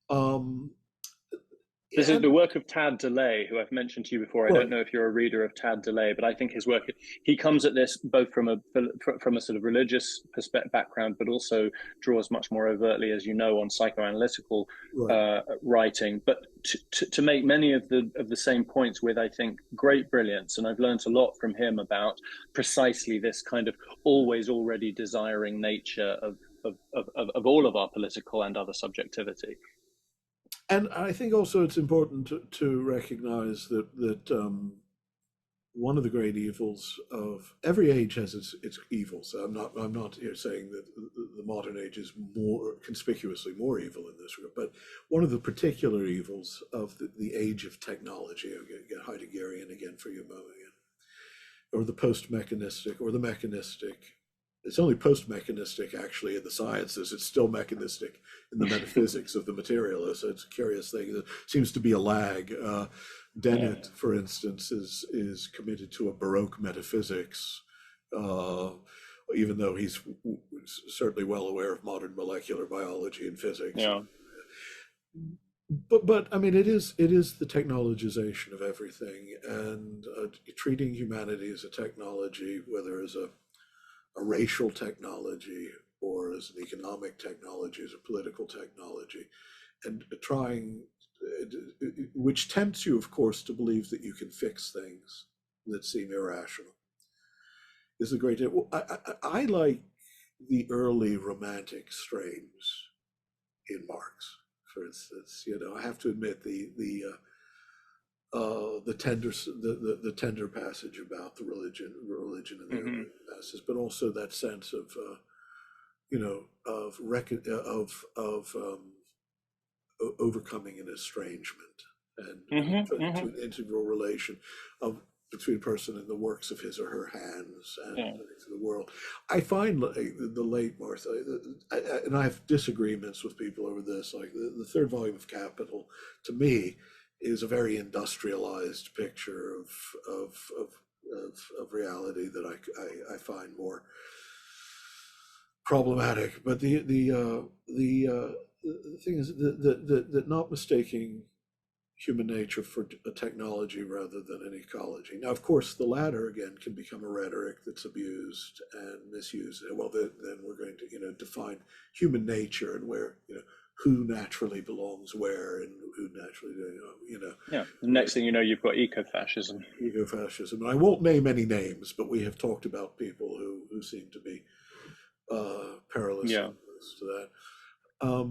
Speaker 1: Um,
Speaker 2: This is
Speaker 1: and
Speaker 2: the work of Tad DeLay, who I've mentioned to you before. I don't
Speaker 1: right,
Speaker 2: know if you're a reader of Tad DeLay, but I think his work, he comes at this both from a sort of religious background, but also draws much more overtly, as you know, on psychoanalytical
Speaker 1: right.
Speaker 2: writing. But to make many of the same points with, I think, great brilliance. And I've learned a lot from him about precisely this kind of always already desiring nature of all of our political and other subjectivity.
Speaker 1: And I think also it's important to recognize that one of the great evils of every age has its evils. I'm not here saying that the modern age is more conspicuously more evil in this regard, but one of the particular evils of the age of technology, again Heideggerian again for you a moment, or the post-mechanistic or the mechanistic. It's only post-mechanistic actually in the sciences. It's still mechanistic in the metaphysics of the materialist. It's a curious thing. There seems to be a lag. Dennett,
Speaker 2: Yeah.
Speaker 1: for instance, is committed to a Baroque metaphysics, uh, even though he's certainly well aware of modern molecular biology and physics.
Speaker 2: Yeah.
Speaker 1: But I mean, it is the technologization of everything, and treating humanity as a technology, whether as a racial technology or as an economic technology, as a political technology, and trying, which tempts you, of course, to believe that you can fix things that seem irrational, is the great. I like the early romantic strains in Marx, for instance. I have to admit the tender passage about the religion and the
Speaker 2: Mm-hmm.
Speaker 1: early masses, but also that sense of overcoming an estrangement and coming
Speaker 2: Mm-hmm.
Speaker 1: to
Speaker 2: Mm-hmm.
Speaker 1: an integral relation of between a person and the works of his or her hands and
Speaker 2: Yeah.
Speaker 1: to the world. I find the late Martha, and I have disagreements with people over this. Like the third volume of Capital, to me, is a very industrialized picture of reality that I find more problematic. But the thing is that not mistaking human nature for a technology rather than an ecology. Now, of course, the latter again can become a rhetoric that's abused and misused. Well, then we're going to, define human nature and where, who naturally belongs where and who naturally,
Speaker 2: Yeah. The next thing you know, you've got ecofascism.
Speaker 1: Ecofascism. I won't name any names, but we have talked about people who seem to be perilous
Speaker 2: Yeah.
Speaker 1: to that.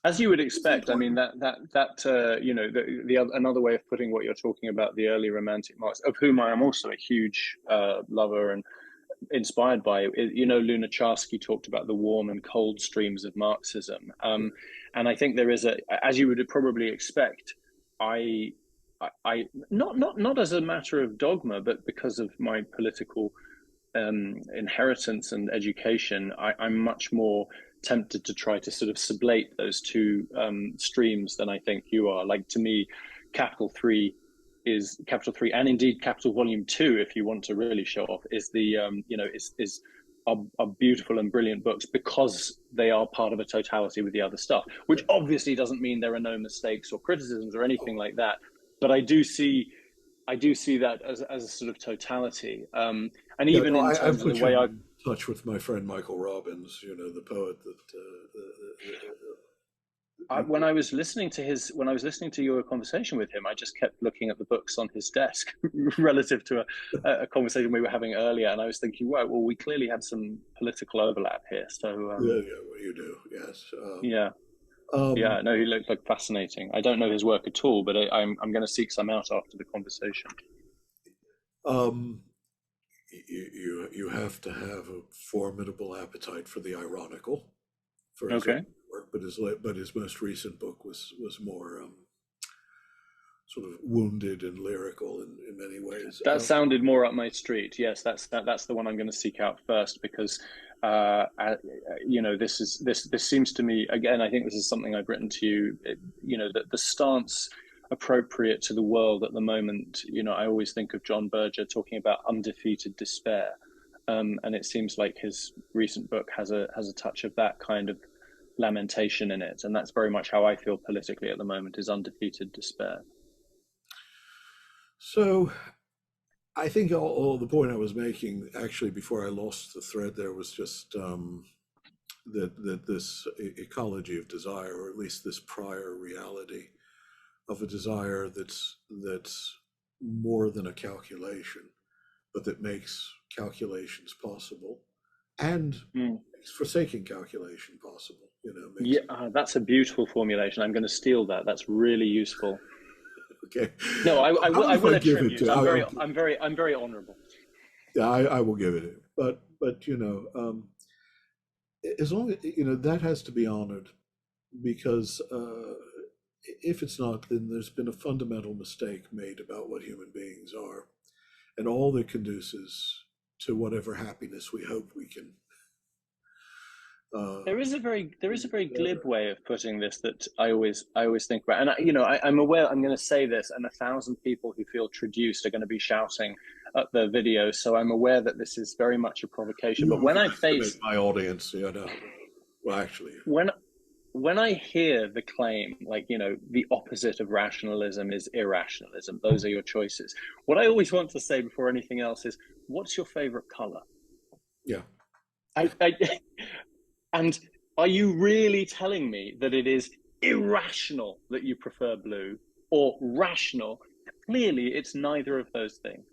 Speaker 2: As you would expect, I mean another way of putting what you're talking about, the early romantic Marxists, of whom I am also a huge lover and inspired by. Lunacharsky talked about the warm and cold streams of Marxism, and I think there is as you would probably expect, I not as a matter of dogma, but because of my political inheritance and education, I'm much more tempted to try to sort of sublate those two streams than I think you are. Like, to me, Capital 3 and indeed Capital Volume 2, if you want to really show off, is are beautiful and brilliant books because they are part of a totality with the other stuff, which obviously doesn't mean there are no mistakes or criticisms or anything like that. But I do see that as a sort of totality. And even in terms of the way I
Speaker 1: touch with my friend Michael Robbins, the poet that
Speaker 2: when I was listening to your conversation with him, I just kept looking at the books on his desk relative to a conversation we were having earlier, and I was thinking, wow, well, we clearly had some political overlap here. So
Speaker 1: well, you do, yes.
Speaker 2: No, he looked like fascinating. I don't know his work at all, but I'm going to seek some out after the conversation.
Speaker 1: You have to have a formidable appetite for the ironical for his
Speaker 2: Okay.
Speaker 1: work, but his most recent book was more sort of wounded and lyrical in many ways.
Speaker 2: That sounded more up my street. Yes, that's the one I'm going to seek out first, because this seems to me, again, I think this is something I've written to you, that the stance appropriate to the world at the moment, I always think of John Berger talking about undefeated despair, and it seems like his recent book has a touch of that kind of lamentation in it, and that's very much how I feel politically at the moment, is undefeated despair.
Speaker 1: So I think all the point I was making, actually, before I lost the thread there, was just that this ecology of desire, or at least this prior reality of a desire that's more than a calculation, but that makes calculations possible and makes forsaking calculation possible.
Speaker 2: That's a beautiful formulation. I'm going to steal that. That's really useful.
Speaker 1: Okay.
Speaker 2: No, I will attribute. I'm very honourable.
Speaker 1: Yeah, I will give it. But as long as that has to be honoured, because if it's not, then there's been a fundamental mistake made about what human beings are, and all that conduces to whatever happiness we hope we can.
Speaker 2: There is a very glib way of putting this that I always think about, and I'm aware I'm going to say this, and 1,000 people who feel traduced are going to be shouting at the video. So I'm aware that this is very much a provocation. But when I face
Speaker 1: my audience, well, actually,
Speaker 2: when I hear the claim, like, the opposite of rationalism is irrationalism, those are your choices. What I always want to say before anything else is, what's your favorite color?
Speaker 1: Yeah.
Speaker 2: And are you really telling me that it is irrational that you prefer blue, or rational? Clearly, it's neither of those things.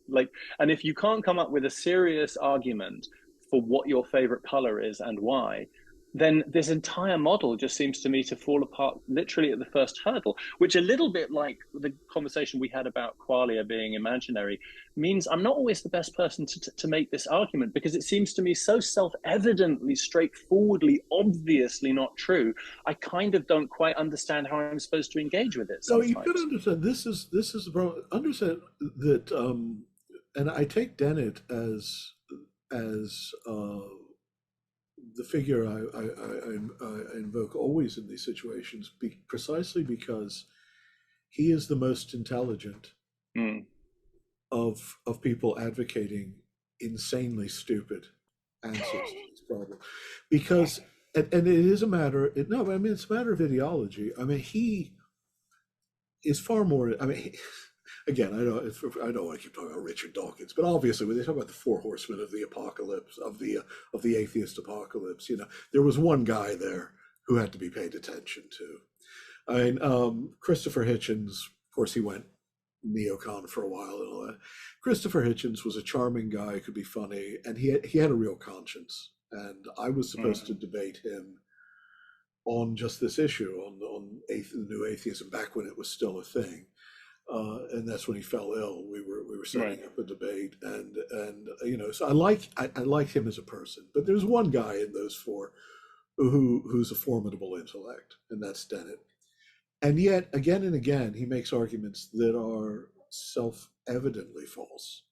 Speaker 2: And if you can't come up with a serious argument for what your favorite color is and why, then this entire model just seems to me to fall apart literally at the first hurdle, which, a little bit like the conversation we had about qualia being imaginary, means I'm not always the best person to make this argument, because it seems to me so self-evidently, straightforwardly, obviously not true. I kind of don't quite understand how I'm supposed to engage with it sometimes.
Speaker 1: No, you've got to understand, this is the problem. Understand that, and I take Dennett as the figure I invoke always in these situations, precisely because he is the most intelligent of people advocating insanely stupid answers to this problem, because and it is a matter. No, I mean it's a matter of ideology. I mean he is far more. I mean, again, I don't want to keep talking about Richard Dawkins, but obviously when they talk about the four horsemen of the apocalypse, of the atheist apocalypse, there was one guy there who had to be paid attention to. I mean, Christopher Hitchens, of course, he went neocon for a while and all that. Christopher Hitchens was a charming guy, could be funny, and he had a real conscience. And I was supposed to debate him on just this issue, on the new atheism, back when it was still a thing. And that's when he fell ill. We were setting up a debate, and so I like him as a person. But there's one guy in those four who's a formidable intellect, and that's Dennett. And yet, again and again, he makes arguments that are self-evidently false,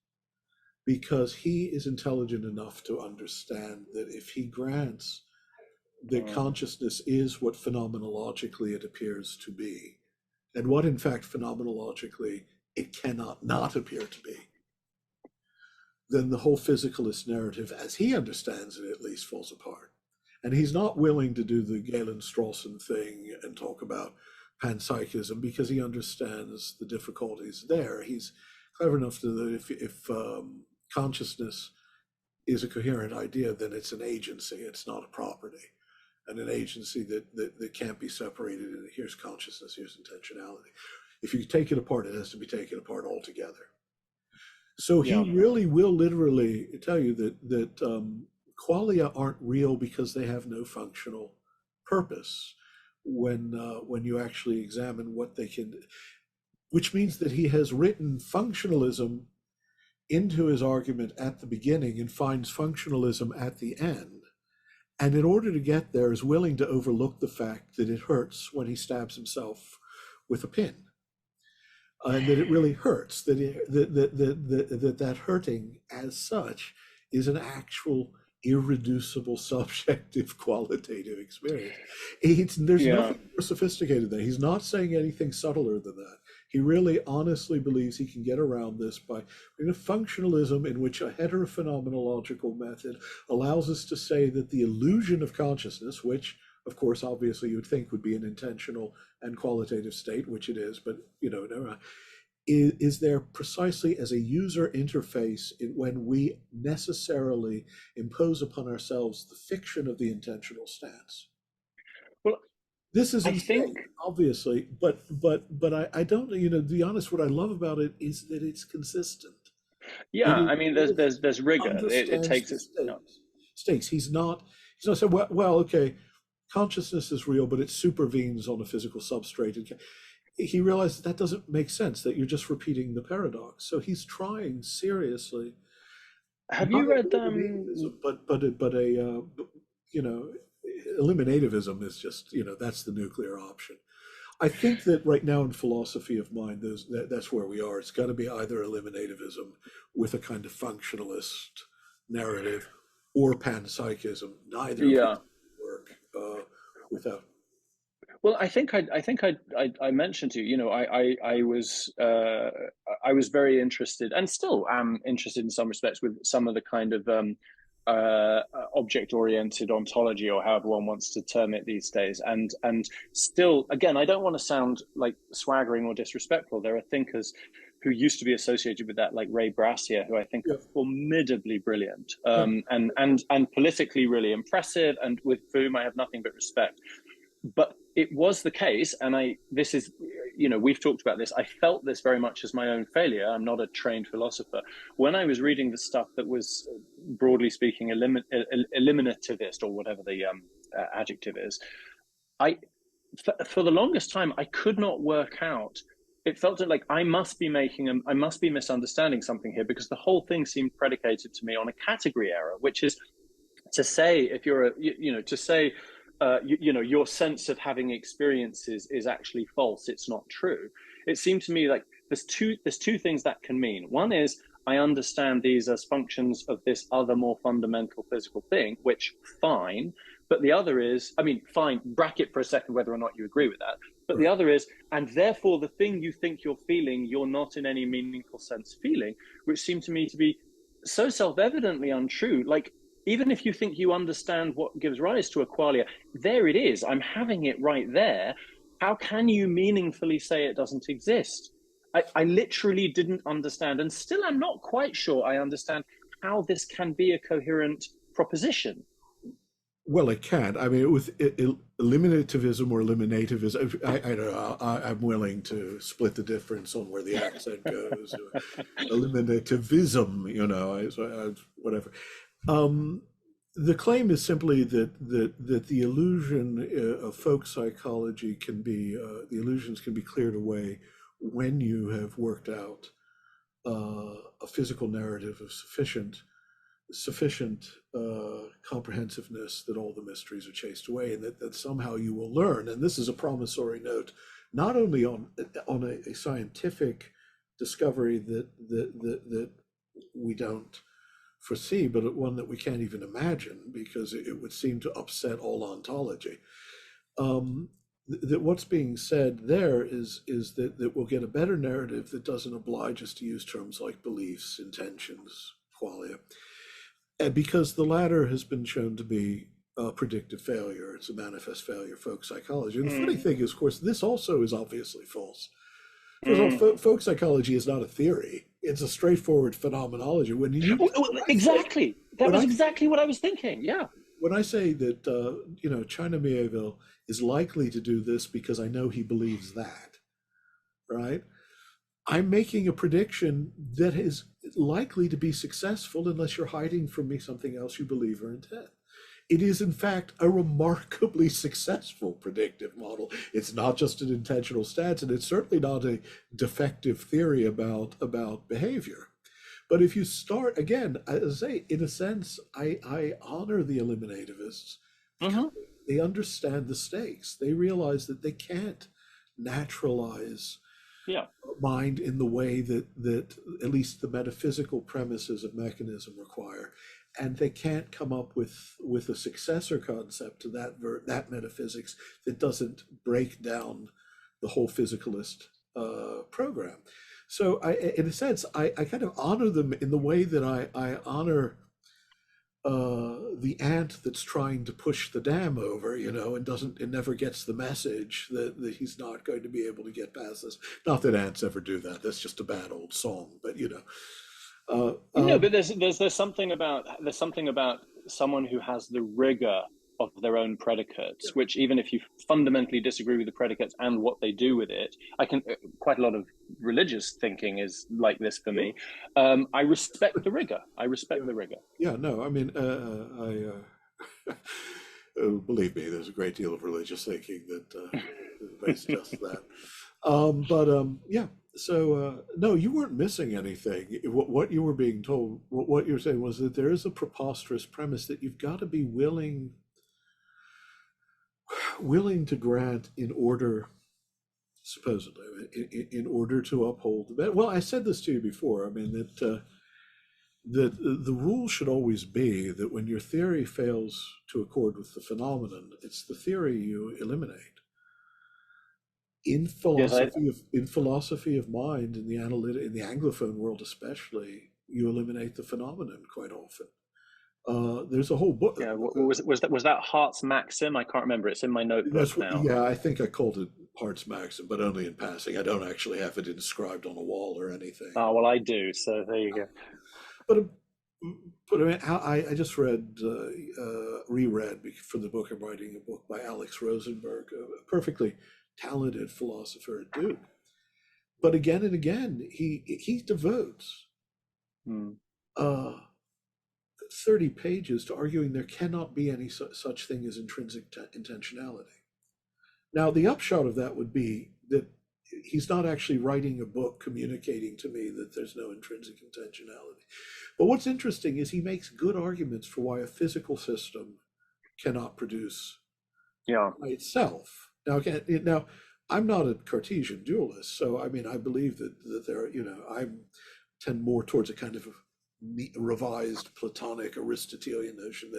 Speaker 1: because he is intelligent enough to understand that if he grants that consciousness is what phenomenologically it appears to be, and what in fact phenomenologically it cannot not appear to be, then the whole physicalist narrative, as he understands it at least, falls apart. And he's not willing to do the Galen Strawson thing and talk about panpsychism, because he understands the difficulties there. He's clever enough to that if consciousness is a coherent idea, then it's an agency, it's not a property. And an agency that can't be separated. And here's consciousness, here's intentionality. If you take it apart, it has to be taken apart altogether. So he really will literally tell you that qualia aren't real because they have no functional purpose when you actually examine what they can, which means that he has written functionalism into his argument at the beginning and finds functionalism at the end. And in order to get there, is willing to overlook the fact that it hurts when he stabs himself with a pin, and that it really hurts. That hurting, as such, is an actual irreducible, subjective, qualitative experience. There's nothing more sophisticated than that. He's not saying anything subtler than that. He really honestly believes he can get around this by a functionalism in which a heterophenomenological method allows us to say that the illusion of consciousness, which of course obviously you would think would be an intentional and qualitative state, which it is, but is there precisely as a user interface when we necessarily impose upon ourselves the fiction of the intentional stance.
Speaker 2: Well,
Speaker 1: this is insane, obviously, but I don't, to be honest, what I love about it is that it's consistent.
Speaker 2: I mean, there's rigor. It takes its
Speaker 1: stakes. He's not saying, well, okay, consciousness is real, but it supervenes on a physical substrate. He realizes that doesn't make sense, that you're just repeating the paradox. So he's trying seriously.
Speaker 2: Have you read
Speaker 1: eliminativism is just, that's the nuclear option. I think that right now in philosophy of mind, that's where we are. It's got to be either eliminativism with a kind of functionalist narrative, or panpsychism. Neither work without.
Speaker 2: Well, I think I mentioned to you, I was very interested, and still am interested in some respects, with some of the kind of object-oriented ontology, or however one wants to term it these days. And still, again, I don't want to sound like swaggering or disrespectful. There are thinkers who used to be associated with that, like Ray Brassier, who I think are formidably brilliant, and politically really impressive, and for whom I have nothing but respect. But it was the case, and this is, we've talked about this, I felt this very much as my own failure. I'm not a trained philosopher. When I was reading the stuff that was, broadly speaking, eliminativist, or whatever the adjective is, for the longest time, I could not work out. It felt like I must be misunderstanding something here, because the whole thing seemed predicated to me on a category error, which is to say, if you're your sense of having experiences is actually false, it's not true. It seemed to me like there's two things that can mean. One is, I understand these as functions of this other, more fundamental physical thing, which fine. But the other is, fine, bracket for a second whether or not you agree with that. But the other is, and therefore the thing you think you're feeling, you're not in any meaningful sense feeling, which seemed to me to be so self-evidently untrue. Like, even if you think you understand what gives rise to a qualia, there it is. I'm having it right there. How can you meaningfully say it doesn't exist? I literally didn't understand, and still I'm not quite sure I understand how this can be a coherent proposition.
Speaker 1: Well, it can't. I mean, with eliminativism or eliminativism, I don't know. I'm willing to split the difference on where the accent goes. Eliminativism, whatever. Um, the claim is simply that the illusion of folk psychology can be the illusions can be cleared away when you have worked out a physical narrative of sufficient comprehensiveness that all the mysteries are chased away, and that somehow you will learn. And this is a promissory note, not only on a scientific discovery that we don't foresee, but one that we can't even imagine because it would seem to upset all ontology. That what's being said there is that we'll get a better narrative that doesn't oblige us to use terms like beliefs, intentions, qualia, and because the latter has been shown to be a predictive failure. It's a manifest failure of folk psychology. And the funny thing is, of course, this also is obviously false. First of all, folk psychology is not a theory. It's a straightforward phenomenology.
Speaker 2: Exactly. That was exactly what I was thinking. Yeah.
Speaker 1: When I say that, China Miéville is likely to do this because I know he believes that, right? I'm making a prediction that is likely to be successful unless you're hiding from me something else you believe or intend. It is, in fact, a remarkably successful predictive model. It's not just an intentional stance, and it's certainly not a defective theory about behavior. But if you start, again, as I say, in a sense, I honor the eliminativists. They understand the stakes. They realize that they can't naturalize mind in the way that at least the metaphysical premises of mechanism require. And they can't come up with a successor concept to that metaphysics that doesn't break down the whole physicalist program. So in a sense, I kind of honor them in the way that I honor the ant that's trying to push the dam over, and never gets the message that he's not going to be able to get past this. Not that ants ever do that. That's just a bad old song, but
Speaker 2: No, but there's something about someone who has the rigor of their own predicates, which even if you fundamentally disagree with the predicates and what they do with it, quite a lot of religious thinking is like this for me. I respect the rigor.
Speaker 1: Yeah, no, I mean, believe me, there's a great deal of religious thinking that makes just that. Yeah. So no, you weren't missing anything. What you were being told, what you were saying was that there is a preposterous premise that you've got to be willing to grant in order, supposedly, in order to uphold the. Well, I said this to you before. I mean that the rule should always be that when your theory fails to accord with the phenomenon, it's the theory you eliminate. In philosophy of mind, in the Anglophone world especially, you eliminate the phenomenon quite often. There's a whole book.
Speaker 2: Yeah, was that Hart's maxim? I can't remember. It's in my notebook now.
Speaker 1: Yeah, I think I called it Hart's maxim, but only in passing. I don't actually have it inscribed on a wall or anything.
Speaker 2: Oh well, I do. So there you go.
Speaker 1: But I mean, I just reread for the book I'm writing, a book by Alex Rosenberg, a perfectly talented philosopher at Duke. But again and again, he devotes 30 pages to arguing there cannot be any such thing as intrinsic intentionality. Now, the upshot of that would be that he's not actually writing a book communicating to me that there's no intrinsic intentionality. But what's interesting is he makes good arguments for why a physical system cannot produce by itself. Now, I'm not a Cartesian dualist, so I mean, I believe that there, I tend more towards a kind of revised Platonic Aristotelian notion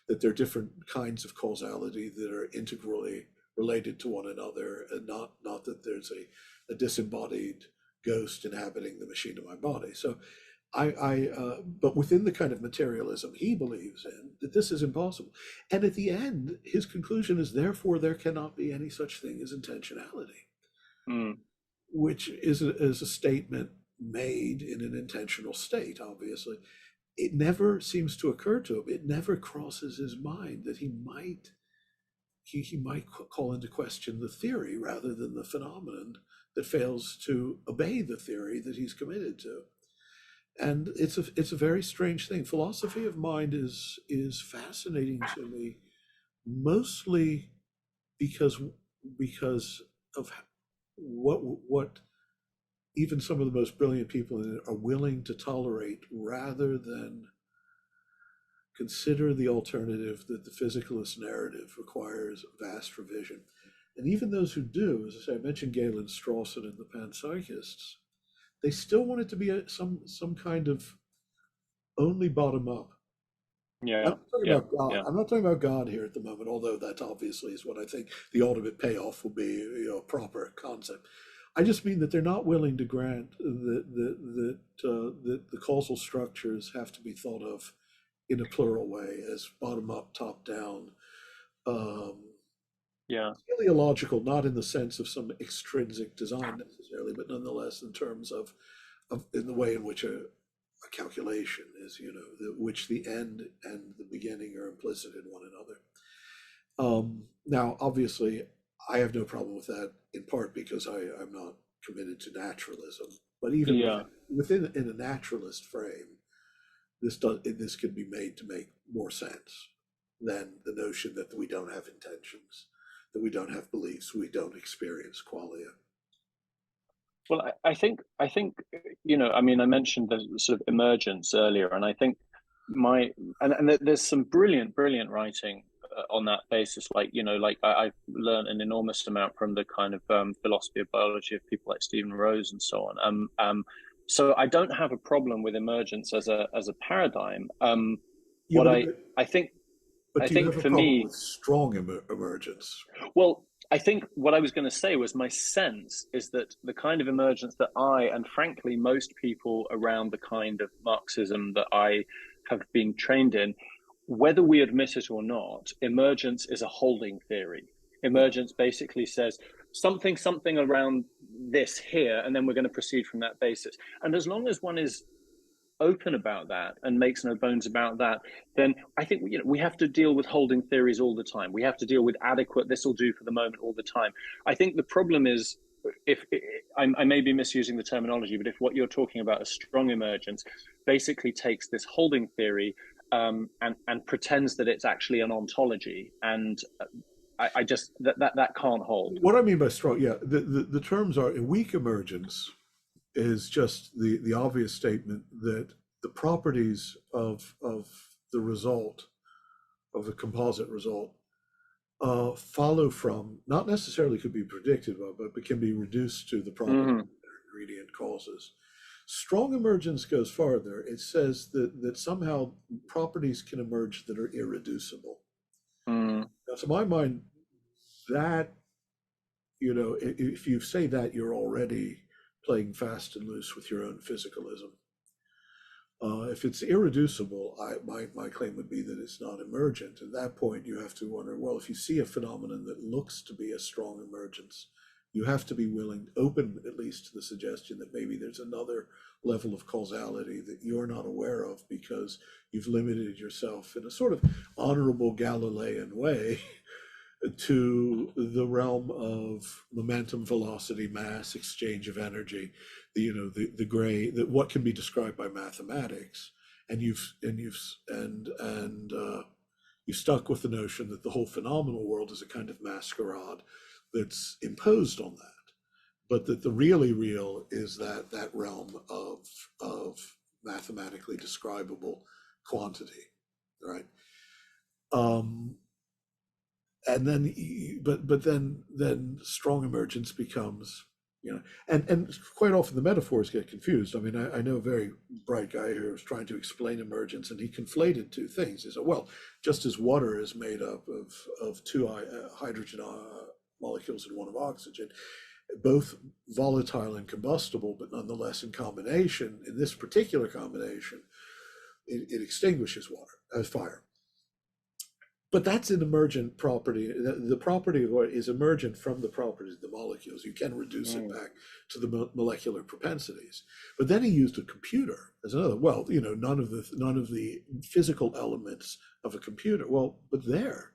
Speaker 1: that there are different kinds of causality that are integrally related to one another, and not that there's a disembodied ghost inhabiting the machine of my body. So but within the kind of materialism he believes in, that this is impossible. And at the end, his conclusion is, therefore, there cannot be any such thing as intentionality,
Speaker 2: Mm.
Speaker 1: which is a statement made in an intentional state, obviously. It never seems to occur to him. It never crosses his mind that he might call into question the theory rather than the phenomenon that fails to obey the theory that he's committed to. And it's a very strange thing. Philosophy of mind is fascinating to me, mostly because of what even some of the most brilliant people in it are willing to tolerate, rather than consider the alternative that the physicalist narrative requires vast revision. And even those who do, as I say, I mentioned Galen Strawson and the panpsychists, they still want it to be some kind of only bottom up. I'm
Speaker 2: Yeah,
Speaker 1: not talking
Speaker 2: yeah,
Speaker 1: about God.
Speaker 2: yeah.
Speaker 1: I'm not talking about God here at the moment, although that obviously is what I think the ultimate payoff will be, a proper concept. I just mean that they're not willing to grant that the causal structures have to be thought of in a plural way, as bottom up, top down, um,
Speaker 2: Yeah.
Speaker 1: teleological, not in the sense of some extrinsic design necessarily, but nonetheless in terms of in the way in which a calculation is, which the end and the beginning are implicit in one another. Now, obviously, I have no problem with that, in part because I'm not committed to naturalism. But even
Speaker 2: Yeah.
Speaker 1: within in a naturalist frame, this can be made to make more sense than the notion that we don't have intentions, that we don't have beliefs, we don't experience qualia.
Speaker 2: Well, I think I mean, I mentioned the sort of emergence earlier, and I think my and there's some brilliant writing on that basis. Like like I've learned an enormous amount from the kind of philosophy of biology of people like Stephen Rose and so on. So I don't have a problem with emergence as a paradigm.
Speaker 1: Yeah,
Speaker 2: What I think
Speaker 1: but
Speaker 2: I
Speaker 1: do you
Speaker 2: think
Speaker 1: have a
Speaker 2: for
Speaker 1: problem
Speaker 2: me,
Speaker 1: with strong emergence?
Speaker 2: well, I think what I was going to say was my sense is that the kind of emergence that I, and frankly, most people around the kind of Marxism that I have been trained in, whether we admit it or not, emergence is a holding theory.
Speaker 1: Yeah.
Speaker 2: Emergence basically says something around this here, and then we're going to proceed from that basis. And as long as one is open about that and makes no bones about that, then I think we have to deal with holding theories all the time. We have to deal with adequate, this will do for the moment all the time. I think the problem is, if I may be misusing the terminology, but if what you're talking about, a strong emergence, basically takes this holding theory and pretends that it's actually an ontology, and I just that can't hold.
Speaker 1: What I mean by strong, yeah, the terms are, a weak emergence is just the obvious statement that the properties of the result, of the composite result, follow from, not necessarily could be predicted of, but can be reduced to the properties
Speaker 2: Mm-hmm.
Speaker 1: that their ingredient causes. Strong emergence goes farther. It says that somehow properties can emerge that are irreducible.
Speaker 2: Mm.
Speaker 1: Now, to my mind, that, if you say that, you're already playing fast and loose with your own physicalism. If it's irreducible, my claim would be that it's not emergent. At that point, you have to wonder, well, if you see a phenomenon that looks to be a strong emergence, you have to be willing, open at least, to the suggestion that maybe there's another level of causality that you're not aware of because you've limited yourself in a sort of honorable Galilean way to the realm of momentum, velocity, mass, exchange of energy, the gray, that what can be described by mathematics, and you've stuck with the notion that the whole phenomenal world is a kind of masquerade that's imposed on that, but that the really real is that realm of mathematically describable quantity, right? And then but then strong emergence becomes, and quite often the metaphors get confused. I mean, I know a very bright guy who was trying to explain emergence, and he conflated two things. He said, well, just as water is made up of two hydrogen molecules and one of oxygen, both volatile and combustible, but nonetheless in combination, in this particular combination, it extinguishes fire. But that's an emergent property. The property is emergent from the properties of the molecules. You can reduce it back to the molecular propensities. But then he used a computer as another. Well, none of the physical elements of a computer. Well, but there,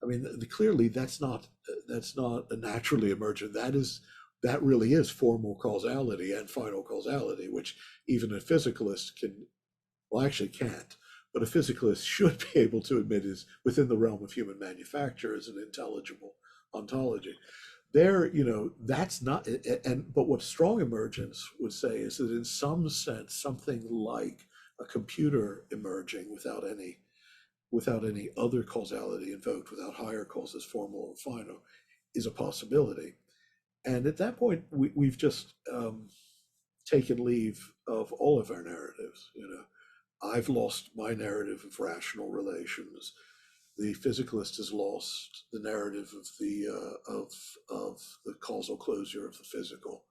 Speaker 1: I mean, clearly that's not a naturally emergent. That really is formal causality and final causality, which even a physicalist actually can't. But a physicalist should be able to admit is within the realm of human manufacture as an intelligible ontology. There, that's not, but what strong emergence would say is that in some sense, something like a computer emerging without any other causality invoked, without higher causes, formal or final, is a possibility. And at that point, we've just taken leave of all of our narratives. I've lost my narrative of rational relations. The physicalist has lost the narrative of the causal closure of the physical,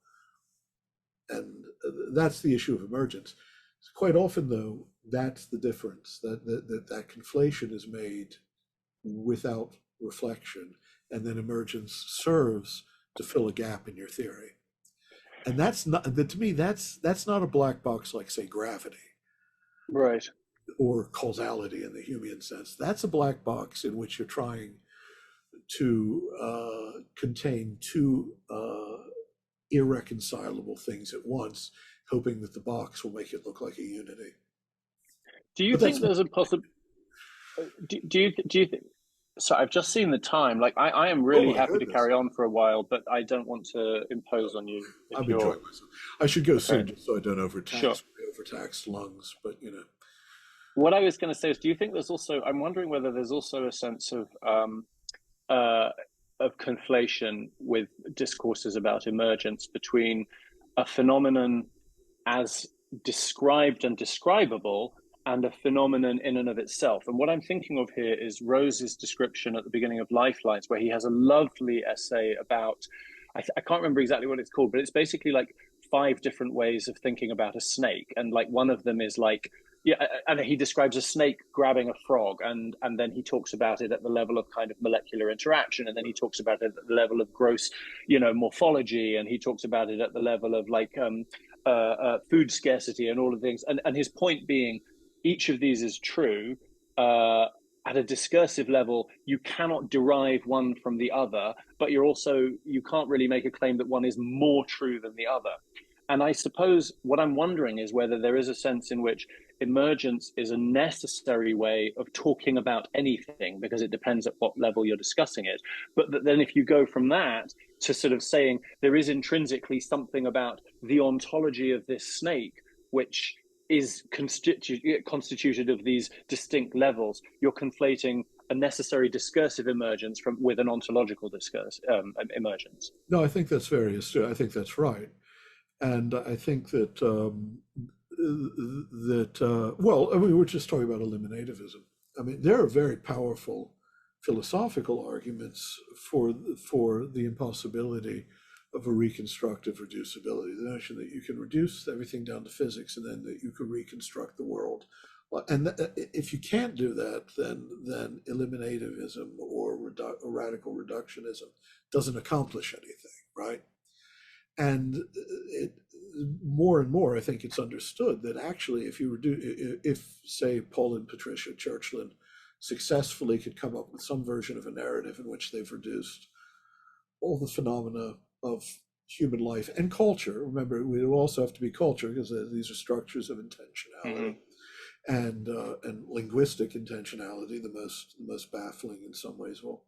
Speaker 1: and that's the issue of emergence. Quite often, though, that's the difference. That conflation is made without reflection, and then emergence serves to fill a gap in your theory. And that's not, to me, that's not a black box like, say, gravity.
Speaker 2: Right.
Speaker 1: Or causality in the Humean sense. That's a black box in which you're trying to contain two irreconcilable things at once, hoping that the box will make it look like a unity.
Speaker 2: Do you think there's a possible? Do you think? So I've just seen the time. Like I am really happy to carry on for a while, but I don't want to impose on you.
Speaker 1: I'm enjoying myself. I should go soon, just so I don't overtax
Speaker 2: Sure.
Speaker 1: overtaxed lungs. But
Speaker 2: what I was going to say is, do you think there's also? I'm wondering whether there's also a sense of conflation with discourses about emergence between a phenomenon as described and describable and a phenomenon in and of itself. And what I'm thinking of here is Rose's description at the beginning of Lifelines, where he has a lovely essay about, I can't remember exactly what it's called, but it's basically like 5 different ways of thinking about a snake. And like one of them is like, yeah, and he describes a snake grabbing a frog, and then he talks about it at the level of kind of molecular interaction, and then he talks about it at the level of gross, morphology, and he talks about it at the level of like food scarcity and all of the things. And his point being, each of these is true. At a discursive level, you cannot derive one from the other, but you can't really make a claim that one is more true than the other. And I suppose what I'm wondering is whether there is a sense in which emergence is a necessary way of talking about anything, because it depends at what level you're discussing it. But then if you go from that to sort of saying there is intrinsically something about the ontology of this snake, which is constituted of these distinct levels, you're conflating a necessary discursive emergence with an ontological emergence.
Speaker 1: No, I think that's very astute. I think that's right. And I think that well, I mean, we're just talking about eliminativism. I mean, there are very powerful philosophical arguments for the impossibility of a reconstructive reducibility. The notion that you can reduce everything down to physics and then that you can reconstruct the world. And if you can't do that, then eliminativism or radical reductionism doesn't accomplish anything, right? And more and more, I think it's understood that actually, if say Paul and Patricia Churchland successfully could come up with some version of a narrative in which they've reduced all the phenomena of human life and culture. Remember, we also have to be culture because these are structures of intentionality and linguistic intentionality, the most baffling in some ways. Well,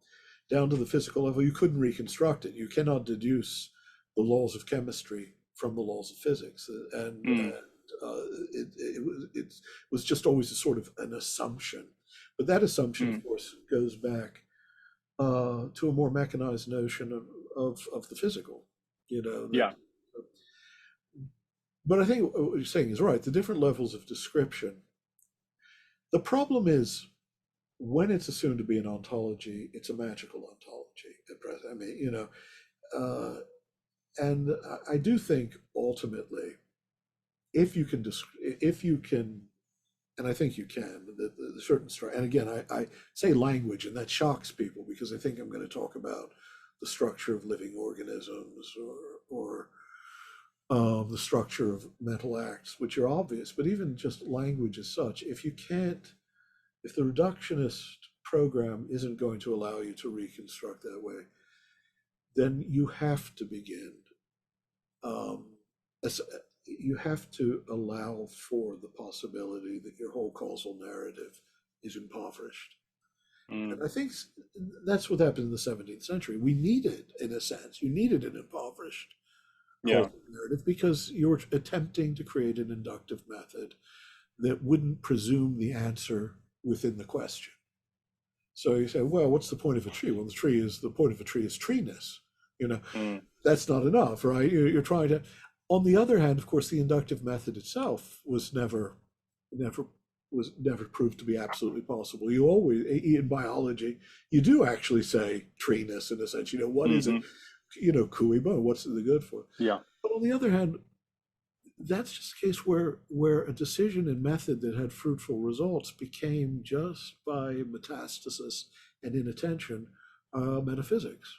Speaker 1: down to the physical level, you couldn't reconstruct it. You cannot deduce the laws of chemistry from the laws of physics, and it was just always a sort of an assumption. But that assumption, of course, goes back to a more mechanized notion of the physical, But I think what you're saying is right. The different levels of description. The problem is when it's assumed to be an ontology, it's a magical ontology at present. I mean, and I do think ultimately, if you can, and I think you can, the certain structure. And again, I say language, and that shocks people because I think I'm going to talk about the structure of living organisms or the structure of mental acts, which are obvious. But even just language as such, if you can't, if the reductionist program isn't going to allow you to reconstruct that way, then you have to begin. Um, you have to allow for the possibility that your whole causal narrative is impoverished. And
Speaker 2: Mm.
Speaker 1: I think that's what happened in the 17th century. We needed, in a sense, you needed an impoverished
Speaker 2: Yeah.
Speaker 1: causal narrative because you were attempting to create an inductive method that wouldn't presume the answer within the question. So you say, well, what's the point of a tree? Well, the point of a tree is treeness. You know,
Speaker 2: Mm.
Speaker 1: that's not enough, right? You're trying to. On the other hand, of course, the inductive method itself never was never proved to be absolutely possible. You always, in biology, you do actually say treeness in a sense. You know, what is it?
Speaker 2: Hmm.
Speaker 1: You know, cooey bow. What's the good for?
Speaker 2: Yeah.
Speaker 1: But on the other hand, that's just a case where a decision and method that had fruitful results became just by metastasis and inattention metaphysics.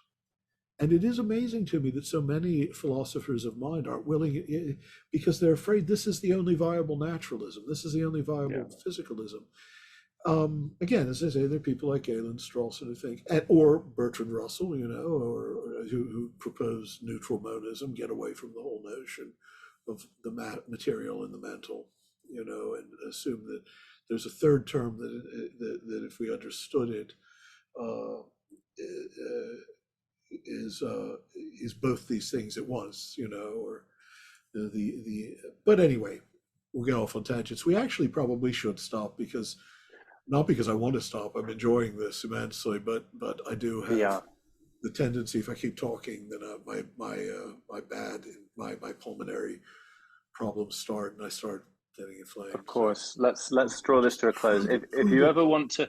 Speaker 1: And it is amazing to me that so many philosophers of mind aren't willing, because they're afraid this is the only viable naturalism, this is the only
Speaker 2: Yeah.
Speaker 1: viable physicalism. Again, as I say, there are people like Galen Strawson who think, or Bertrand Russell, you know, or who propose neutral monism, get away from the whole notion of the material and the mental, you know, and assume that there's a third term that if we understood it, uh, is both these things at once, you know, or the. But anyway, we'll get off on tangents. We actually probably should stop because not because I want to stop. I'm enjoying this immensely, but I do have
Speaker 2: Yeah.
Speaker 1: the tendency, if I keep talking, then my pulmonary problems start, and I start getting inflamed.
Speaker 2: Of
Speaker 1: So
Speaker 2: course. Let's draw this to a close. If you
Speaker 1: further.
Speaker 2: ever want to,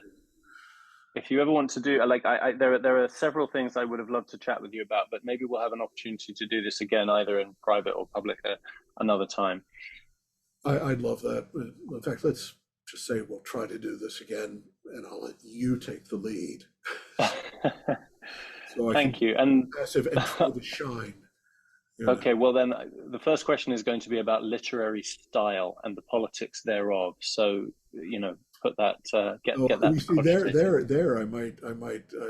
Speaker 2: if you ever want to do, like, there are several things I would have loved to chat with you about, but maybe we'll have an opportunity to do this again, either in private or public, another time.
Speaker 1: I'd love that. In fact, let's just say we'll try to do this again, and I'll let you take the lead so I can
Speaker 2: Thank
Speaker 1: be
Speaker 2: you. And
Speaker 1: passive and try to shine. You know.
Speaker 2: okay, well then, the first question is going to be about literary style and the politics thereof. So, put that,
Speaker 1: Oh,
Speaker 2: get
Speaker 1: you
Speaker 2: that
Speaker 1: see,
Speaker 2: cogitating.
Speaker 1: I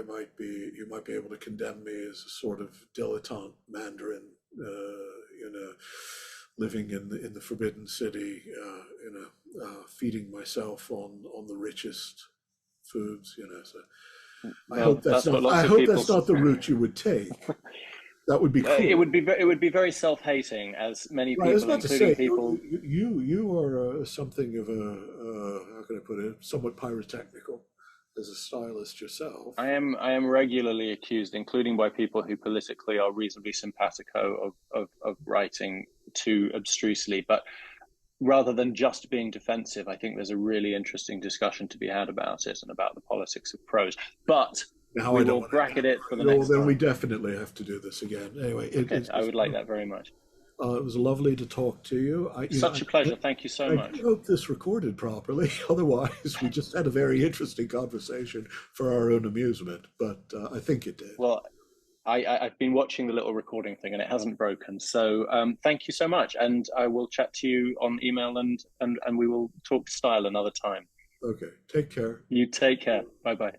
Speaker 1: might be, you might be able to condemn me as a sort of dilettante Mandarin, living in the Forbidden City, feeding myself on the richest foods, you know. So
Speaker 2: Well, that's what
Speaker 1: I
Speaker 2: lots of
Speaker 1: hope
Speaker 2: people.
Speaker 1: that's not the route you would take. That would be
Speaker 2: It
Speaker 1: cruel.
Speaker 2: would be it would be very self-hating, as many
Speaker 1: Right, I was
Speaker 2: people,
Speaker 1: about to
Speaker 2: including
Speaker 1: say,
Speaker 2: people.
Speaker 1: you are something of a how can I put it, somewhat pyrotechnical as a stylist yourself.
Speaker 2: I am regularly accused, including by people who politically are reasonably simpatico, of writing too abstrusely. But rather than just being defensive, I think there's a really interesting discussion to be had about it and about the politics of prose. But
Speaker 1: Now
Speaker 2: we
Speaker 1: I don't
Speaker 2: will
Speaker 1: want to.
Speaker 2: bracket it for the
Speaker 1: No,
Speaker 2: next
Speaker 1: then we
Speaker 2: time.
Speaker 1: definitely have to do this again. Anyway,
Speaker 2: Okay, I would like that very much.
Speaker 1: it was lovely to talk to you.
Speaker 2: Such a pleasure. Thank you so
Speaker 1: I do
Speaker 2: much.
Speaker 1: hope this recorded properly. Otherwise, we just had a very interesting conversation for our own amusement. But I think it did.
Speaker 2: Well, I've been watching the little recording thing and it hasn't broken. So thank you so much. And I will chat to you on email, and we will talk style another time.
Speaker 1: Okay, take care.
Speaker 2: You take care. Bye bye.